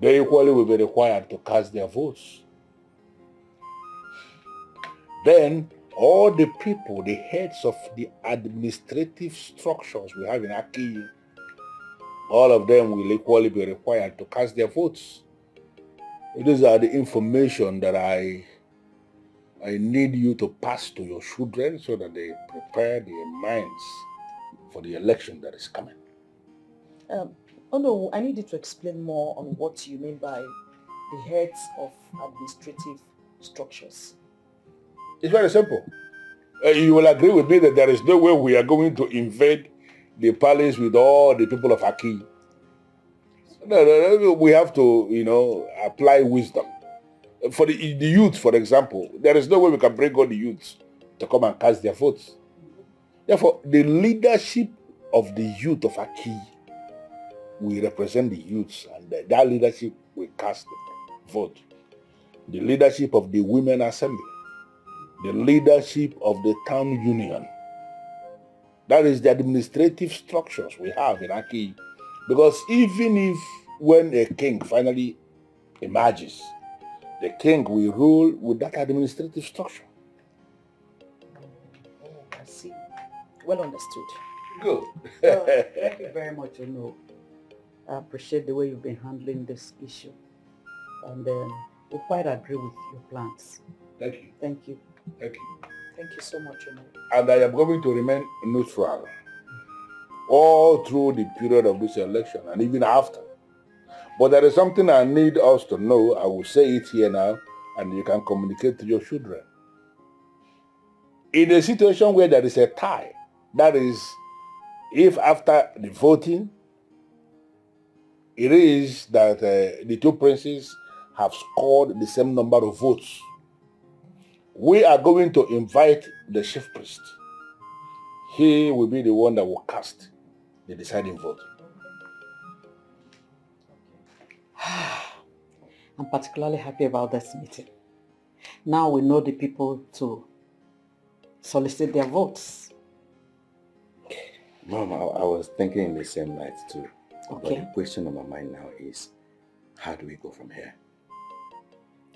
[SPEAKER 4] they equally will be required to cast their votes. Then all the people, the heads of the administrative structures we have in Aki, all of them will equally be required to cast their votes. These are the information that I need you to pass to your children so that they prepare their minds for the election that is coming.
[SPEAKER 14] Oh no, I need you to explain more on what you mean by the heads of administrative structures.
[SPEAKER 4] It's very simple. You will agree with me that there is no way we are going to invade the palace with all the people of Aki. No, we have to, apply wisdom. For the youth, for example, there is no way we can bring all the youths to come and cast their votes. Therefore, the leadership of the youth of Aki will represent the youths, and that leadership will cast the vote. The leadership of the women assembly, the leadership of the town union. That is the administrative structures we have in Aki. Because even if when a king finally emerges, the king will rule with that administrative structure.
[SPEAKER 14] Oh, I see. Well understood.
[SPEAKER 4] Good.
[SPEAKER 14] Thank you very much, I appreciate the way you've been handling this issue. And we quite agree with your plans.
[SPEAKER 4] Thank you.
[SPEAKER 14] Thank you.
[SPEAKER 4] Thank you.
[SPEAKER 14] Thank you so much,
[SPEAKER 4] And I am going to remain neutral all through the period of this election and even after. But there is something I need us to know. I will say it here now, and you can communicate to your children. In a situation where there is a tie, that is, if after the voting, it is that the two princes have scored the same number of votes, we are going to invite the chief priest. He will be the one that will cast the deciding vote.
[SPEAKER 14] I'm particularly happy about this meeting. Now we know the people to solicit their votes.
[SPEAKER 9] Mom, I was thinking in the same light too.
[SPEAKER 14] Okay.
[SPEAKER 9] But the question on my mind now is, how do we go from here?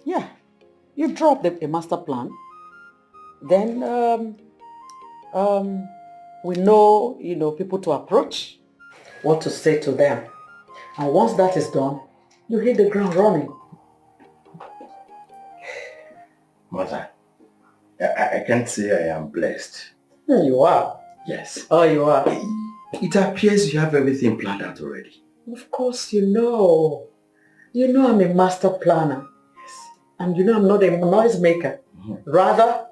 [SPEAKER 14] Yeah, you drop a master plan. Then we know, people to approach, what to say to them. And once that is done, you hit the ground running.
[SPEAKER 1] Mother, I can't say I am blessed.
[SPEAKER 14] You are.
[SPEAKER 1] Yes.
[SPEAKER 14] Oh, you are.
[SPEAKER 1] It appears you have everything planned out already.
[SPEAKER 14] Of course you know. You know I'm a master planner. Yes. And you know I'm not a noise maker. Mm-hmm. Rather,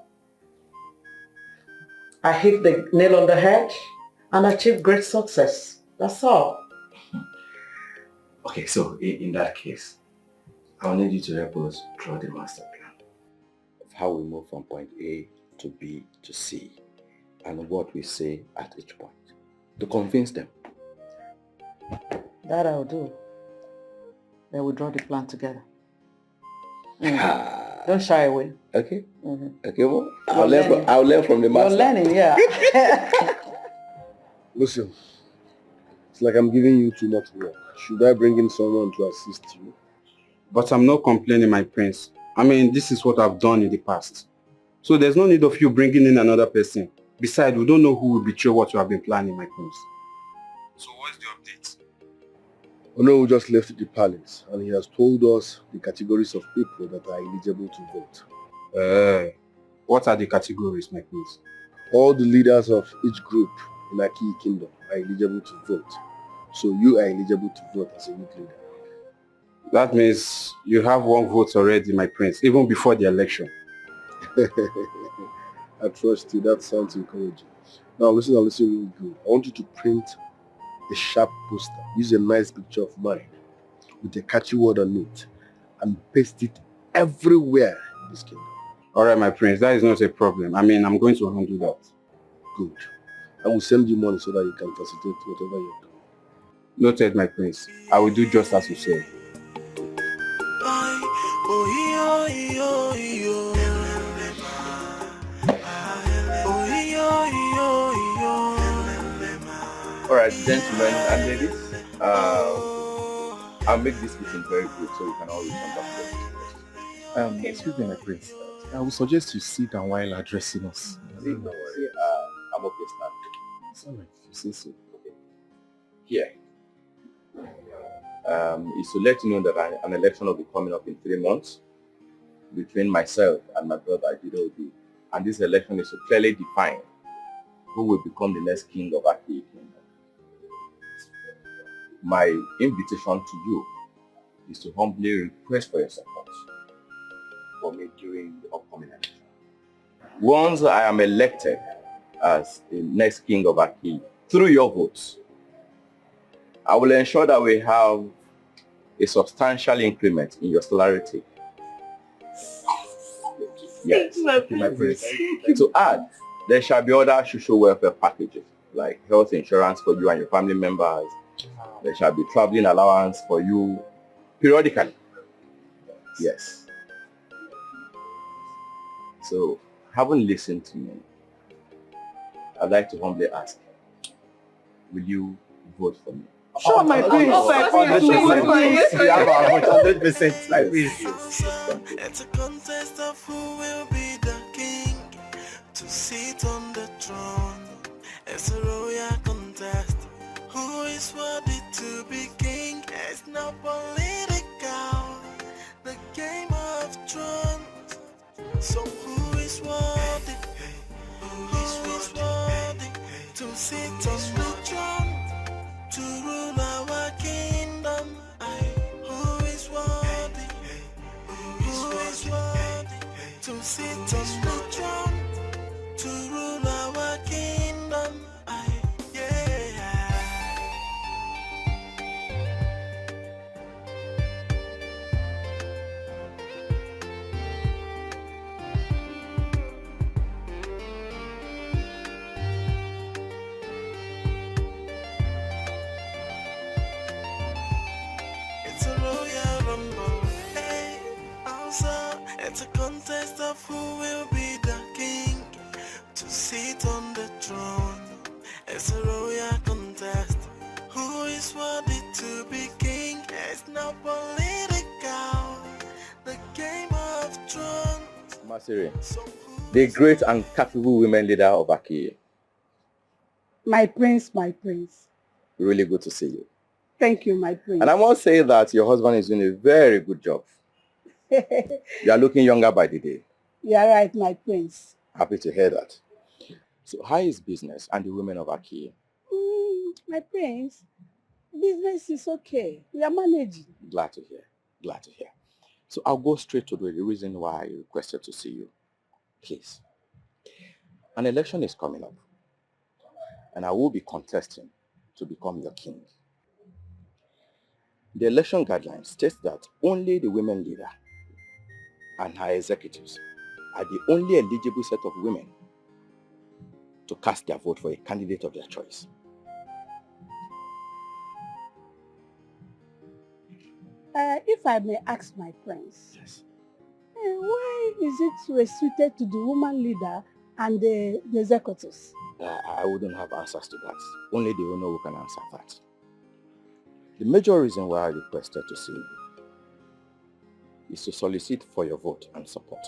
[SPEAKER 14] I hit the nail on the head and achieve great success. That's all.
[SPEAKER 1] Okay, so in that case, I'll need you to help us draw the master plan.
[SPEAKER 9] Of how we move from point A to B to C, and what we say at each point, to convince them.
[SPEAKER 14] That I'll do. Then we'll draw the plan together. Don't shy away.
[SPEAKER 9] Okay.
[SPEAKER 14] Mm-hmm.
[SPEAKER 9] Okay, well, I'll learn from the master.
[SPEAKER 14] You're learning, yeah.
[SPEAKER 2] Listen, it's like I'm giving you too much work. Should I bring in someone to assist you?
[SPEAKER 17] But I'm not complaining, my prince. I mean, this is what I've done in the past. So there's no need of you bringing in another person. Besides, we don't know who will betray what you have been planning, my prince. So what's the update?
[SPEAKER 2] Ono just left the palace and he has told us the categories of people that are eligible to vote.
[SPEAKER 17] What are the categories, my prince?
[SPEAKER 2] All the leaders of each group in Aki Kingdom are eligible to vote. So you are eligible to vote as a youth leader.
[SPEAKER 17] That means you have one vote already, my prince, even before the election.
[SPEAKER 2] I trust you. That sounds encouraging. Now listen really good. I want you to print a sharp poster. Use a nice picture of mine with a catchy word on it and paste it everywhere in this kingdom.
[SPEAKER 17] Alright, my prince, that is not a problem. I mean, I'm going to handle that.
[SPEAKER 2] Good. I will send you money so that you can facilitate whatever you're doing.
[SPEAKER 17] Noted, my prince. I will do just as you say.
[SPEAKER 9] Alright, gentlemen and ladies, I'll make this meeting very good so we can all return back to it.
[SPEAKER 8] Excuse me, my prince. I would suggest you sit down while addressing us.
[SPEAKER 9] See, don't worry. I'm okay, Stan.
[SPEAKER 8] It's all right. You say so.
[SPEAKER 9] Okay. Here. Is to let you know that an election will be coming up in 3 months between myself and my brother Uju. And this election is to clearly define who will become the next king of our kingdom. My invitation to you is to humbly request for your support for me during the upcoming election. Once I am elected as the next king of Aki through your votes, I will ensure that we have a substantial increment in your salary. Yes, my prince. To add, there shall be other social welfare packages like health insurance for you and your family members. There shall be traveling allowance for you periodically. Yes. So, having listened to me, I'd like to humbly ask, will you vote for me?
[SPEAKER 18] Sure, my prince.
[SPEAKER 9] 100%. You have our vote, 100%. My prince.
[SPEAKER 7] It's a contest of who will be the king to sit on the throne. It's a royal contest. Who is worthy to be king? It's not political. The game of thrones. So who is worthy? Who is worthy to sit on the throne? To rule our kingdom, who is worthy? Who is worthy to sit on the throne? To rule our kingdom, yeah. It's a royal rumble, hey. Also, it's a contest of who will be the king to sit on the throne. It's a royal contest. Who is worthy to be king? It's not political. The game of thrones.
[SPEAKER 9] Masiri, the great and capable women leader of Aki.
[SPEAKER 11] My prince, my prince.
[SPEAKER 9] Really good to see you.
[SPEAKER 11] Thank you, my prince.
[SPEAKER 9] And I must say that your husband is doing a very good job. You are looking younger by the day.
[SPEAKER 11] You're right, my prince.
[SPEAKER 9] Happy to hear that. So how is business and the women of Aki?
[SPEAKER 11] My prince, business is okay. We are managing.
[SPEAKER 9] Glad to hear. Glad to hear. So I'll go straight to the reason why I requested to see you. Please. An election is coming up. And I will be contesting to become your king. The election guidelines states that only the women leader and her executives are the only eligible set of women to cast their vote for a candidate of their choice.
[SPEAKER 11] If I may ask my prince,
[SPEAKER 9] yes.
[SPEAKER 11] Why is it restricted to the woman leader and the executives?
[SPEAKER 9] I wouldn't have answers to that. Only the owner who can answer that. The major reason why I requested to see you is to solicit for your vote and support,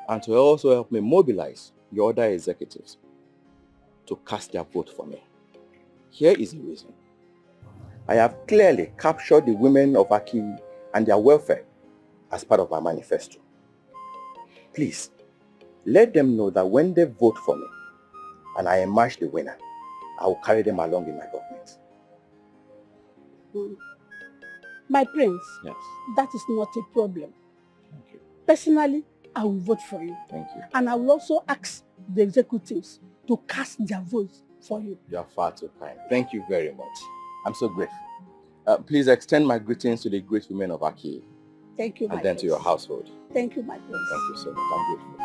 [SPEAKER 9] and to also help me mobilize your other executives to cast their vote for me. Here is the reason. I have clearly captured the women of Aki and their welfare as part of my manifesto. Please, let them know that when they vote for me and I emerge the winner, I will carry them along in my government.
[SPEAKER 11] My prince,
[SPEAKER 9] yes.
[SPEAKER 11] That is not a problem.
[SPEAKER 9] Thank you.
[SPEAKER 11] Personally, I will vote for you.
[SPEAKER 9] Thank you.
[SPEAKER 11] And I will also ask the executives to cast their votes for you.
[SPEAKER 9] You are far too kind. Thank you very much. I'm so grateful. Please extend my greetings to the great women of Aki.
[SPEAKER 11] Thank you, my
[SPEAKER 9] And then
[SPEAKER 11] prince.
[SPEAKER 9] to your household.
[SPEAKER 11] Thank you, my prince.
[SPEAKER 9] Thank you so much. I'm grateful.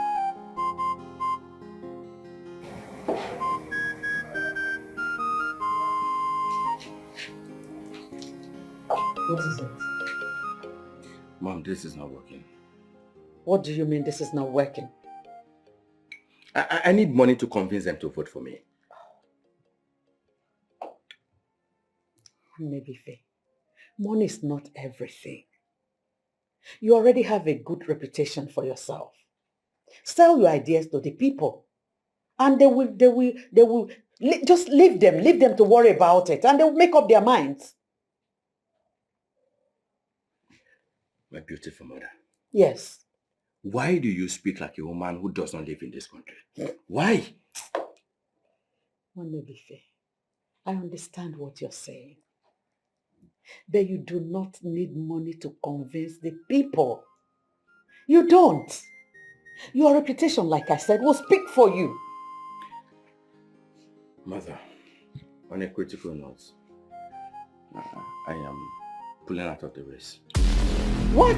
[SPEAKER 14] What is it?
[SPEAKER 9] Mom, this is not working.
[SPEAKER 14] What do you mean this is not working?
[SPEAKER 9] I need money to convince them to vote for me.
[SPEAKER 14] Maybe, Faye. Money is not everything. You already have a good reputation for yourself. Sell your ideas to the people. And they will just leave them to worry about it. And they will make up their minds.
[SPEAKER 1] My beautiful mother.
[SPEAKER 14] Yes.
[SPEAKER 1] Why do you speak like a woman who does not live in this country? Why?
[SPEAKER 14] I understand what you're saying. But you do not need money to convince the people. You don't. Your reputation, like I said, will speak for you.
[SPEAKER 1] Mother, on a critical note, I am pulling out of the race.
[SPEAKER 14] What?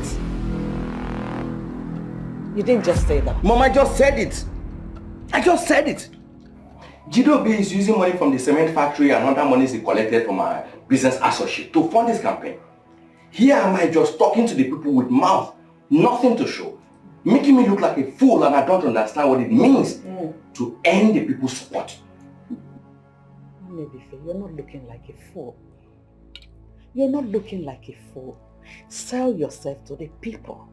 [SPEAKER 14] You didn't just say that.
[SPEAKER 1] Mom, I just said it. I just said it. Jidobi is using money from the cement factory and other monies he collected from my business associate to fund this campaign. Here am I just talking to the people with mouth, nothing to show, making me look like a fool, and I don't understand what it means to earn the people's support.
[SPEAKER 14] You're not looking like a fool. You're not looking like a fool. Sell yourself to the people.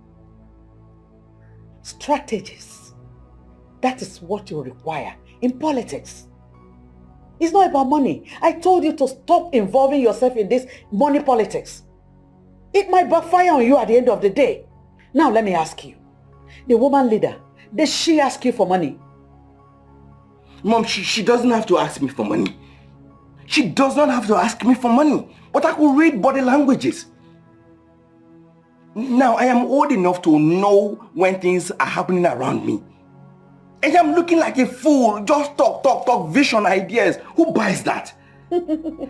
[SPEAKER 14] Strategies. That is what you require in politics. It's not about money. I told you to stop involving yourself in this money politics. It might backfire on you at the end of the day. Now let me ask you. The woman leader, did she ask you for money?
[SPEAKER 1] Mom, she doesn't have to ask me for money. She does not have to ask me for money. But I could read body languages. Now I am old enough to know when things are happening around me. And I'm looking like a fool. Just talk, vision ideas. Who buys that?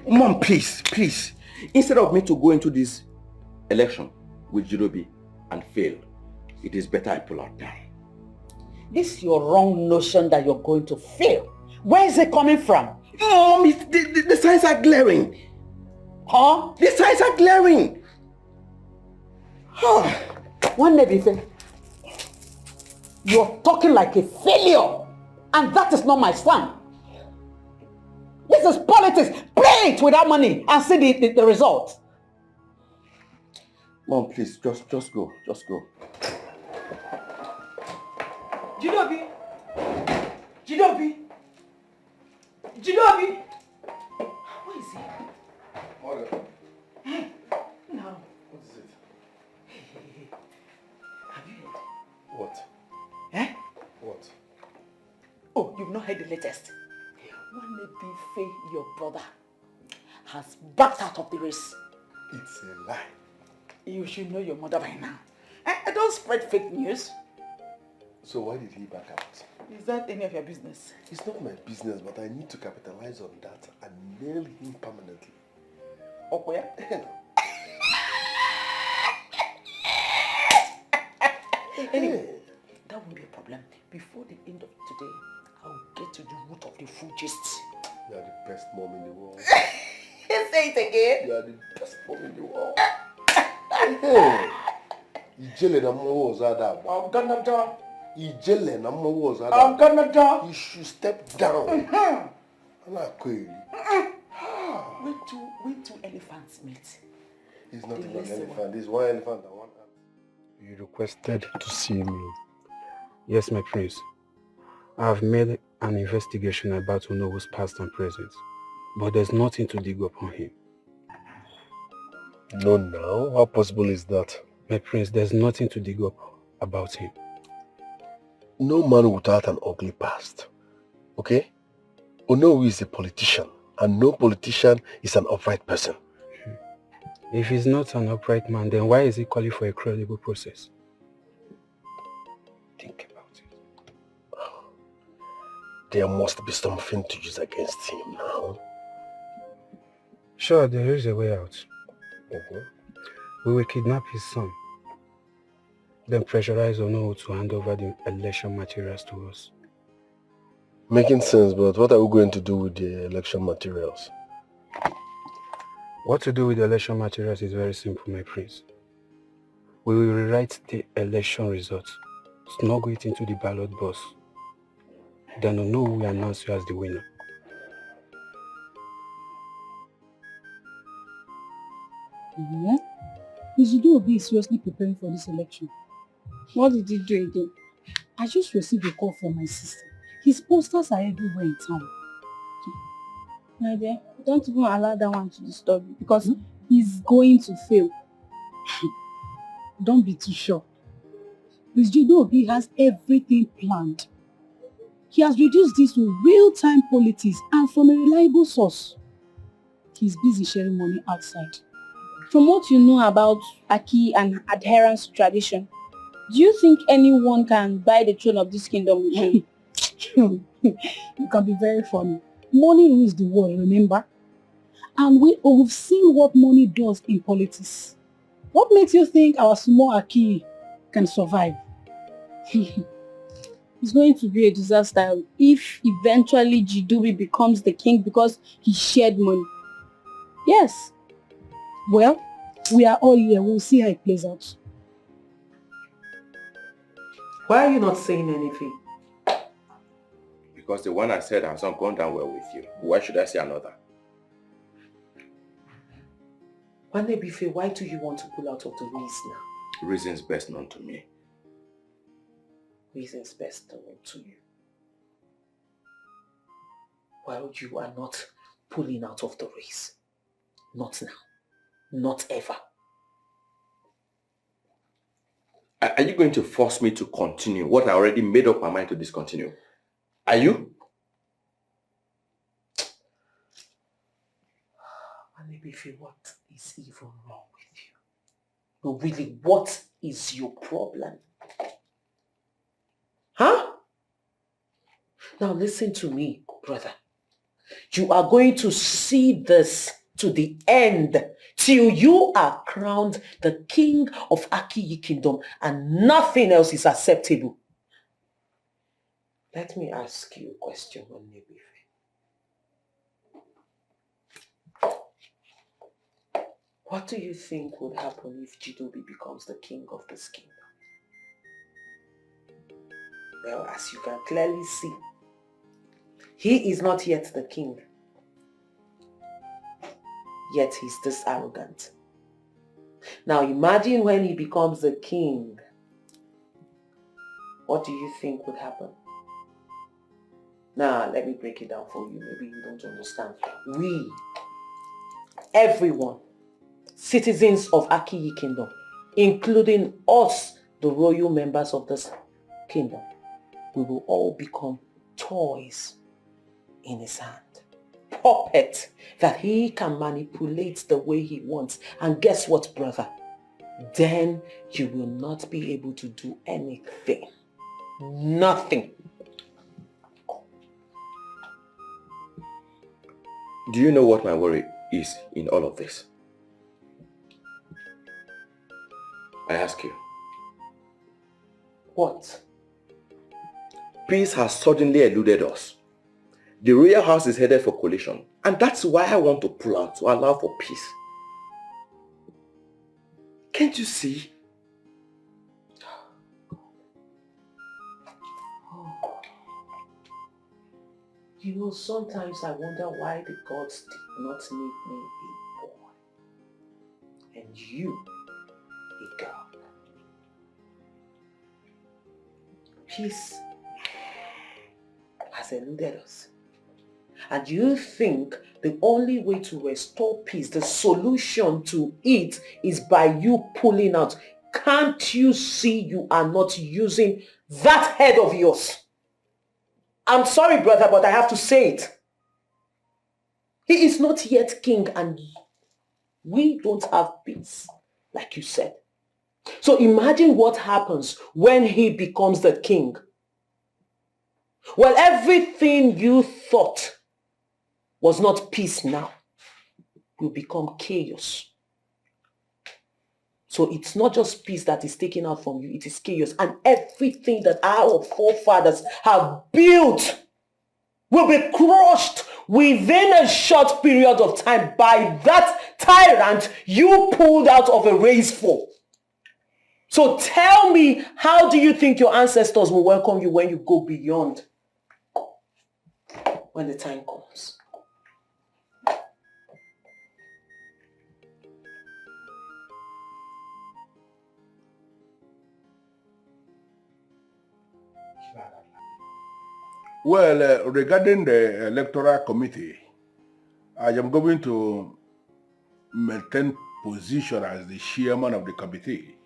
[SPEAKER 1] Mom, please. Instead of me to go into this election with Jidobi and fail, it is better I pull out now.
[SPEAKER 14] This is your wrong notion that you're going to fail. Where is it coming from?
[SPEAKER 1] Mom, the signs are glaring.
[SPEAKER 14] Huh?
[SPEAKER 1] The signs are glaring.
[SPEAKER 14] One day, you're talking like a failure. And that is not my son. This is politics. Play it without money and see the result.
[SPEAKER 1] Mom, please, just go. Just go.
[SPEAKER 14] Jidobi! Where is he?
[SPEAKER 2] Mother.
[SPEAKER 14] No.
[SPEAKER 2] What is it?
[SPEAKER 14] Have you heard?
[SPEAKER 2] What?
[SPEAKER 14] Eh?
[SPEAKER 2] What?
[SPEAKER 14] Oh, you've not heard the latest. One your brother, has backed out of the race.
[SPEAKER 2] It's a lie.
[SPEAKER 14] You should know your mother by now. I don't spread fake news.
[SPEAKER 2] So why did he back out?
[SPEAKER 14] Is that any of your business?
[SPEAKER 2] It's not my business, but I need to capitalize on that and nail him permanently.
[SPEAKER 14] Oh, where? Anyway, that won't be a problem. Before the end of today, I'll get to the root of the full gist.
[SPEAKER 2] You are the best mom in the world.
[SPEAKER 14] Say it again.
[SPEAKER 2] You are the best mom in the world. Hey! Ijele na mwa was ada.
[SPEAKER 14] I'm gonna die.
[SPEAKER 2] Ijele na mwa was ada.
[SPEAKER 14] I'm gonna die.
[SPEAKER 2] You should step down.
[SPEAKER 14] When two elephants meet.
[SPEAKER 2] It's not even an elephant. It's one elephant and one ant.
[SPEAKER 19] You requested to see me. Yes, my prince. I have made an investigation about Onowo's past and present, but there's nothing to dig up on him.
[SPEAKER 2] No, now? How possible is that?
[SPEAKER 19] My prince, there's nothing to dig up about him.
[SPEAKER 2] No man without an ugly past. Okay? Onowu is a politician, and no politician is an upright person.
[SPEAKER 19] If he's not an upright man, then why is he calling for a credible process?
[SPEAKER 2] Think about it. There must be something to use against him now.
[SPEAKER 19] Sure, there is a way out.
[SPEAKER 2] Okay.
[SPEAKER 19] We will kidnap his son, then pressurize Onowu to hand over the election materials to us.
[SPEAKER 2] Making sense, but what are we going to do with the election materials?
[SPEAKER 19] What to do with the election materials is very simple, my prince. We will rewrite the election results, snuggle it into the ballot box. Then Onowu will announce you as the winner.
[SPEAKER 11] Yeah? Uju Okoli is seriously preparing for this election.
[SPEAKER 10] What did he do again?
[SPEAKER 14] I just received a call from my sister. His posters are everywhere in town.
[SPEAKER 12] My dear, don't even allow that one to disturb you because he's going to fail.
[SPEAKER 14] Don't be too sure. This Judobi has everything planned. He has reduced this to real-time politics and from a reliable source. He's busy sharing money outside.
[SPEAKER 12] From what you know about Aki and adherence to tradition, do you think anyone can buy the throne of this kingdom with money?
[SPEAKER 14] You can be very funny. Money rules the world, remember? And we've seen what money does in politics. What makes you think our small Aki can survive?
[SPEAKER 12] It's going to be a disaster if eventually Jidobi becomes the king because he shared money. Yes.
[SPEAKER 14] Well, we are all here. We'll see how it plays out.
[SPEAKER 15] Why are you not saying anything?
[SPEAKER 9] Because the one I said has not gone down well with you. Why should I say another?
[SPEAKER 15] Wanebife, why do you want to pull out of the race now?
[SPEAKER 9] Reasons best known to me.
[SPEAKER 15] Reasons best known to you. While you are not pulling out of the race. Not now. Not ever.
[SPEAKER 9] Are you going to force me to continue what I already made up my mind to discontinue? Are you?
[SPEAKER 15] Wanebife, what is even wrong with you? No, really, what is your problem? Huh? Now listen to me, brother. You are going to see this to the end till you are crowned the king of Akiyi Kingdom and nothing else is acceptable. Let me ask you a question, Wanebife. What do you think would happen if Jidobi becomes the king of this kingdom? Well, as you can clearly see, he is not yet the king. Yet he's this arrogant. Now imagine when he becomes the king. What do you think would happen? Now, let me break it down for you. Maybe you don't understand. We, everyone, citizens of Akiyi Kingdom, including us, the royal members of this kingdom, we will all become toys in his hand. Puppet that he can manipulate the way he wants. And guess what, brother? Then you will not be able to do anything. Nothing.
[SPEAKER 9] Do you know what my worry is in all of this? I ask you.
[SPEAKER 15] What?
[SPEAKER 9] Peace has suddenly eluded us. The royal house is headed for collision, and that's why I want to pull out to allow for peace. Can't you see?
[SPEAKER 15] You know, sometimes I wonder why the gods did not make me a boy and you a girl. Peace has eluded us. And you think the only way to restore peace, the solution to it, is by you pulling out. Can't you see you are not using that head of yours? I'm sorry, brother, but I have to say it. He is not yet king and we don't have peace, like you said. So imagine what happens when he becomes the king. Well, everything you thought was not peace now will become chaos. So it's not just peace that is taken out from you, it is chaos. And everything that our forefathers have built will be crushed within a short period of time by that tyrant you pulled out of a race for. So tell me, how do you think your ancestors will welcome you when you go beyond? When the time comes.
[SPEAKER 4] Well, regarding the electoral committee, I am going to maintain position as the chairman of the committee.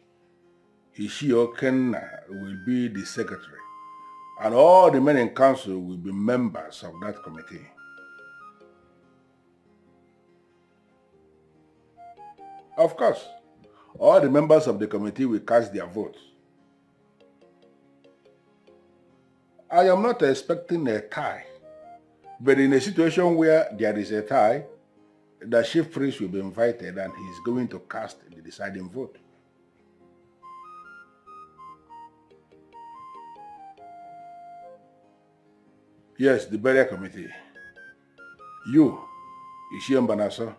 [SPEAKER 4] Ekene will be the secretary, and all the men in council will be members of that committee. Of course, all the members of the committee will cast their votes. I am not expecting a tie, but in a situation where there is a tie, the chief priest will be invited and he is going to cast the deciding vote. Yes, the burial committee. You, Ishiem Banaso,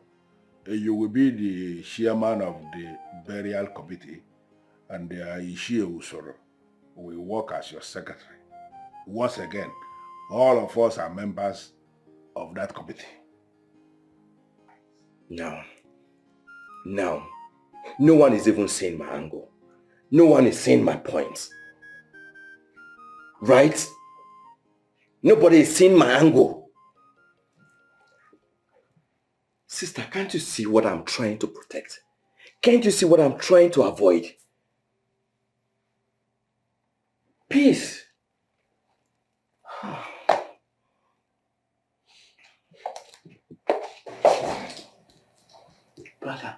[SPEAKER 4] you will be the chairman of the burial committee, and Ishie Usoro will work as your secretary. Once again, all of us are members of that committee.
[SPEAKER 1] No, no one is even seeing my angle. No one is seeing my points. Right? Nobody is seeing my angle. Sister, can't you see what I'm trying to protect? Can't you see what I'm trying to avoid? Peace.
[SPEAKER 15] Brother,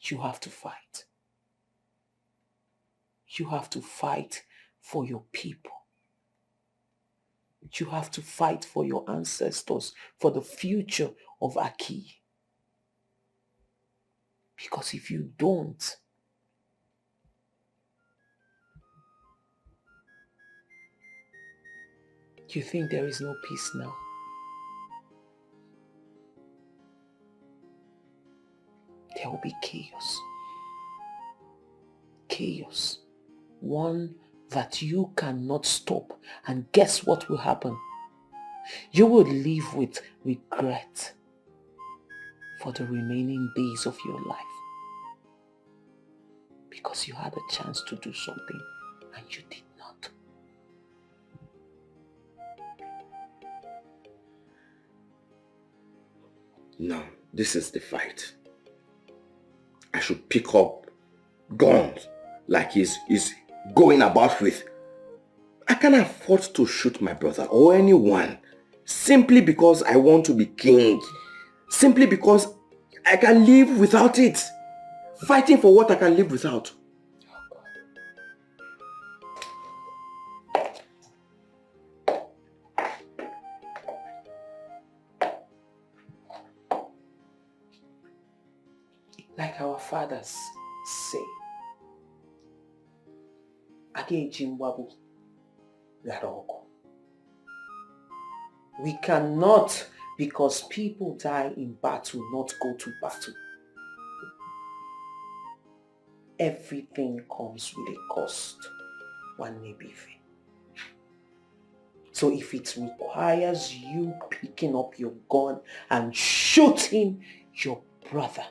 [SPEAKER 15] you have to fight. You have to fight for your people. You have to fight for your ancestors, for the future of Aki. Because if you don't, you think there is no peace now? There will be chaos. Chaos. One that you cannot stop. And guess what will happen? You will live with regret for the remaining days of your life. Because you had a chance to do something and you did not.
[SPEAKER 1] No, this is the fight. I should pick up guns like he's going about with. I can't afford to shoot my brother or anyone simply because I want to be king. Simply because I can live without it. Fighting for what I can live without.
[SPEAKER 15] Like our fathers say, we cannot, because people die in battle, not go to battle. Everything comes with a cost. One may be fair. So if it requires you picking up your gun and shooting your brother,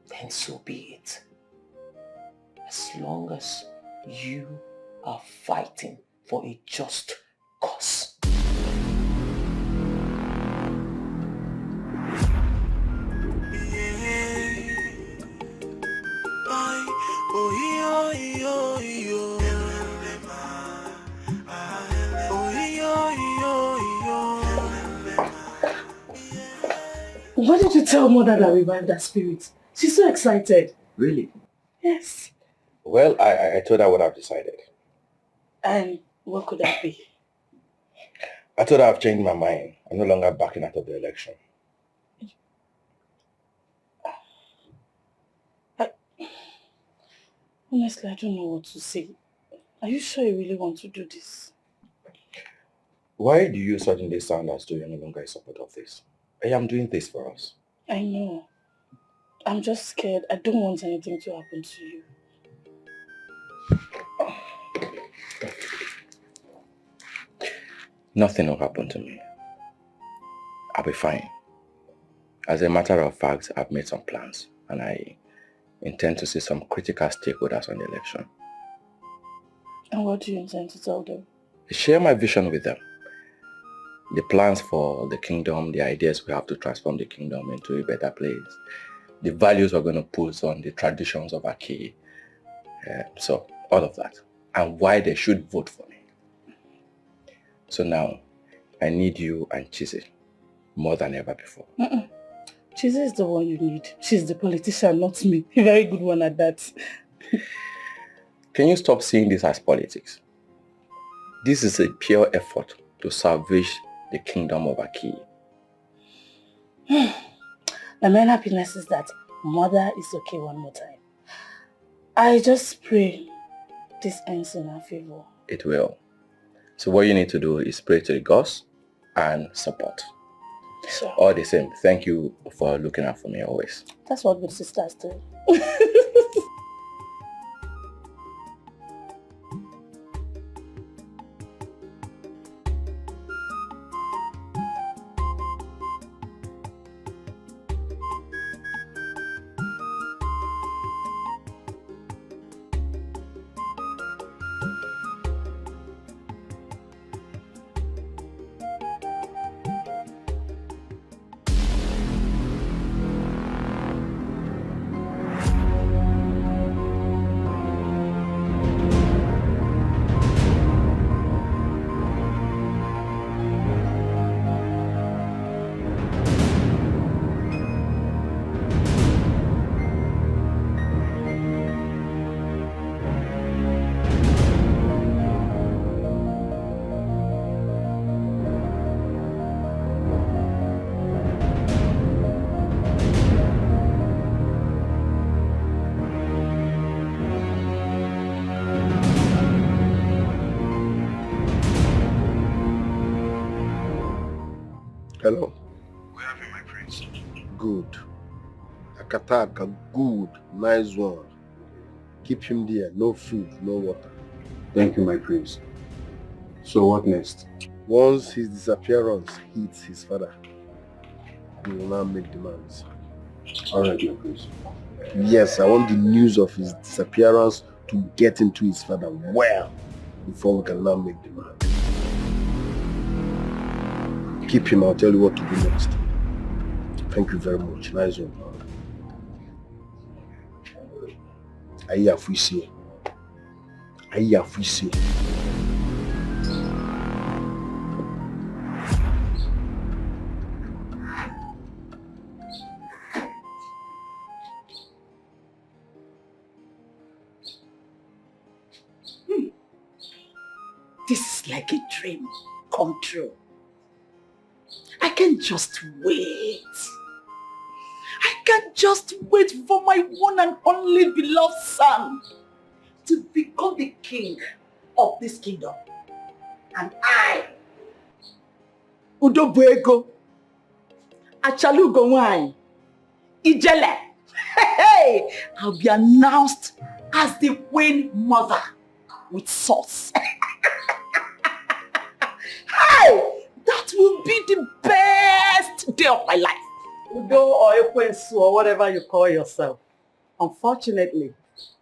[SPEAKER 15] then so be it. As long as you are fighting for a just cause.
[SPEAKER 12] Why did you tell Mother that we revived that spirit? She's so excited.
[SPEAKER 1] Really?
[SPEAKER 12] Yes.
[SPEAKER 9] Well, I told her what I've decided.
[SPEAKER 12] And what could that be?
[SPEAKER 9] I told her I've changed my mind. I'm no longer backing out of the election.
[SPEAKER 12] Honestly, I don't know what to say. Are you sure you really want to do this?
[SPEAKER 9] Why do you suddenly sound as though you're no longer in support of this? I am doing this for us.
[SPEAKER 12] I know. I'm just scared. I don't want anything to happen to you.
[SPEAKER 9] Nothing will happen to me. I'll be fine. As a matter of fact, I've made some plans and I intend to see some critical stakeholders on the election.
[SPEAKER 12] And what do you intend to tell them?
[SPEAKER 9] Share my vision with them. The plans for the kingdom, the ideas we have to transform the kingdom into a better place. The values we're going to put on the traditions of Aki. So, all of that. And why they should vote for me. So now, I need you and Chizzy more than ever before.
[SPEAKER 12] Chizzy is the one you need. She's the politician, not me. A very good one at that.
[SPEAKER 9] Can you stop seeing this as politics? This is a pure effort to salvage the kingdom of Aki.
[SPEAKER 12] My main happiness is that mother is okay one more time. I just pray this ends in our favor.
[SPEAKER 9] It will. So what you need to do is pray to the gods and support.
[SPEAKER 12] Sure.
[SPEAKER 9] All the same, thank you for looking out for me always.
[SPEAKER 12] That's what good sisters do.
[SPEAKER 2] Hello. Where have you, my prince? Good. Akataka, good. Nice one. Keep him there. No food, no water.
[SPEAKER 17] Thank you, my prince. So what next?
[SPEAKER 2] Once his disappearance hits his father, he will now make demands.
[SPEAKER 17] Alright, my prince.
[SPEAKER 2] Yes, I want the news of his disappearance to get into his father well before we can now make demands. Keep him, I'll tell you what to do next. Thank you very much. Nice one. Aïe afouissé. Aïe afouissé.
[SPEAKER 14] This is like a dream come true. I can't just wait. I can't just wait for my one and only beloved son to become the king of this kingdom. And I, Udobuego, Achalugo Ijele, I'll be announced as the queen mother with sauce. Hey! That will be the best day of my life.
[SPEAKER 3] Udo or Ekwensu or whatever you call yourself. Unfortunately,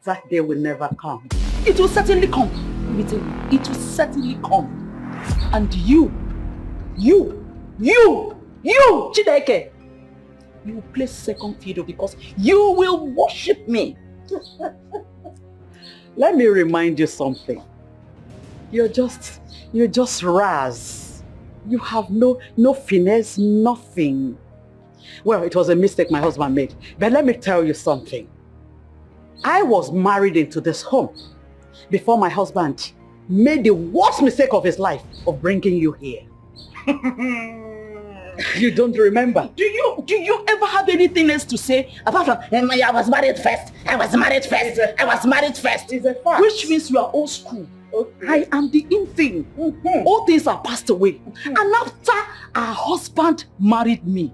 [SPEAKER 3] that day will never come.
[SPEAKER 14] It will certainly come. It will certainly come. And you, Chideke, you will play second fiddle because you will worship me.
[SPEAKER 3] Let me remind you something. You're just Raz. You have no finesse, nothing. Well, it was a mistake my husband made. But let me tell you something. I was married into this home before my husband made the worst mistake of his life of bringing you here. You don't remember?
[SPEAKER 14] Do you ever have anything else to say apart from I was married first? I was married first. I was married first.
[SPEAKER 3] It's a fact.
[SPEAKER 14] Which means you are old school. Okay. I am the in thing. All things are passed away. And after our husband married me,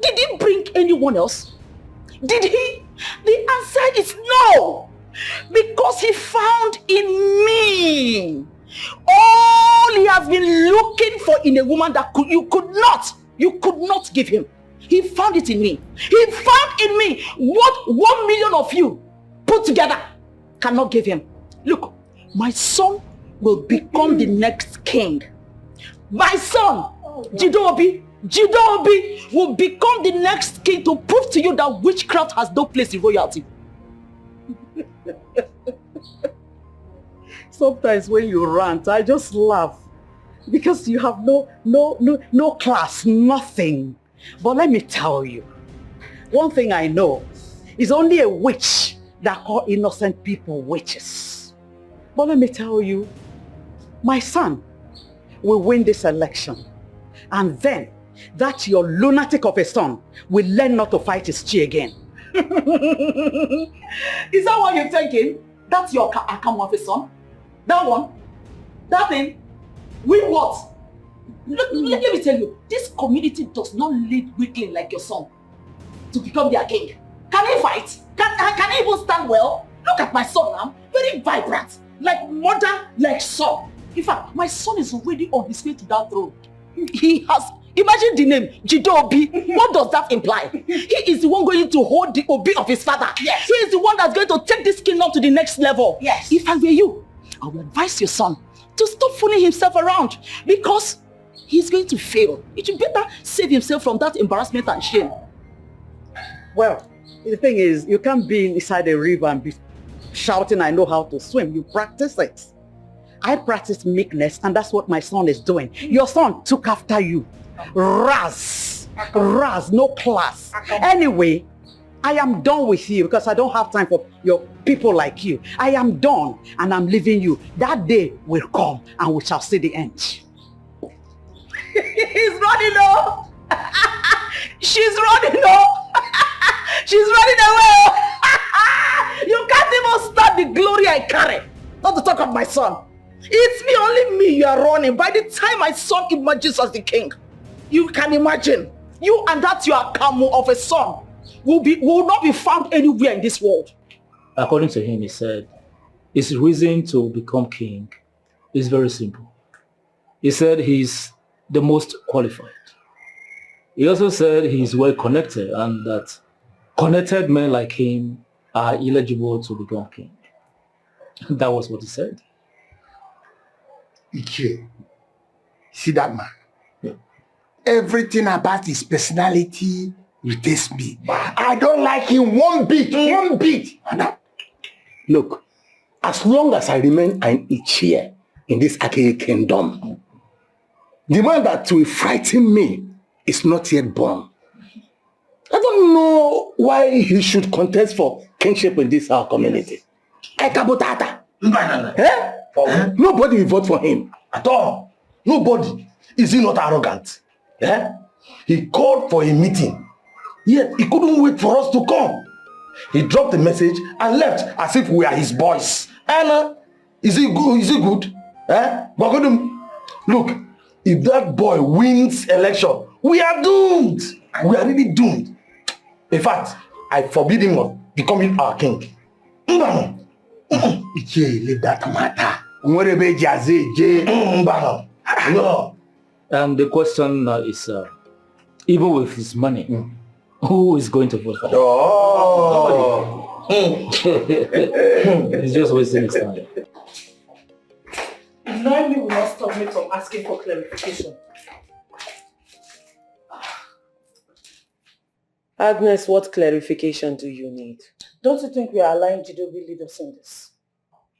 [SPEAKER 14] did he bring anyone else? Did he? The answer is no. Because he found in me all he has been looking for in a woman that you could not give him. He found it in me. He found in me what 1 million of you put together cannot give him. Look, My son will become the next king. My son, Jidobi will become the next king to prove to you that witchcraft has no place in royalty. Sometimes when you rant, I just laugh because you have no class, nothing. But let me tell you, one thing I know is only a witch that call innocent people witches. But let me tell you, my son will win this election. And then that your lunatic of a son will learn not to fight his chi again. Is that what you're thinking? That's your account of a son? That one? That thing? Win what? Let me tell you, this community does not lead weakling like your son to become their king. Can he fight? Can he even stand well? Look at my son now, very vibrant, like mother, like son. In fact, my son is already on his way to that throne. He has, imagine the name, Jidobi. What does that imply? He is the one going to hold the obi of his father. Yes. He is the one that's going to take this kingdom to the next level. Yes. If I were you, I would advise your son to stop fooling himself around because he's going to fail. He should better save himself from that embarrassment and shame. Well, the thing is, you can't be inside a river and be shouting, I know how to swim. You practice it. I practice meekness, and that's what my son is doing. Your son took after you. Raz, no class. Anyway, I am done with you because I don't have time for your people like you. I am done and I'm leaving you. That day will come and we shall see the end. He's running off. She's running off. She's running away. You can't even stop the glory I carry. Not to talk of my son. It's me, only me you are running. By the time my son emerges as the king, you can imagine, you and that your camo of a son will not be found anywhere in this world.
[SPEAKER 5] According to him, he said, his reason to become king is very simple. He said he's the most qualified. He also said he's well connected and that connected men like him are eligible to become king. That was what he said.
[SPEAKER 6] Ekene, see that man? Yeah. Everything about his personality irritates me. I don't like him one bit.
[SPEAKER 2] Look, as long as I remain an Ichie in this Ekene kingdom, the man that will frighten me is not yet born. I don't know why he should contest for kingship in this our community. Ekabutata. Eh? Nobody will vote for him.
[SPEAKER 6] At all. Nobody. Is he not arrogant? Eh? He called for a meeting. Yet he couldn't wait for us to come. He dropped the message and left as if we are his boys. And is he good? Is he good? Eh? Look, if that boy wins election, we are doomed. We are really doomed. In fact, I forbid him of becoming our king. Leave that matter.
[SPEAKER 5] And the question is, even with his money, who is going to vote for him? He's just wasting his time.
[SPEAKER 14] Ignoring me will not stop me from asking for clarification.
[SPEAKER 15] Agnes, what clarification do you need?
[SPEAKER 14] Don't you think we are allowing Jidobi lead us in this?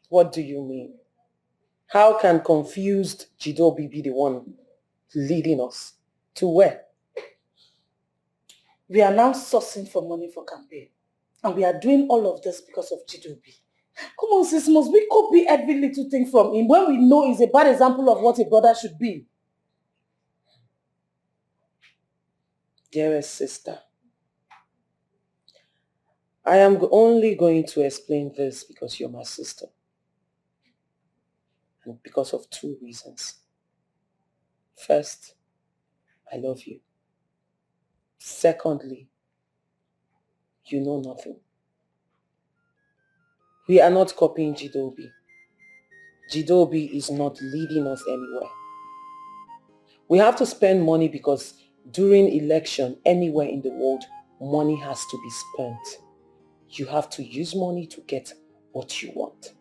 [SPEAKER 15] What do you mean? How can confused Jidobi be the one leading us? To where?
[SPEAKER 14] We are now sourcing for money for campaign. And we are doing all of this because of Jidobi. Come on, sis, must we copy every little thing from him when we know he's a bad example of what a brother should be?
[SPEAKER 15] Dearest sister, I am only going to explain this because you're my sister. And because of two reasons. First, I love you. Secondly, you know nothing. We are not copying Jidobi. Jidobi is not leading us anywhere. We have to spend money because during election, anywhere in the world, money has to be spent. You have to use money to get what you want.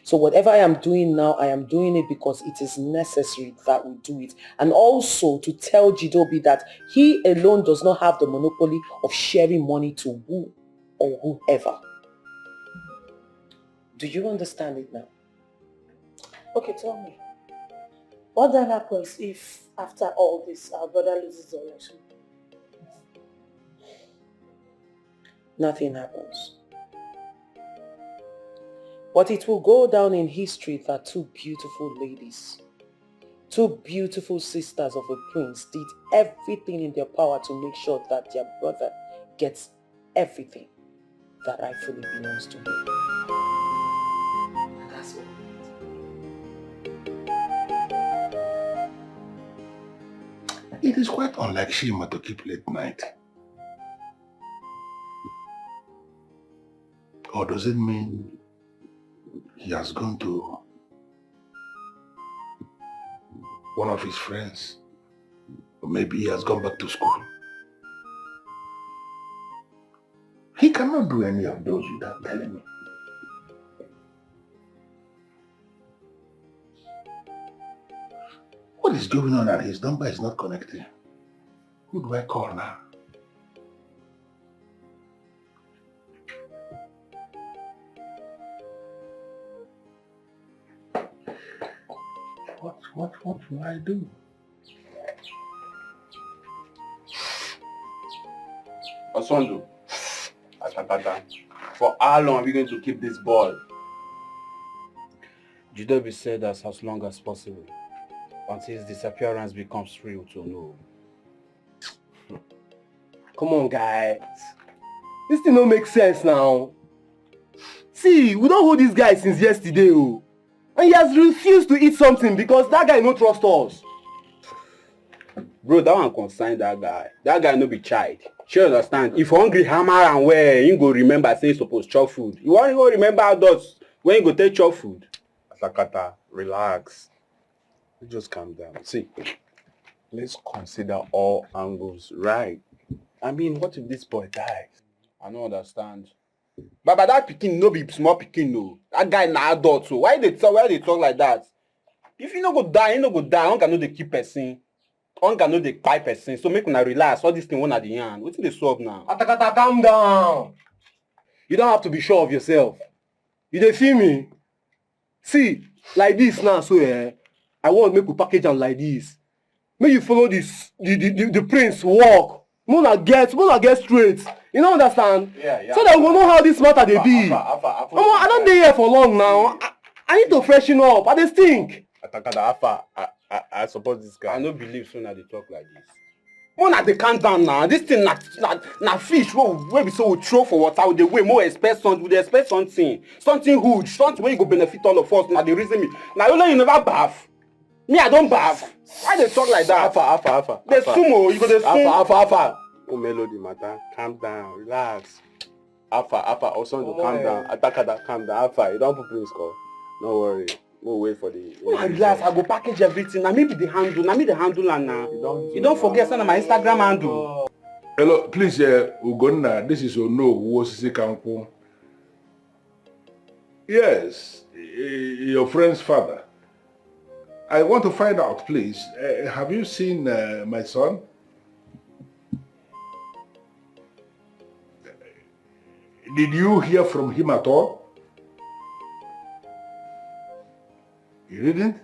[SPEAKER 15] So whatever I am doing now, I am doing it because it is necessary that we do it. And also to tell Jidobi that he alone does not have the monopoly of sharing money to who or whoever. Do you understand it now?
[SPEAKER 12] Okay, tell me. What then happens if after all this our brother loses the election?
[SPEAKER 15] Nothing happens. But it will go down in history that two beautiful ladies, two beautiful sisters of a prince did everything in their power to make sure that their brother gets everything that rightfully belongs to him. And that's all.
[SPEAKER 4] It is quite unlike Shima to keep late night. Or does it mean he has gone to one of his friends? Or maybe he has gone back to school? He cannot do any of those without telling me. What is going on and his number is not connecting? Who do I call now? What will I do?
[SPEAKER 19] Osondo, for how long are we going to keep this ball? Jidobi said that as long as possible, until his disappearance becomes real to know.
[SPEAKER 1] Come on, guys. This thing don't make sense now. See, we don't hold this guy since yesterday, oh. And he has refused to eat something because that guy no trust us.
[SPEAKER 19] Bro, that one concern that guy. That guy no be child. Sure understand. If hungry hammer and where he go remember say he suppose chop food. You want to go remember adults when you go take chop food.
[SPEAKER 8] Sakata, relax. Just calm down. See, let's consider all angles, right? I mean, what if this boy dies?
[SPEAKER 19] I don't understand. But that pikin no be small pikin no. That guy na adult so. Why they talk like that? If you no go die, you no go die. Hunger no dey keep person. Hunger no dey kpai person. So make una relax. All this thing one at the end. Wetin dey solve now?
[SPEAKER 1] Atakata, calm down. You don't have to be sure of yourself. You dey feel me? See, like this now, so I want make we package am like this. Make you follow this the prince walk. Mona get straight. You don't understand?
[SPEAKER 19] Yeah.
[SPEAKER 1] So that we know how this matter dey be. I don't dey here for long now. I need to freshen up. I dey stink.
[SPEAKER 8] Atakata, I support this guy.
[SPEAKER 19] I no believe so na dey talk like this. Mona dey calm down now. This thing na fish wey be so we throw for water. We dey wait more expect something. We dey expect something huge, something wey go benefit all of us. Na the reason me. Na only you never baff. Me I don baff. Why they talk like that?
[SPEAKER 8] Alpha.
[SPEAKER 19] They sumo. You go dey sumo.
[SPEAKER 8] Alpha. Oh, melody matter. Calm down. Relax. Alpha. Osondo, calm down. Atakada, calm down. Alpha, you don't put Prince call. No worry. We'll wait for the...
[SPEAKER 19] Relax. I go package everything. Na me be the handle. Na me the handle and now. You don't forget send my Instagram handle.
[SPEAKER 4] Hello, please, Ugonna. This is Ono Wosisi Kampo. Yes, your friend's father. I want to find out, please. Have you seen my son? Did you hear from him at all? You didn't?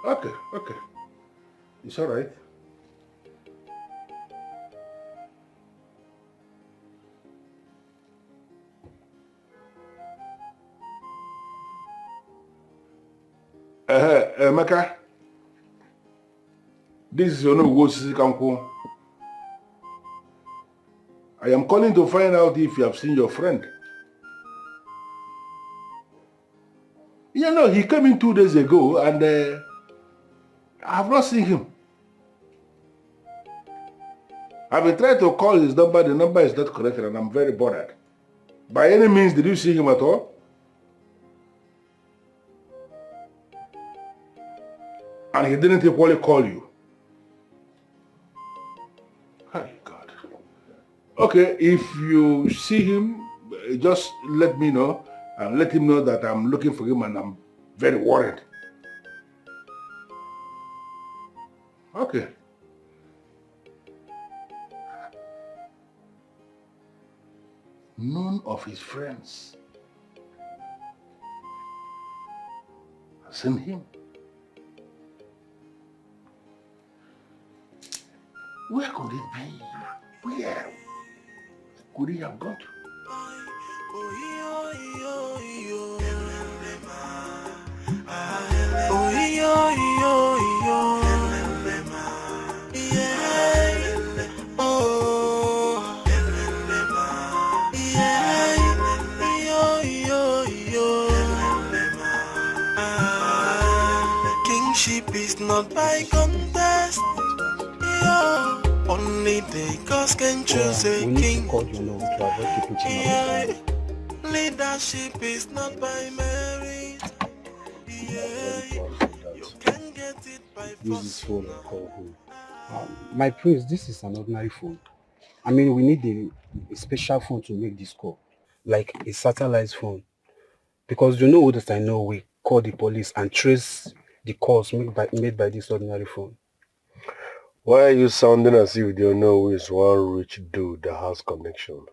[SPEAKER 4] Okay. It's all right. Emeka, this is Ono Wosisi Kampo. I am calling to find out if you have seen your friend. You know, he came in 2 days ago and I have not seen him. I've been trying to call his number, the number is not connected and I'm very bothered. By any means, did you see him at all? And he didn't equally call you. Hi, God. Okay, if you see him, just let me know. and let him know that I'm looking for him and I'm very worried. Okay. None of his friends have seen him. Where could it be? Where could he have gone to?
[SPEAKER 7] Kingship is not by contest. Yeah. Only the gods can choose a king. Yeah. Leadership is not by merit. Yeah. You can get it by
[SPEAKER 19] Use this phone and call home. My prince, this is an ordinary phone. I mean, we need a special phone to make this call, like a satellite phone. Because you know that I know we call the police and trace the calls made by this ordinary phone.
[SPEAKER 2] Why are you sounding as if you know who is one rich dude that has connection?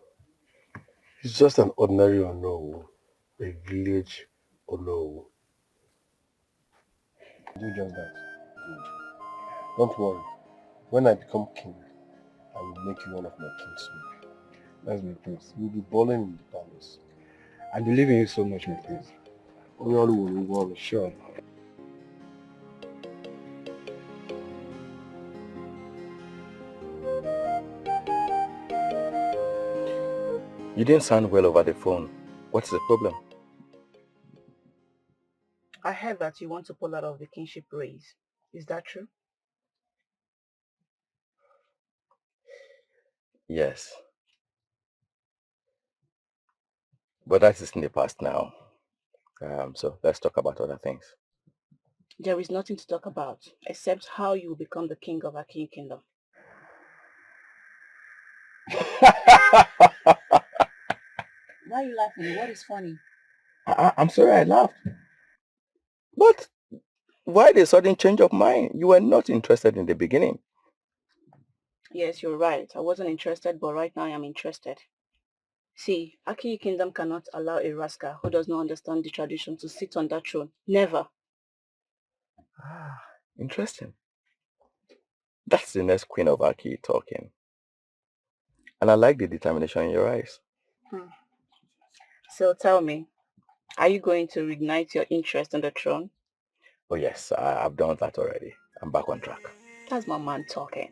[SPEAKER 2] It's just an ordinary Onowu, a village Onowu.
[SPEAKER 19] Do just that.
[SPEAKER 2] Don't worry. When I become king, I will make you one of my kingsmen.
[SPEAKER 19] That's my prince.
[SPEAKER 2] You'll be balling in the palace.
[SPEAKER 19] I believe in you so much, my prince. Sure.
[SPEAKER 9] You didn't sound well over the phone. What's the problem?
[SPEAKER 10] I heard that you want to pull out of the kingship race. Is that true?
[SPEAKER 9] Yes. But that is in the past now. So let's talk about other things.
[SPEAKER 10] There is nothing to talk about except how you will become the king of Ekene Kingdom. Why are you laughing? What is funny?
[SPEAKER 9] I'm sorry I laughed. But why the sudden change of mind? You were not interested in the beginning.
[SPEAKER 10] Yes, you're right. I wasn't interested, but right now I am interested. See, Ekene Kingdom cannot allow a rascal who does not understand the tradition to sit on that throne. Never.
[SPEAKER 9] Interesting. That's the next queen of Aki talking. And I like the determination in your eyes.
[SPEAKER 10] So tell me, are you going to reignite your interest in the throne?
[SPEAKER 9] Oh yes, I've done that already. I'm back on track.
[SPEAKER 10] That's my man talking.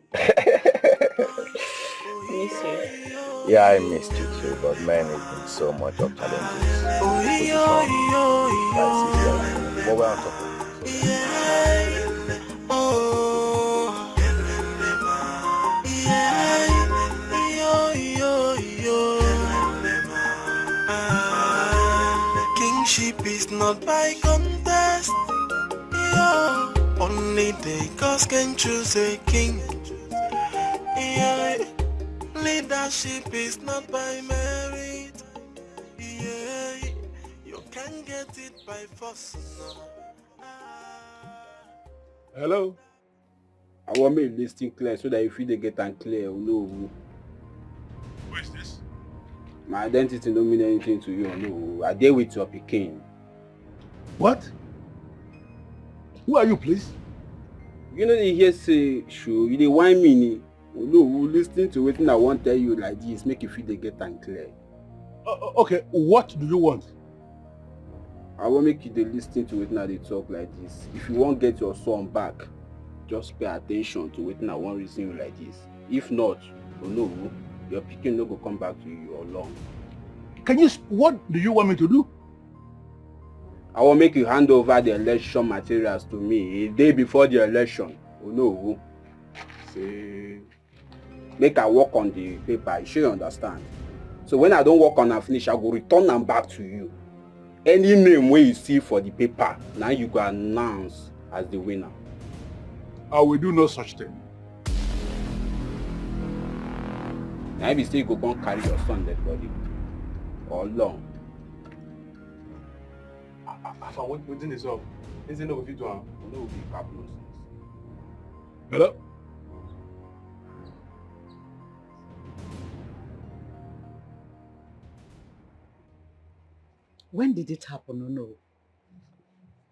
[SPEAKER 10] Miss you.
[SPEAKER 9] Yeah, I missed you too, but man, it's been so much of challenges. What we're on top of.
[SPEAKER 7] Kingship is not by contest. Yeah. Only the gods can choose a king. Yeah. Leadership is not by merit. Yeah. You can get it by force.
[SPEAKER 19] Hello? I want me listing clear so that if you get and clear, you know.
[SPEAKER 4] Who is this?
[SPEAKER 19] My identity don't mean anything to you, no. I deal with your Peking.
[SPEAKER 4] What? Who are you, please?
[SPEAKER 19] You know they hear say show, you dey whine me. No, listening to wetin I want tell you like this, make you feel they get and clear.
[SPEAKER 4] Okay, what do you want?
[SPEAKER 19] I want make you dey listen to wetin I dey talk like this. If you want get your son back, just pay attention to wetin I want reason you like this. If not, no, your pikin no go come back to you alone.
[SPEAKER 4] What do you want me to do?
[SPEAKER 19] I will make you hand over the election materials to me a day before the election. Oh no. Say, make I work on the paper, you should understand. So when I don't work on and finish, I will return them back to you. Any name where you see for the paper, now you go announce as the winner.
[SPEAKER 4] I will do no such thing.
[SPEAKER 19] Now if you say you go and carry your son dead body, or long. Within this up. Isn't no if you do no will be capital.
[SPEAKER 4] Hello?
[SPEAKER 14] When did it happen? No.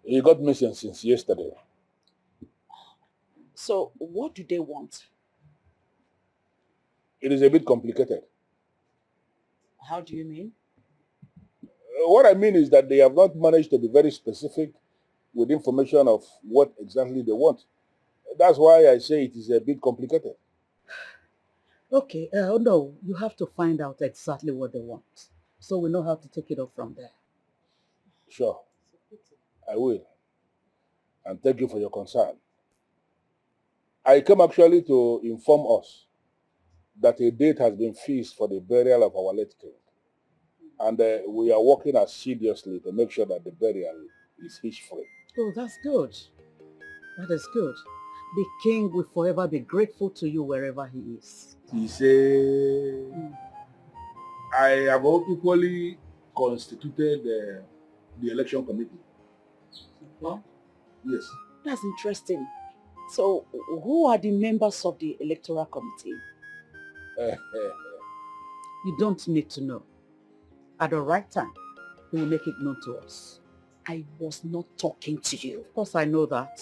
[SPEAKER 4] He got missing since yesterday.
[SPEAKER 14] So what do they want?
[SPEAKER 4] It is a bit complicated.
[SPEAKER 14] How do you mean?
[SPEAKER 4] What I mean is that they have not managed to be very specific with information of what exactly they want. That's why I say it is a bit complicated.
[SPEAKER 14] Okay, no, you have to find out exactly what they want. So we know how to take it up from there.
[SPEAKER 4] Sure, I will. And thank you for your concern. I came actually to inform us that a date has been fixed for the burial of our late king. And we are working assiduously to make sure that the burial is hitch-free.
[SPEAKER 14] Oh, that's good. That is good. The king will forever be grateful to you wherever he is.
[SPEAKER 4] He said, I have equally constituted the election committee.
[SPEAKER 14] Huh?
[SPEAKER 4] Yes.
[SPEAKER 14] That's interesting. So, who are the members of the electoral committee? You don't need to know. At the right time, he will make it known to us. I was not talking to you. Of course, I know that.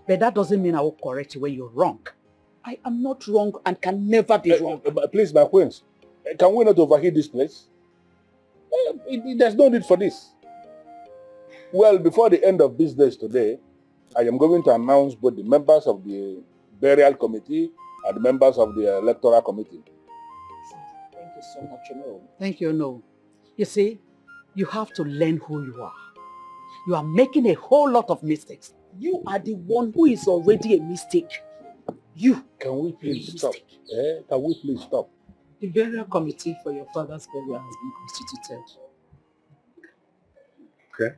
[SPEAKER 14] But that doesn't mean I will correct you when you're wrong. I am not wrong and can never be wrong.
[SPEAKER 4] Please, my queens, can we not overheat this place? There's no need for this. Well, before the end of business today, I am going to announce both the members of the burial committee and the members of the electoral committee.
[SPEAKER 14] Thank you so much, No. Thank you, No. You see, you have to learn who you are. You are making a whole lot of mistakes. You are the one who is already a mistake. You.
[SPEAKER 4] Can we please stop? Can we please stop?
[SPEAKER 14] The burial committee for your father's burial has been constituted.
[SPEAKER 2] Okay.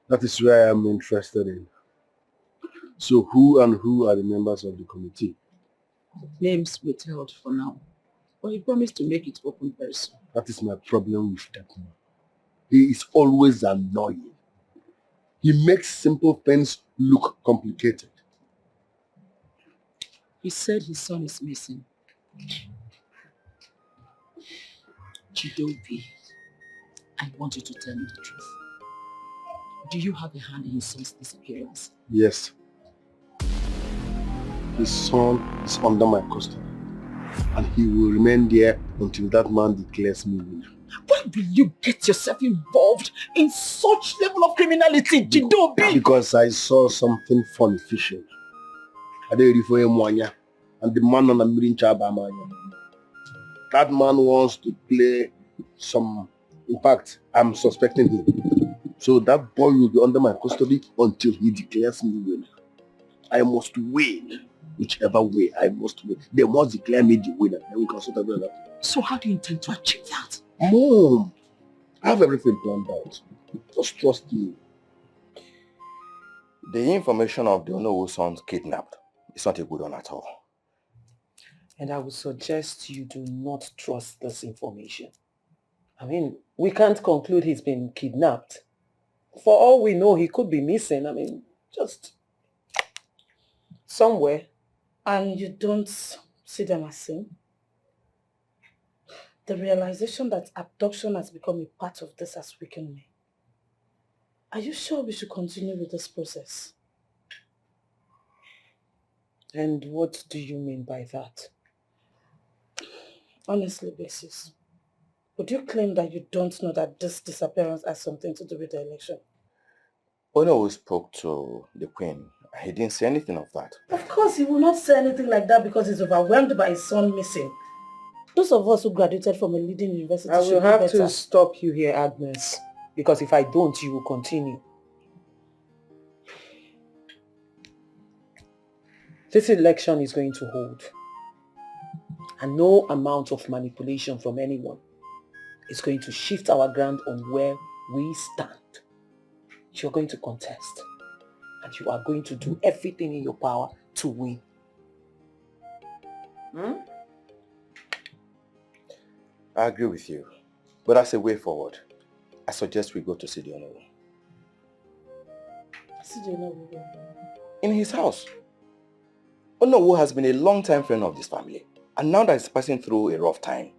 [SPEAKER 2] That is where I am interested in. So who are the members of the committee?
[SPEAKER 14] Names withheld for now. But he promised to make it open very soon.
[SPEAKER 2] That is my problem with that man. He is always annoying. He makes simple things look complicated.
[SPEAKER 14] He said his son is missing. Chidobi, I want you to tell me the truth. Do you have a hand in his son's disappearance?
[SPEAKER 2] Yes. His son is under my custody. And he will remain there until that man declares me winner.
[SPEAKER 14] Why will you get yourself involved in such level of criminality, Chidobi?
[SPEAKER 2] Because I saw something funny fishing. And the man on the middle Chabamanya. That man wants to play some. In fact, I'm suspecting him. So that boy will be under my custody until he declares me winner. I must win. Whichever way, I must win. They must declare me the winner. Then we can sort everything out.
[SPEAKER 14] So how do you intend to achieve that?
[SPEAKER 2] Mom, I have everything planned out. Just trust me.
[SPEAKER 1] The information of the Onowu sons kidnapped is not a good one at all.
[SPEAKER 15] And I would suggest you do not trust this information. I mean, we can't conclude he's been kidnapped. For all we know, he could be missing. I mean, just somewhere.
[SPEAKER 12] And you don't see them as same? The realization that abduction has become a part of this has weakened me. Are you sure we should continue with this process?
[SPEAKER 15] And what do you mean by that?
[SPEAKER 12] Honestly, Basis, would you claim that you don't know that this disappearance has something to do with the election?
[SPEAKER 1] Onowu spoke to the queen. He didn't say anything of that.
[SPEAKER 12] Of course, he will not say anything like that because he's overwhelmed by his son missing. Those of us who graduated from a leading university
[SPEAKER 15] I
[SPEAKER 12] should
[SPEAKER 15] will
[SPEAKER 12] be
[SPEAKER 15] have
[SPEAKER 12] better.
[SPEAKER 15] to stop you here, Agnes. Because if I don't, you will continue. This election is going to hold. And no amount of manipulation from anyone is going to shift our ground on where we stand. You're going to contest. And you are going to do everything in your power to win.
[SPEAKER 1] I agree with you. But as a way forward, I suggest we go to see the Onowu.
[SPEAKER 9] In his house. Onowu has been a long-time friend of this family. And now that he's passing through a rough time,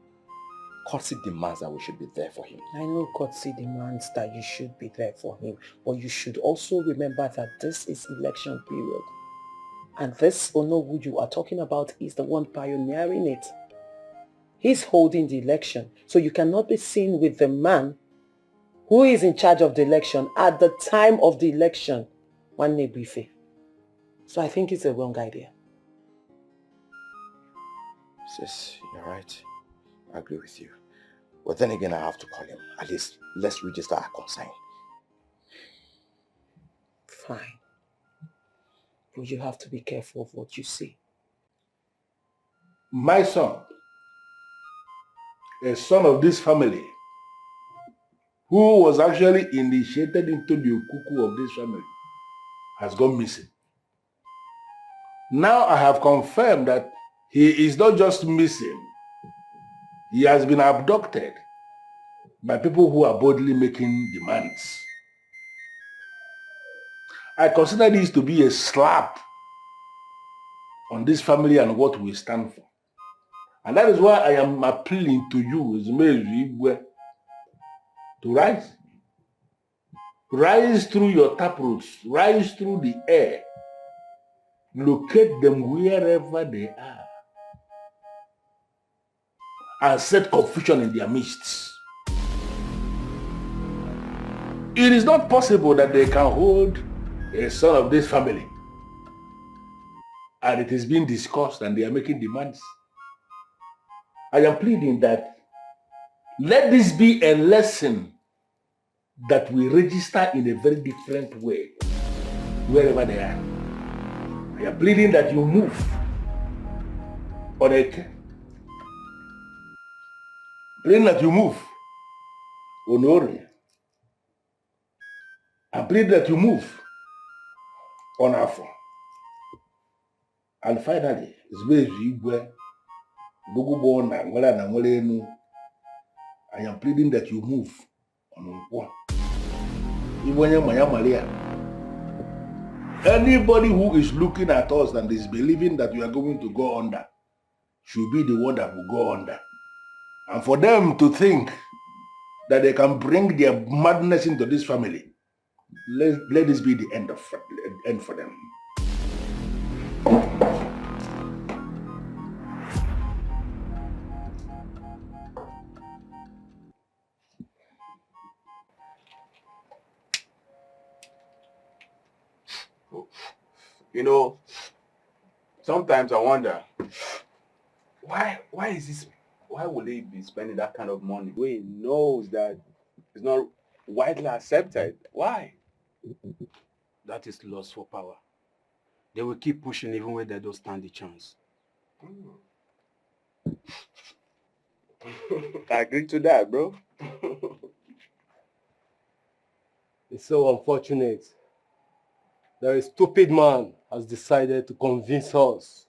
[SPEAKER 9] courtesy demands that we should be there for him.
[SPEAKER 15] I know courtesy demands that you should be there for him, but you should also remember that this is election period. And this Onowu you are talking about is the one pioneering it. He's holding the election, so you cannot be seen with the man who is in charge of the election at the time of the election, Nwanne Bife. So I think it's a wrong idea.
[SPEAKER 9] Sis, you're right. I agree with you. But then again, I have to call him. At least, let's register our concern.
[SPEAKER 15] Fine. But you have to be careful of what you say.
[SPEAKER 4] My son, a son of this family, who was actually initiated into the ukuku of this family, has gone missing. Now I have confirmed that he is not just missing, he has been abducted by people who are boldly making demands. I consider this to be a slap on this family and what we stand for. And that is why I am appealing to you, Izmezu, to rise. Rise through your taproots, rise through the air, locate them wherever they are, and set confusion in their midst. It is not possible that they can hold a son of this family and it is being discussed and they are making demands. I am pleading that let this be a lesson that we register in a very different way wherever they are. I am pleading that you move on it. Pleading that you move on Ori. I'm pleading that you move on Afro. And finally, it's very I am pleading that you move on Nkwa. Anybody who is looking at us and is believing that we are going to go under should be the one that will go under. And for them to think that they can bring their madness into this family, let this be the end for them.
[SPEAKER 19] You know, sometimes I wonder, why will he be spending that kind of money when he knows that it's not widely accepted? Why? That is lust for power. They will keep pushing even when they don't stand the chance. I agree to that, bro.
[SPEAKER 6] It's so unfortunate that a stupid man has decided to convince us,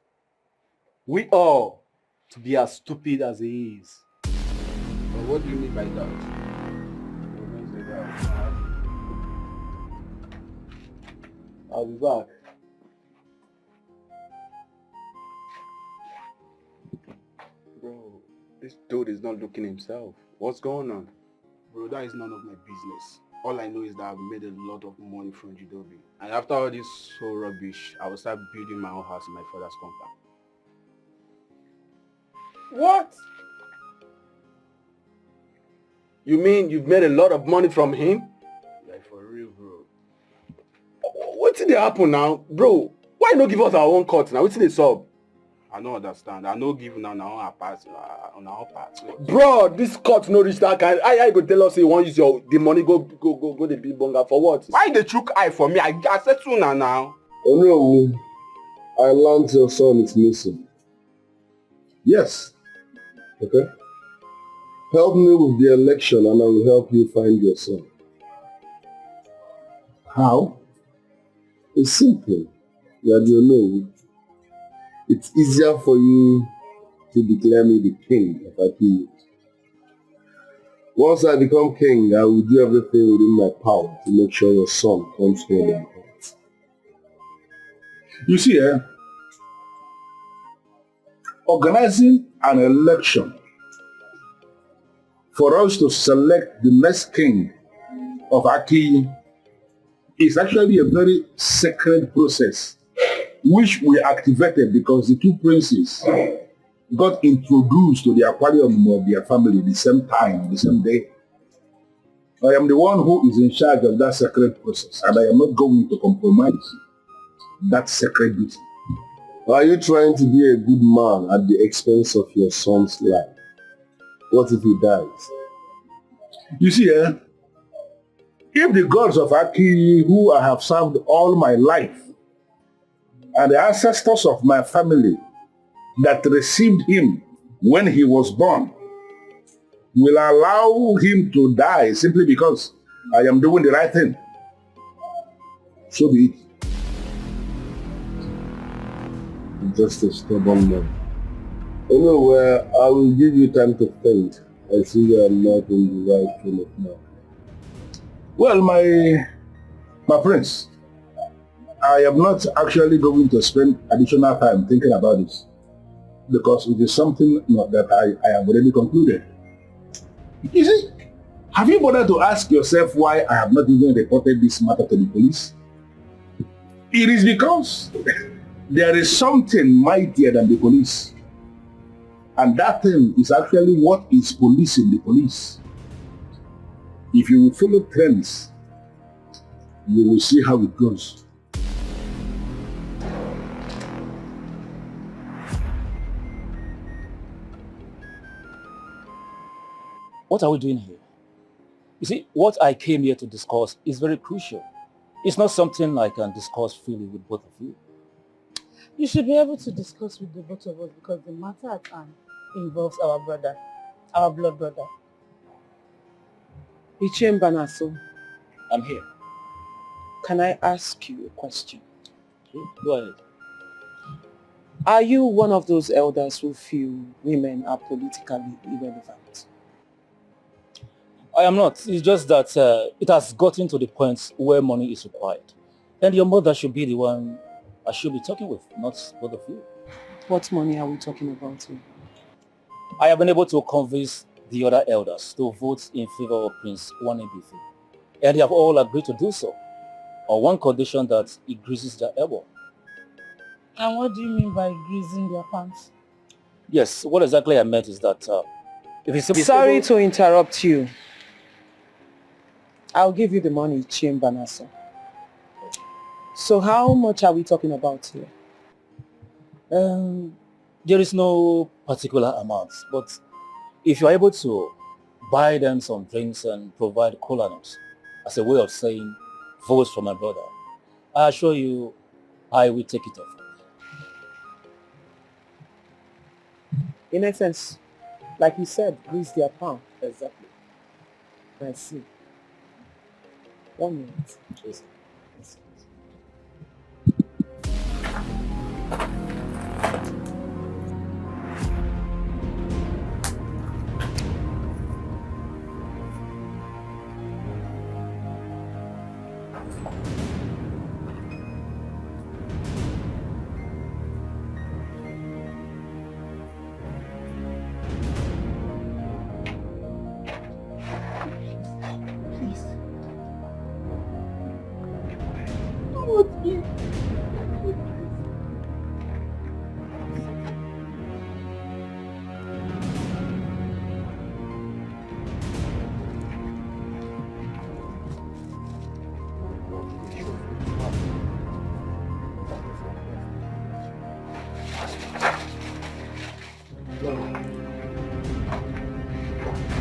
[SPEAKER 6] we all, to be as stupid as he is.
[SPEAKER 19] But what do you mean by that?
[SPEAKER 6] I'll be back.
[SPEAKER 19] Bro, this dude is not looking himself. What's going on? Bro, that is none of my business. All I know is that I've made a lot of money from Jidobi. And after all this whole rubbish, I will start building my own house in my father's compound. What? You mean you've made a lot of money from him? Like for real, bro. What did happen now? Bro, why not give us our own cut now? What's the sub? I don't understand. I no give now on our part. Bro, this cut no reach that kind. I go tell us you want use the money go the big bunga for what? Why they chook eye for me? I said sooner now.
[SPEAKER 2] Oh no, I learned your son is missing. Yes. Okay. Help me with the election and I will help you find your son. How? It's simple. You know, it's easier for you to declare me the king if I kill you. Once I become king, I will do everything within my power to make sure your son comes home and home.
[SPEAKER 4] You see, organizing an election for us to select the next king of Aki is actually a very sacred process, which we activated because the two princes got introduced to the aquarium of their family the same time, the same day. I am the one who is in charge of that sacred process, and I am not going to compromise that sacred duty.
[SPEAKER 2] Are you trying to be a good man at the expense of your son's life? What if he dies?
[SPEAKER 4] You see, if the gods of Aki, who I have served all my life, and the ancestors of my family that received him when he was born, will allow him to die simply because I am doing the right thing, so be it.
[SPEAKER 2] Just a stubborn man. Anyway, I will give you time to think. I see you are not in the right frame of mind.
[SPEAKER 4] Well, my prince, I am not actually going to spend additional time thinking about this, because it is something that I have already concluded. You see, have you bothered to ask yourself why I have not even reported this matter to the police? It is because there is something mightier than the police. And that thing is actually what is policing the police. If you will follow trends, you will see how it goes.
[SPEAKER 5] What are we doing here? You see, what I came here to discuss is very crucial. It's not something I can discuss freely with both of you.
[SPEAKER 12] You should be able to discuss with the both of us because the matter at hand involves our brother, our blood brother.
[SPEAKER 15] Ichiem Banaso,
[SPEAKER 5] I'm here.
[SPEAKER 15] Can I ask you a question?
[SPEAKER 5] Go ahead.
[SPEAKER 15] Are you one of those elders who feel women are politically irrelevant?
[SPEAKER 5] I am not. It's just that it has gotten to the point where money is required. And your mother should be the one I should be talking with, not both of you.
[SPEAKER 15] What money are we talking about here?
[SPEAKER 5] I have been able to convince the other elders to vote in favor of Prince Nwanebife. And they have all agreed to do so, on one condition that he greases their elbow.
[SPEAKER 12] And what do you mean by greasing their pants?
[SPEAKER 5] Yes, what exactly I meant is that if he's
[SPEAKER 15] Sorry to interrupt you. I'll give you the money, Ichiem Banaso. So how much are we talking about here?
[SPEAKER 5] There is no particular amount, but if you're able to buy them some drinks and provide cola nuts as a way of saying votes for my brother, I assure you I will take it off.
[SPEAKER 15] In essence, like you said, grease their palm.
[SPEAKER 5] Exactly.
[SPEAKER 15] I see. 1 minute.
[SPEAKER 5] Yes.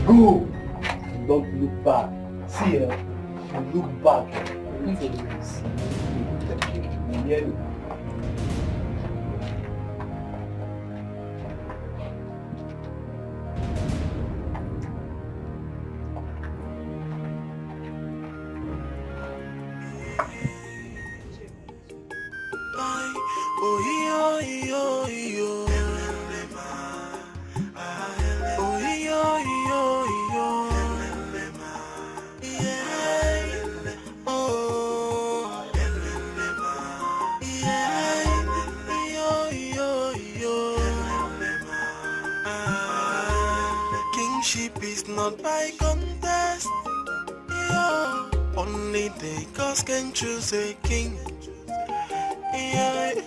[SPEAKER 6] Go! Don't look back. See, you look back.
[SPEAKER 7] Yeah. by contest. Yeah. Only the gods can choose a king. Yeah.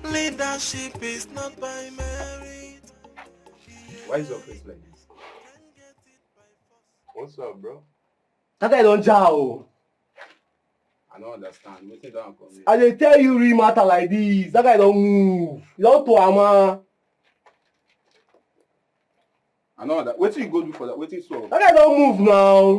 [SPEAKER 7] Leadership is not by merit.
[SPEAKER 1] Why is your face like this?
[SPEAKER 9] What's up, bro?
[SPEAKER 1] That guy don't jow.
[SPEAKER 9] I don't understand. What don't come here?
[SPEAKER 1] I dey tell you real matter like this. That guy don't move. You don't to ama.
[SPEAKER 9] I know that. What you go do for that? What you saw?
[SPEAKER 1] That guy don't move now.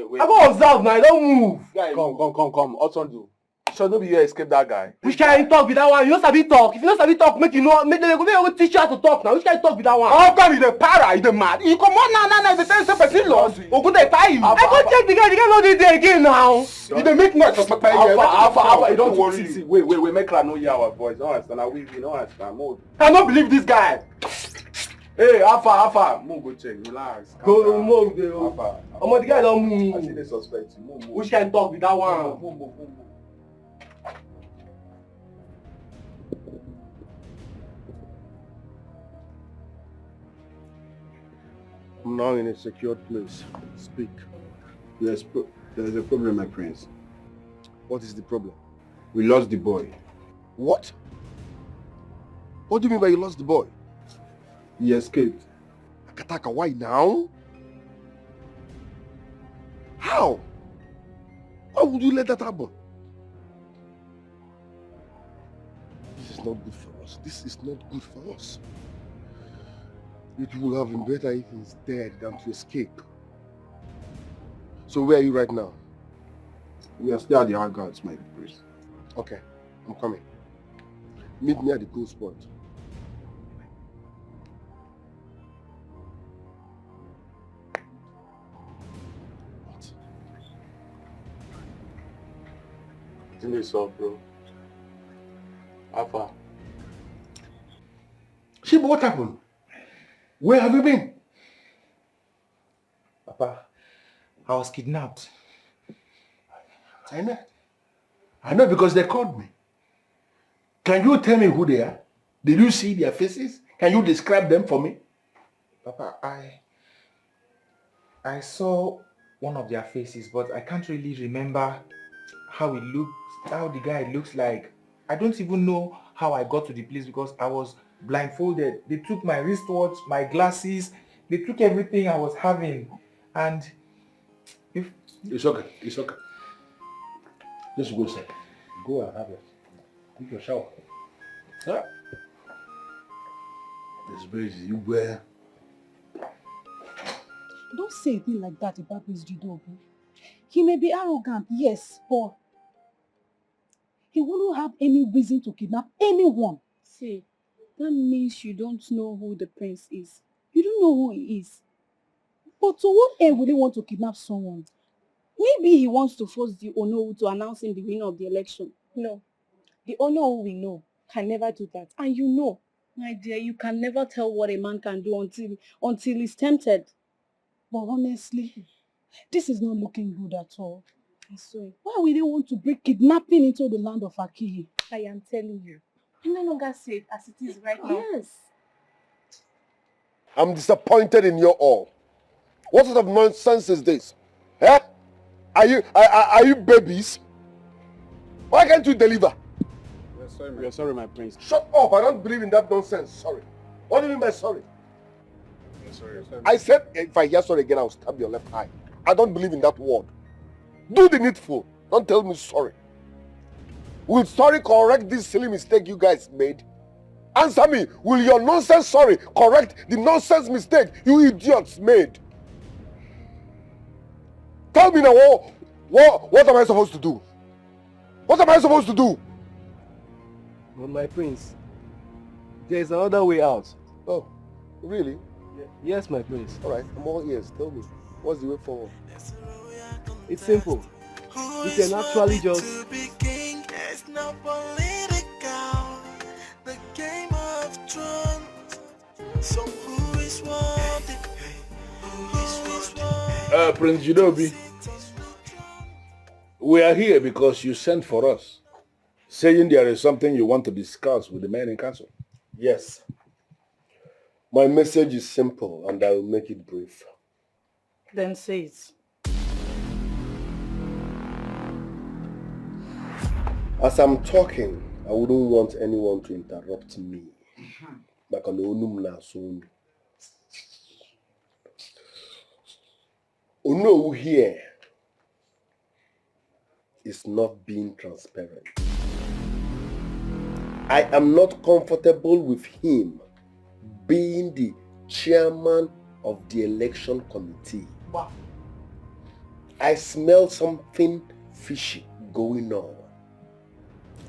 [SPEAKER 9] Wait.
[SPEAKER 1] I go observe now. I don't move.
[SPEAKER 9] Guy, come. What's on do? Sure, don't be here. Escape that guy.
[SPEAKER 1] Which kind of talk with that one? You don't sabi talk. If you don't sabi talk, make you know. Make them go teach you how to talk now. Which kind of talk with that one?
[SPEAKER 9] How come you the para? You the mad? You come on now. The same person lost. Ogun dey tie you.
[SPEAKER 1] I go check the guy. The guy not dey there again now.
[SPEAKER 9] You dey make noise.
[SPEAKER 1] Alpha.
[SPEAKER 9] You don't worry. See, wait. Make her know hear our voice. Don't understand. We don't understand. Move.
[SPEAKER 1] I don't believe this guy.
[SPEAKER 9] Hey, Alpha. Move, go check. Relax.
[SPEAKER 1] Go move.
[SPEAKER 9] Alpha.
[SPEAKER 1] The guy don't move.
[SPEAKER 9] I see they suspect you. Move.
[SPEAKER 1] Which kind of talk with that one?
[SPEAKER 9] Move.
[SPEAKER 2] I'm now in a secured place. Speak. There's a problem, my prince.
[SPEAKER 1] What is the problem?
[SPEAKER 2] We lost the boy.
[SPEAKER 1] What? What do you mean by you lost the boy?
[SPEAKER 2] He escaped.
[SPEAKER 1] Akataka, why now? How? Why would you let that happen? This is not good for us. This is not good for us. You people have been better if he's dead than to escape. So where are you right now?
[SPEAKER 2] We are still at the outskirts, my prince.
[SPEAKER 1] Okay, I'm coming. Meet me at the goal spot. What?
[SPEAKER 9] Give me some, bro. Alpha.
[SPEAKER 1] Shiba, what happened? Where have you been?
[SPEAKER 8] Papa, I was kidnapped.
[SPEAKER 1] I know because they called me. Can you tell me who they are? Did you see their faces? Can you describe them for me?
[SPEAKER 8] Papa, I saw one of their faces, but I can't really remember how it looks, how the guy looks like. I don't even know how I got to the place because I was blindfolded. They took my wristwatch, my glasses, they took everything I was having. And if
[SPEAKER 1] it's okay. Just go inside. Go and have it. Take your shower. Huh? This place you wear.
[SPEAKER 11] Don't say a thing like that about Miss Jidobi. He may be arrogant, yes, but he wouldn't have any reason to kidnap anyone.
[SPEAKER 10] See, that means you don't know who the prince is. You don't know who he is.
[SPEAKER 11] But to what end would he want to kidnap someone? Maybe he wants to force the Onowu to announce him the winner of the election.
[SPEAKER 10] No, the Onowu we know can never do that. And you know, my dear, you can never tell what a man can do until he's tempted.
[SPEAKER 11] But honestly, this is not looking good at all.
[SPEAKER 10] I swear.
[SPEAKER 11] Why would they want to bring kidnapping into the land of Akihi?
[SPEAKER 10] I am telling you. I'm no longer safe as it is right now.
[SPEAKER 11] Yes.
[SPEAKER 1] I'm disappointed in you all. What sort of nonsense is this? Eh? Are you babies? Why can't you deliver?
[SPEAKER 2] We are sorry, my prince.
[SPEAKER 1] Shut up! I don't believe in that nonsense. Sorry. What do you mean by sorry?
[SPEAKER 2] We are sorry.
[SPEAKER 1] I said if I hear sorry again, I'll stab your left eye. I don't believe in that word. Do the needful. Don't tell me sorry. Will sorry correct this silly mistake you guys made? Answer me. Will your nonsense sorry correct the nonsense mistake you idiots made? Tell me now, what am I supposed to do? What am I supposed to do?
[SPEAKER 13] Well, my prince, there's another way out.
[SPEAKER 1] Oh, really?
[SPEAKER 13] Yes, my prince.
[SPEAKER 1] All right, I'm all ears. Tell me, what's the way forward?
[SPEAKER 13] It's simple. You can actually just...
[SPEAKER 7] It's not political, the game of thrones. So who is wanted?
[SPEAKER 4] Prince Jidobi, we are here because you sent for us, saying there is something you want to discuss with the men in council.
[SPEAKER 1] Yes. My message is simple and I will make it brief.
[SPEAKER 12] Then say it.
[SPEAKER 2] As I'm talking, I wouldn't want anyone to interrupt me. Like on the Onumna soon. Ono here is not being transparent. I am not comfortable with him being the chairman of the election committee.
[SPEAKER 12] Wow.
[SPEAKER 2] I smell something fishy going on.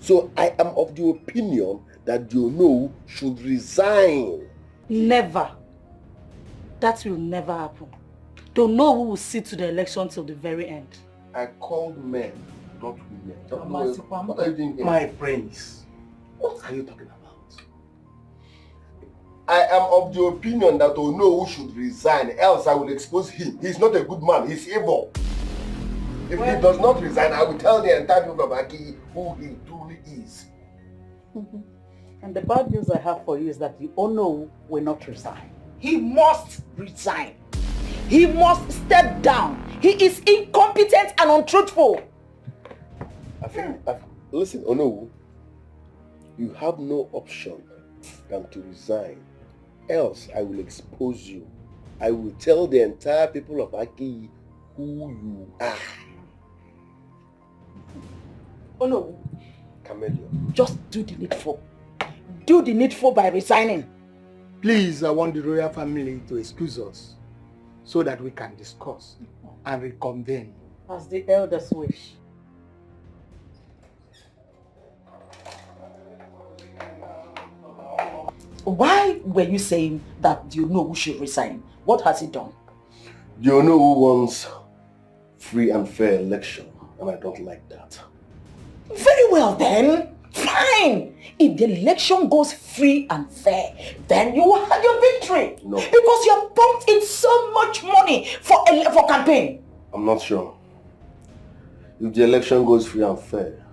[SPEAKER 2] So I am of the opinion that the Ono should resign.
[SPEAKER 12] Never. That will never happen. The Ono will sit to the election till the very end.
[SPEAKER 2] I called men, not women.
[SPEAKER 12] What are you doing here?
[SPEAKER 2] My prince, what are you talking about? I am of the opinion that Ono should resign, else I will expose him. He's not a good man, he's evil. If he does not resign, I will tell the entire people of Aki who he truly is.
[SPEAKER 14] And the bad news I have for you is that the Ono will not resign. He must resign. He must step down. He is incompetent and untruthful.
[SPEAKER 2] Listen, Ono, you have no option than to resign. Else I will expose you. I will tell the entire people of Aki who you are.
[SPEAKER 14] Oh no.
[SPEAKER 2] Chameleon.
[SPEAKER 14] Just do the needful. Do the needful by resigning.
[SPEAKER 6] Please, I want the royal family to excuse us so that we can discuss and reconvene.
[SPEAKER 14] As the elders wish. Why were you saying that you know who should resign? What has he done?
[SPEAKER 2] You know who wants free and fair election, and I don't like that.
[SPEAKER 14] Very well then. Fine. If the election goes free and fair, then you will have your victory.
[SPEAKER 2] No.
[SPEAKER 14] Because you have pumped in so much money for campaign.
[SPEAKER 2] I'm not sure. If the election goes free and fair,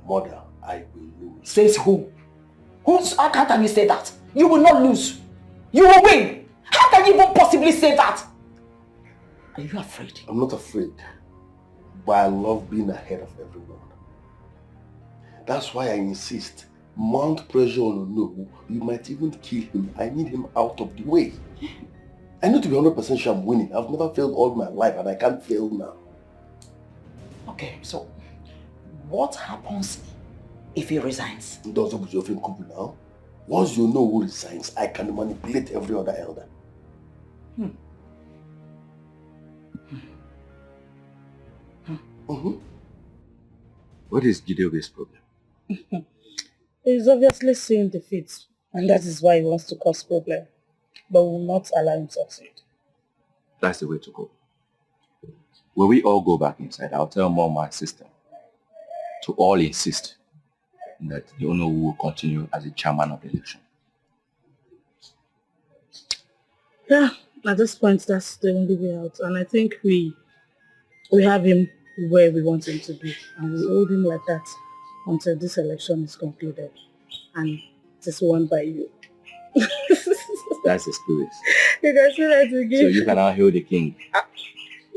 [SPEAKER 2] mother, I will lose.
[SPEAKER 14] Says who? How can you say that? You will not lose. You will win. How can you even possibly say that? Are you afraid?
[SPEAKER 2] I'm not afraid. But I love being ahead of everyone. That's why I insist. Mount pressure on Ono. You might even kill him. I need him out of the way. I need to be 100% sure I'm winning. I've never failed all my life and I can't fail now.
[SPEAKER 14] Okay, so what happens if he resigns?
[SPEAKER 2] Does your friend Kubu now? Once you know who resigns, I can manipulate every other elder.
[SPEAKER 9] What is Gideobe's problem?
[SPEAKER 12] He's obviously seeing defeat, and that is why he wants to cause problem, but will not allow him to succeed.
[SPEAKER 9] That's the way to go. When we all go back inside, I'll tell Mom and sister to all insist that the Ono will continue as the chairman of the election.
[SPEAKER 12] Yeah, at this point, that's the only way out, and I think we have him where we want him to be, and we hold him like that until this election is concluded, and it is won by you.
[SPEAKER 9] That's the spirit.
[SPEAKER 12] You can see that again.
[SPEAKER 9] So you can now hail the king.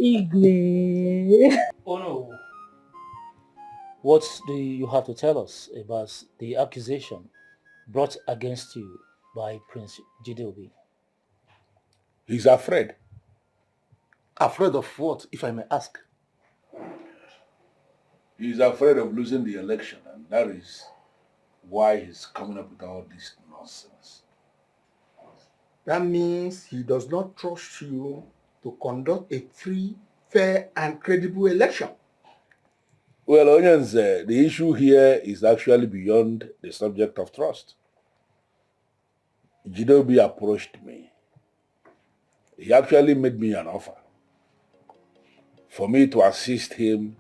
[SPEAKER 12] Igwe.
[SPEAKER 5] Oh no. What do you have to tell us about the accusation brought against you by Prince Gideobe?
[SPEAKER 4] He's afraid.
[SPEAKER 6] Afraid of what, if I may ask?
[SPEAKER 4] He's afraid of losing the election, and that is why he's coming up with all this nonsense.
[SPEAKER 6] That means he does not trust you to conduct a free, fair, and credible election.
[SPEAKER 4] Well, Onions, the issue here is actually beyond the subject of trust. Gideobe approached me. He actually made me an offer for me to assist him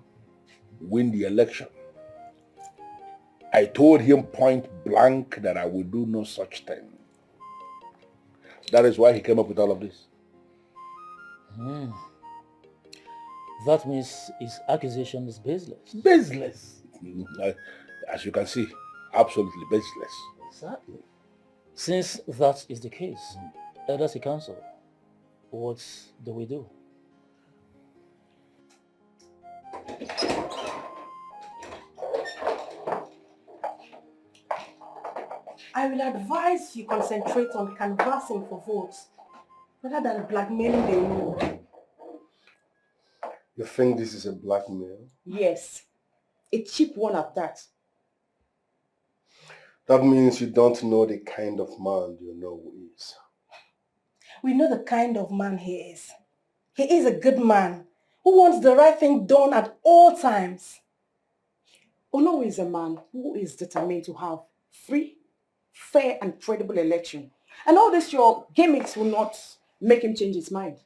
[SPEAKER 4] win the election. I told him point blank that I would do no such thing. That is why he came up with all of this.
[SPEAKER 5] That means his accusation is baseless.
[SPEAKER 6] Baseless?
[SPEAKER 4] As you can see, absolutely baseless.
[SPEAKER 5] Exactly. Since that is the case, Elders Council, what do we do?
[SPEAKER 11] I will advise you concentrate on canvassing for votes rather than blackmailing the Igbo.
[SPEAKER 2] You think this is a blackmail?
[SPEAKER 18] Yes, a cheap one at that.
[SPEAKER 2] That means you don't know the kind of man you know who is.
[SPEAKER 11] We know the kind of man he is. He is a good man who wants the right thing done at all times.
[SPEAKER 14] Ono is a man who is determined to have free, fair and credible election. And all this your gimmicks will not make him change his mind.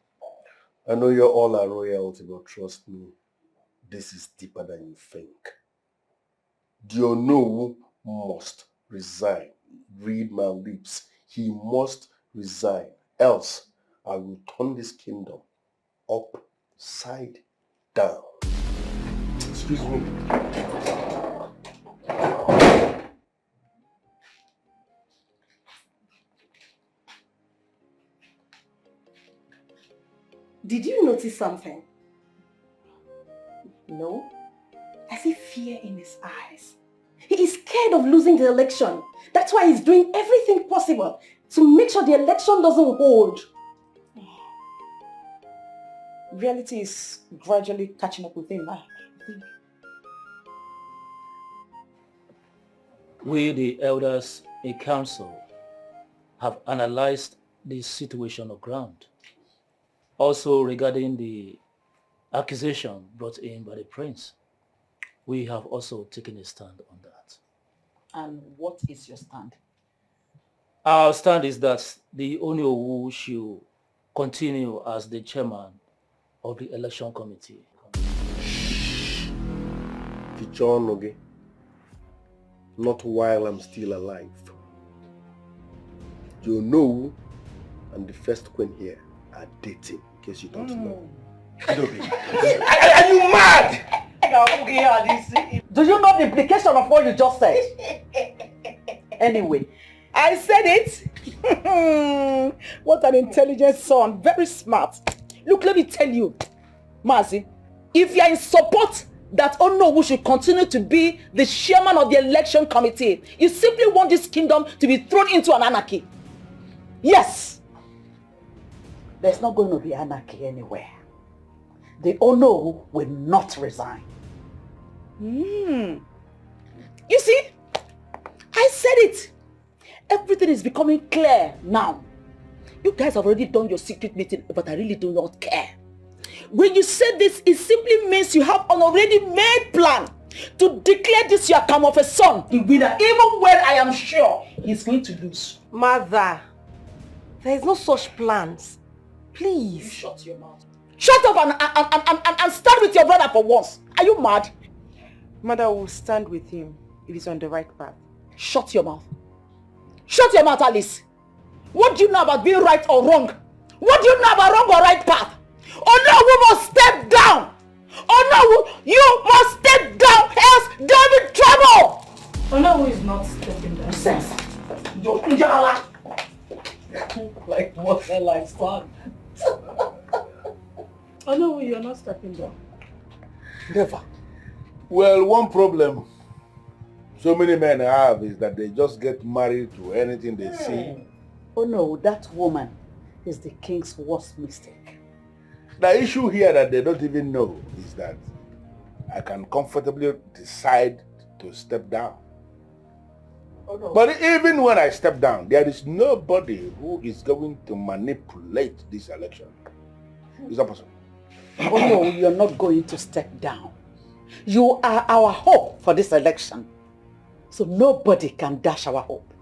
[SPEAKER 2] I know you're all a royalty, but trust me, this is deeper than you think. The Onowu must resign. Read my lips. He must resign. Else, I will turn this kingdom upside down. Excuse me.
[SPEAKER 11] Did you notice something?
[SPEAKER 14] No.
[SPEAKER 11] I see fear in his eyes. He is scared of losing the election. That's why he's doing everything possible to make sure the election doesn't hold.
[SPEAKER 14] Reality is gradually catching up with him, I think.
[SPEAKER 5] We, the elders in council, have analyzed the situation on ground. Also regarding the accusation brought in by the prince, we have also taken a stand on that.
[SPEAKER 14] And what is your stand?
[SPEAKER 5] Our stand is that the Oniowu should continue as the chairman of the election committee.
[SPEAKER 2] Kichonoge, not while I'm still alive. You know, and the first queen here are dating, in case you don't know.
[SPEAKER 14] Are you mad? Do you know the implication of what you just said? Anyway, I said it. What an intelligent son, very smart. Look, let me tell you, Mazi, if you are in support that Onowu should continue to be the chairman of the election committee, you simply want this kingdom to be thrown into an anarchy. Yes. There's not going to be anarchy anywhere. The Onowu will not resign. You see, I said it. Everything is becoming clear now. You guys have already done your secret meeting, but I really do not care. When you say this, it simply means you have an already made plan to declare this your come of a son the winner, even when I am sure he's going to lose.
[SPEAKER 11] Mother, there is no such plans. Please.
[SPEAKER 14] You shut your mouth. Shut up and stand with your brother for once. Are you mad?
[SPEAKER 18] Mother will stand with him if he's on the right path.
[SPEAKER 14] Shut your mouth. Shut your mouth, Alice. What do you know about being right or wrong? What do you know about wrong or right path? Oh no, we must step down. Oh no, you must step down, else they'll be trouble.
[SPEAKER 12] Oh no, is not stepping down.
[SPEAKER 14] Sense. Like what hell I son.
[SPEAKER 12] Oh no, you're not stepping down.
[SPEAKER 4] Never. Well, one problem so many men have is that they just get married to anything they see.
[SPEAKER 14] Oh no, that woman is the king's worst mistake.
[SPEAKER 4] The issue here that they don't even know is that I can comfortably decide to step down.
[SPEAKER 14] Oh no.
[SPEAKER 4] But even when I step down, there is nobody who is going to manipulate this election. It's not possible.
[SPEAKER 14] Oh no, you're not going to step down. You are our hope for this election. So nobody can dash our hope.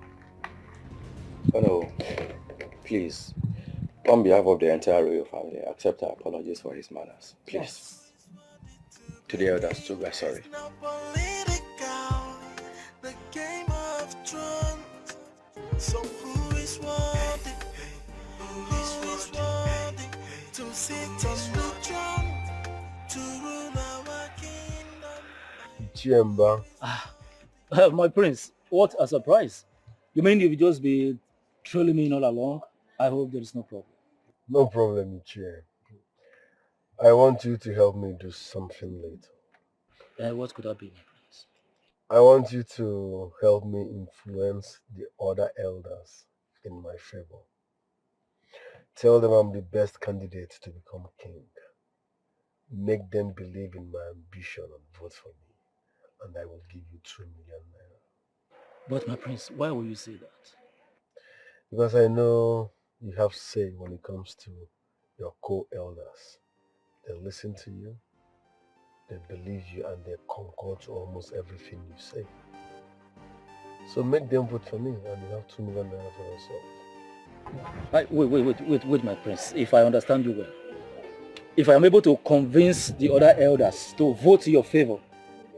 [SPEAKER 9] Oh no, please, on behalf of the entire royal family, accept our apologies for his manners. Please. Yes. To the elders too, we're sorry.
[SPEAKER 7] The game of thrones. So who is worthy? Who is worthy to sit on the throne to rule our kingdom?
[SPEAKER 2] Chimba.
[SPEAKER 5] My prince, what a surprise. You mean you've just been trolling me all along? I hope there is no problem.
[SPEAKER 2] No problem, Ichie. I want you to help me do something later.
[SPEAKER 5] What could that be, my prince?
[SPEAKER 2] I want you to help me influence the other elders in my favor. Tell them I'm the best candidate to become king. Make them believe in my ambition and vote for me. And I will give you 2 million naira.
[SPEAKER 5] But my prince, why will you say that?
[SPEAKER 2] Because I know you have say when it comes to your co-elders. They listen to you, they believe you, and they concur to almost everything you say. So make them vote for me and you have 2 million naira for yourself.
[SPEAKER 5] Wait, my prince. If I understand you well, if I am able to convince the other elders to vote in your favor,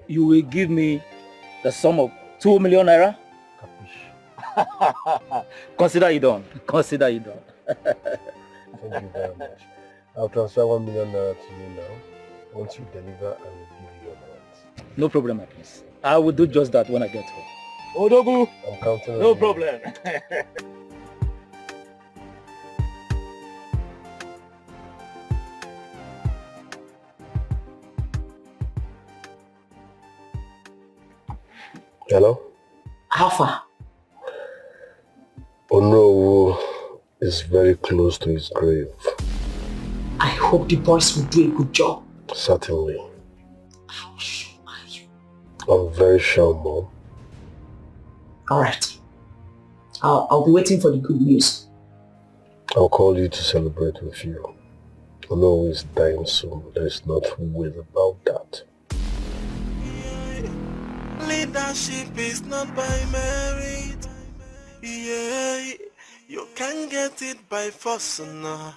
[SPEAKER 5] you will give me the sum of 2 million naira? Consider it done. Consider it done.
[SPEAKER 2] Thank you very much. I'll transfer 1 million naira to you now. Once you deliver, I will give you your balance.
[SPEAKER 5] No problem, my prince. I will do just that when I get home.
[SPEAKER 6] Odogu!
[SPEAKER 2] I'm counting on
[SPEAKER 6] No
[SPEAKER 2] you.
[SPEAKER 6] problem.
[SPEAKER 2] Hello?
[SPEAKER 3] How far?
[SPEAKER 2] Onowu is very close to his grave.
[SPEAKER 3] I hope the boys will do a good job.
[SPEAKER 2] Certainly.
[SPEAKER 3] How sure are you?
[SPEAKER 2] I'm very sure, Mom.
[SPEAKER 3] Alright. I'll be waiting for the good news.
[SPEAKER 2] I'll call you to celebrate with you. Onowu is dying soon. There's nothing weird about that.
[SPEAKER 7] Leadership is not by merit. Yeah, you can get it by force. No.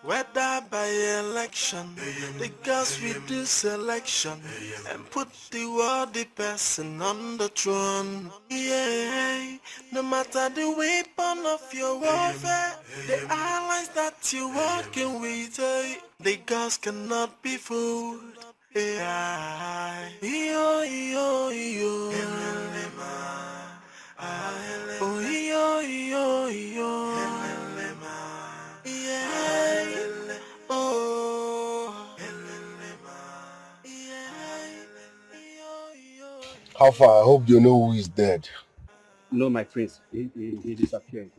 [SPEAKER 7] Whether by election, the girls will do selection and put the worthy person on the throne. Yeah, no matter the weapon of your warfare, the allies that you're working with, the girls cannot be fooled. Yeah, yo, yo, yo. Oh, yo, yo, yo. Yeah. Oh.
[SPEAKER 2] How far? I hope you know who is dead.
[SPEAKER 19] No, my prince. He disappeared.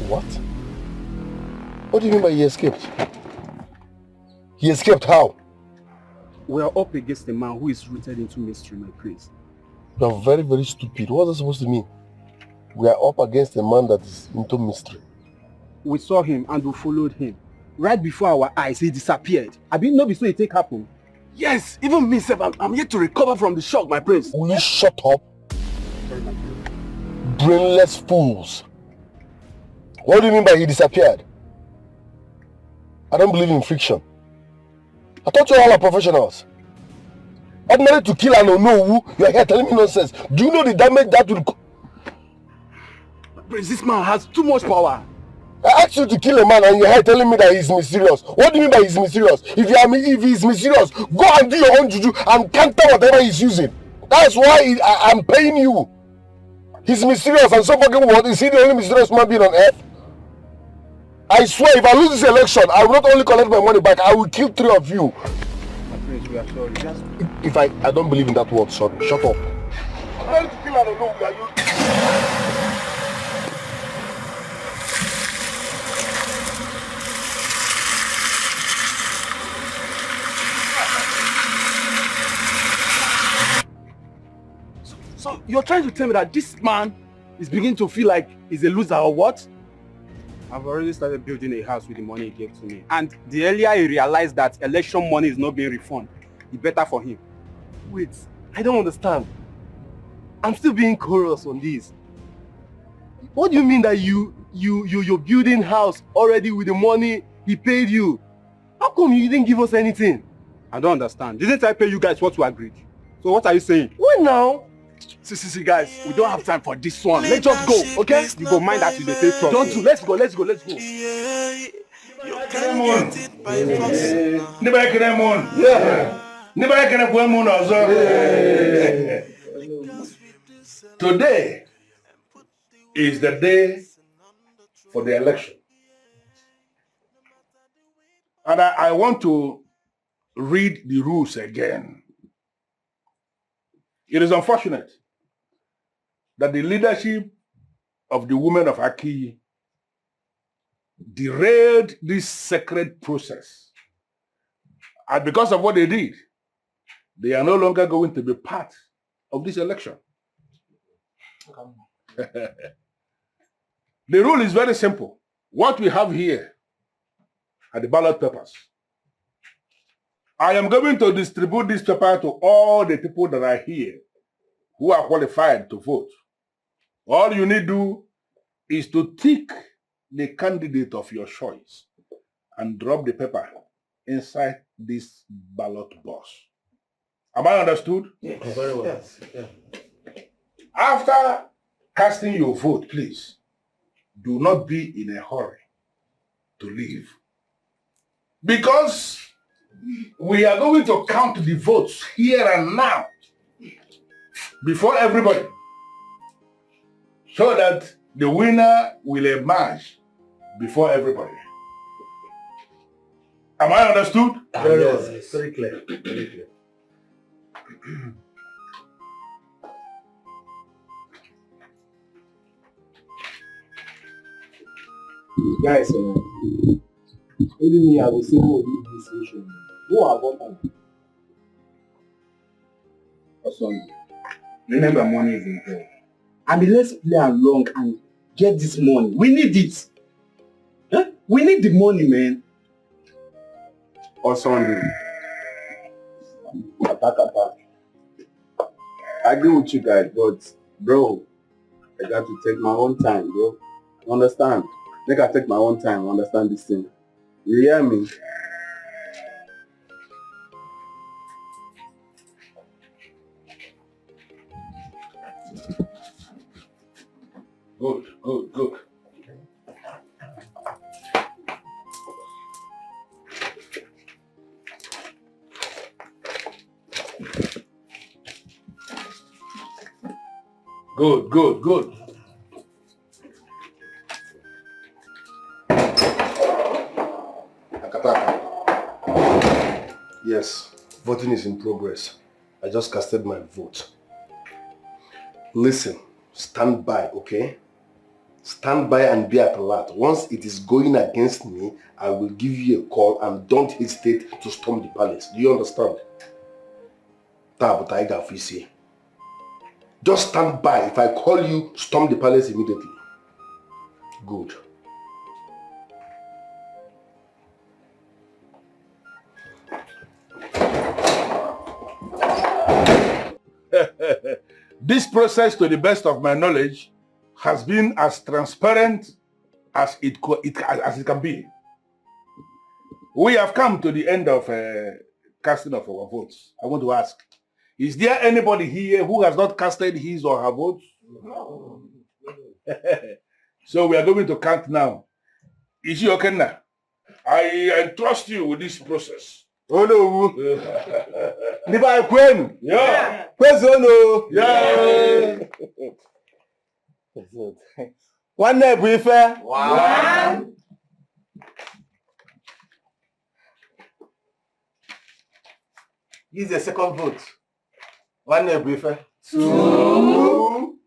[SPEAKER 2] What? What do you mean by he escaped? He escaped how?
[SPEAKER 19] We are up against a man who is rooted into mystery, my prince.
[SPEAKER 2] You are very, very stupid. What is that supposed to mean? We are up against a man that is into mystery.
[SPEAKER 19] We saw him and we followed him. Right before our eyes, he disappeared. I didn't know before it take happen.
[SPEAKER 6] Yes, even me, Seb, I'm yet to recover from the shock, my prince.
[SPEAKER 2] Will you shut up? Brainless fools. What do you mean by he disappeared? I don't believe in fiction. I thought you all are professionals. Ordinary to kill and Onowu, you are here telling me nonsense. Do you know the damage that will...
[SPEAKER 6] Prince, this man has too much power.
[SPEAKER 2] I asked you to kill a man and you're here telling me that he's mysterious. What do you mean by he's mysterious? If he's mysterious, go and do your own juju and counter whatever he's using. That's why I'm paying you. He's mysterious and so fucking what? Is he the only mysterious man being on earth? I swear if I lose this election, I will not only collect my money back, I will kill 3 of you.
[SPEAKER 19] My prince, we are sorry. Just...
[SPEAKER 2] If I don't believe in that word, sorry. Shut up. I'm ready to kill Onowu, are you?
[SPEAKER 6] So you're trying to tell me that this man is beginning to feel like he's a loser or what?
[SPEAKER 19] I've already started building a house with the money he gave to me. And the earlier he realized that election money is not being refunded, the better for him.
[SPEAKER 6] Wait, I don't understand. I'm still being curious on this. What do you mean that you're building house already with the money he paid you? How come you didn't give us anything?
[SPEAKER 19] I don't understand. Didn't I pay you guys what you agreed? So what are you saying?
[SPEAKER 6] When now? See, guys, we don't have time for this one. Let's just go, okay?
[SPEAKER 19] You go mind that you dey pay trust.
[SPEAKER 6] Don't do. Let's go.
[SPEAKER 7] Yeah, you can get it by force.
[SPEAKER 4] Today is the day for the election. And I want to read the rules again. It is unfortunate that the leadership of the women of Aki derailed this sacred process. And because of what they did, they are no longer going to be part of this election. The rule is very simple. What we have here are the ballot papers. I am going to distribute this paper to all the people that are here who are qualified to vote. All you need to do is to tick the candidate of your choice and drop the paper inside this ballot box. Am I understood?
[SPEAKER 2] Yes. Very well.
[SPEAKER 4] Yes. Yeah. After casting your vote, please, do not be in a hurry to leave. Because we are going to count the votes here and now before everybody, so that the winner will emerge before everybody. Am I understood?
[SPEAKER 2] Very well. Very clear. Very clear.
[SPEAKER 20] Guys, only me have a simple decision. Who are going to? Remember, money is involved. And let's play along and get this money. We need it. Huh? We need the money, man.
[SPEAKER 8] Sunday. I agree with you guys, but bro, I got to take my own time, bro. You understand? Make I take my own time, understand this thing. You hear me?
[SPEAKER 4] Good, good, good. Good, good, good.
[SPEAKER 2] Yes, voting is in progress. I just casted my vote. Listen, stand by, okay? Stand by and be alert. Once it is going against me, I will give you a call and don't hesitate to storm the palace. Do you understand? Just stand by. If I call you, storm the palace immediately. Good.
[SPEAKER 4] This process, to the best of my knowledge, has been as transparent as it can be. We have come to the end of casting of our votes. I want to ask, is there anybody here who has not casted his or her vote? No. So we are going to count now. Uju Okoli, I entrust you with this process.
[SPEAKER 1] Oh no. Niba Ekene.
[SPEAKER 4] Yeah.
[SPEAKER 1] Kwezono.
[SPEAKER 4] Yeah.
[SPEAKER 1] One bụ ife.
[SPEAKER 4] One.
[SPEAKER 1] Use the second vote. One bụ ife.
[SPEAKER 4] Two.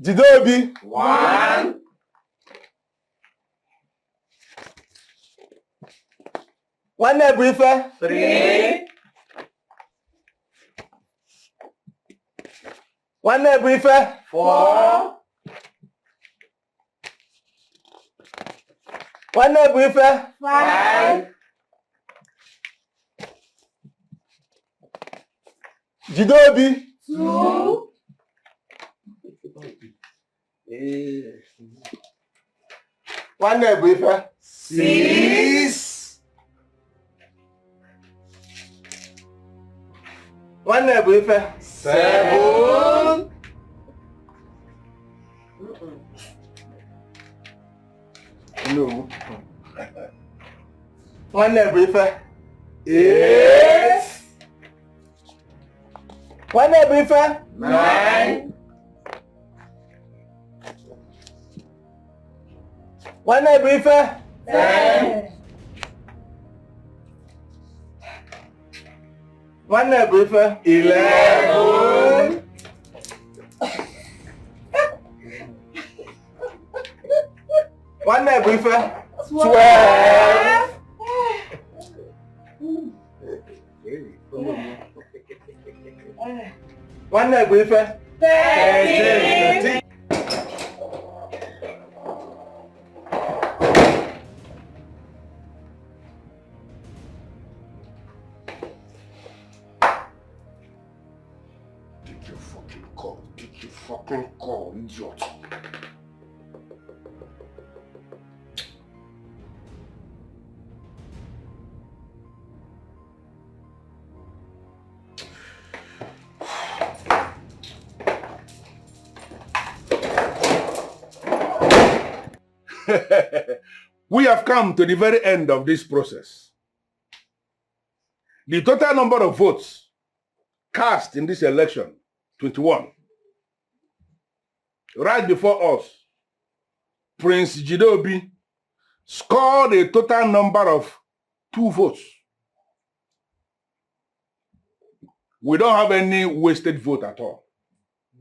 [SPEAKER 1] Jidobi.
[SPEAKER 4] One.
[SPEAKER 1] One bụ ife.
[SPEAKER 4] Three.
[SPEAKER 1] One bụ ife.
[SPEAKER 4] Four.
[SPEAKER 1] One bụ ife.
[SPEAKER 4] Five.
[SPEAKER 1] Jidobi.
[SPEAKER 4] Two.
[SPEAKER 1] One bụ ife.
[SPEAKER 4] Six.
[SPEAKER 1] One bụ ife.
[SPEAKER 4] Seven.
[SPEAKER 1] No. One bụ ife.
[SPEAKER 4] Eight.
[SPEAKER 1] One bụ ife.
[SPEAKER 4] Nine.
[SPEAKER 1] One briefer.
[SPEAKER 6] 10.
[SPEAKER 1] One briefer.
[SPEAKER 6] 11.
[SPEAKER 1] One briefer.
[SPEAKER 6] 12.
[SPEAKER 1] One briefer.
[SPEAKER 6] 13.
[SPEAKER 2] Take your fucking call, idiot.
[SPEAKER 4] We have come to the very end of this process. The total number of votes cast in this election, 21. Right before us, Prince Jidobi scored a total number of 2 votes. We don't have any wasted vote at all,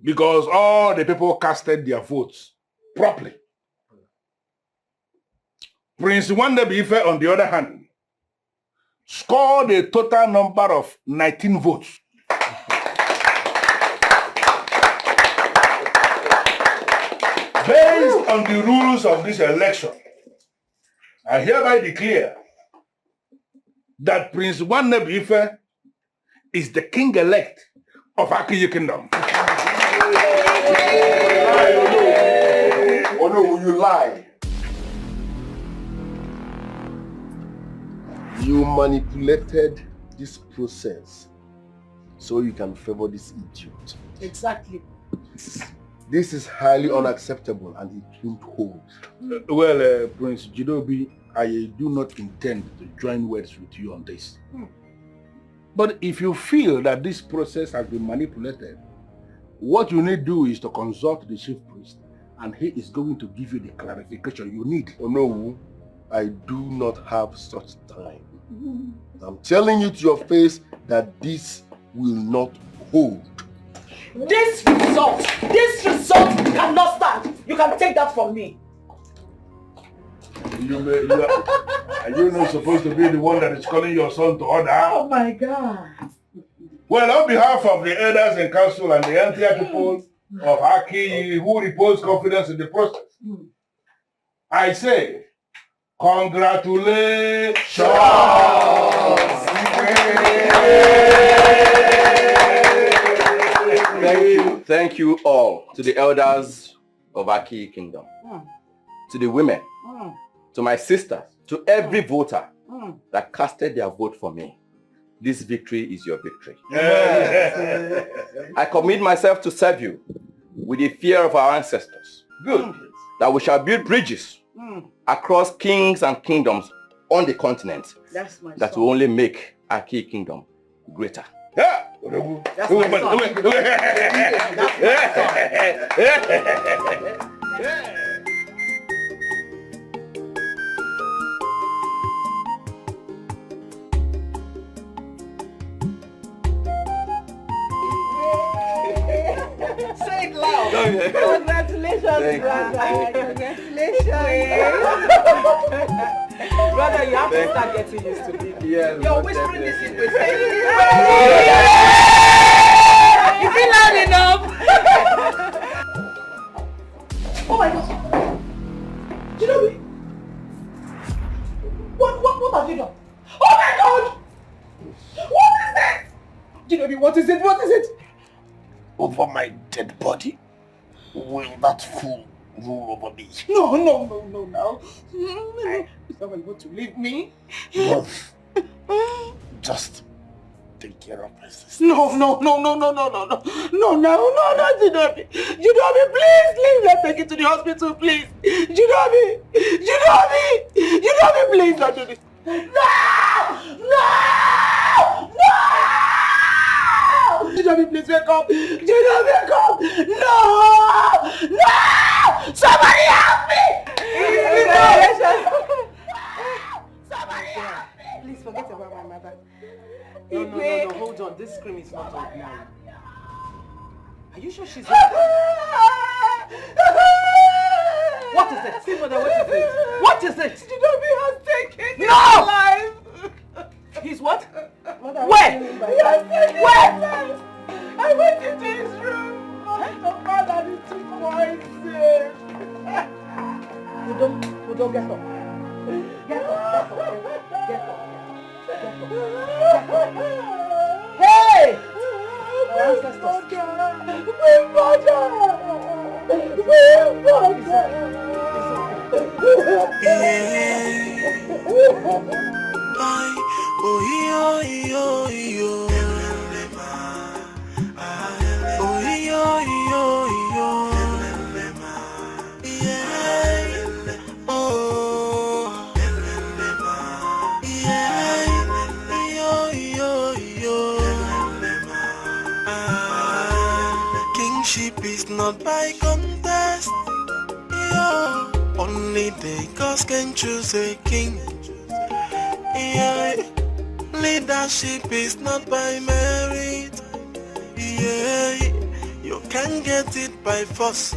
[SPEAKER 4] because all the people casted their votes properly. Prince Wandebi Ife, on the other hand, scored a total number of 19 votes. Based on the rules of this election, I hereby declare that Prince Wandebi Ife is the king-elect of Akiyi Kingdom.
[SPEAKER 2] Oh no, will you lie? You manipulated this process so you can favor this idiot.
[SPEAKER 14] Exactly.
[SPEAKER 2] This is highly unacceptable and it won't hold.
[SPEAKER 4] Prince Jidobi, I do not intend to join words with you on this. But if you feel that this process has been manipulated, what you need to do is to consult the chief priest, and he is going to give you the clarification you need.
[SPEAKER 2] Oh no, I do not have such time. I'm telling you to your face that this will not hold.
[SPEAKER 14] This result cannot stand. You can take that from me.
[SPEAKER 4] Are you not supposed to be the one that is calling your son to order?
[SPEAKER 14] Oh my God.
[SPEAKER 4] Well, on behalf of the elders and council and the entire people of Aki who repose confidence in the process, I say, congratulations!
[SPEAKER 1] Thank you all, to the elders of Aki Kingdom, to the women, to my sisters, to every voter that casted their vote for me. This victory is your victory. I commit myself to serve you with the fear of our ancestors. Good. That we shall build bridges across kings and kingdoms on the continent that will only make Aki Kingdom greater.
[SPEAKER 14] That's my son. Say it loud. Congratulations, brother. Congratulations. Brother, you have to start getting used to it.
[SPEAKER 1] Yes,
[SPEAKER 14] you're whispering this in with Is it loud enough? Oh my God. Jidobi. What have you done? Oh my God! What is this? Jidobi, what is it? What is it?
[SPEAKER 6] Over my dead body, will that fool rule over me?
[SPEAKER 14] No. No. Is that why you want to leave me?
[SPEAKER 6] Love. Just take care of my sister.
[SPEAKER 14] No, Jidobi. Jidobi, please, let's take it to the hospital, please. Jidobi, please don't do this. No! Jidobi, please wake up. Jidobi, wake up. No! Somebody help me!
[SPEAKER 15] Please forget about my mother. No, hold on. This scream is not ordinary. Are you sure she's... What is it? See, mother, what is it? What is it?
[SPEAKER 3] Zidobi has taken his
[SPEAKER 15] No!
[SPEAKER 3] life.
[SPEAKER 15] He's what?
[SPEAKER 3] Mother,
[SPEAKER 15] Where?
[SPEAKER 3] He has taken his life. I went into his room. The father is too poison.
[SPEAKER 15] Udo, get up. Get up. Hey! Our ancestors.
[SPEAKER 7] Kingship is not by contest. Yeah. Only the gods can choose a king. Yeah. Leadership is not by merit. Yeah. You can get it by force.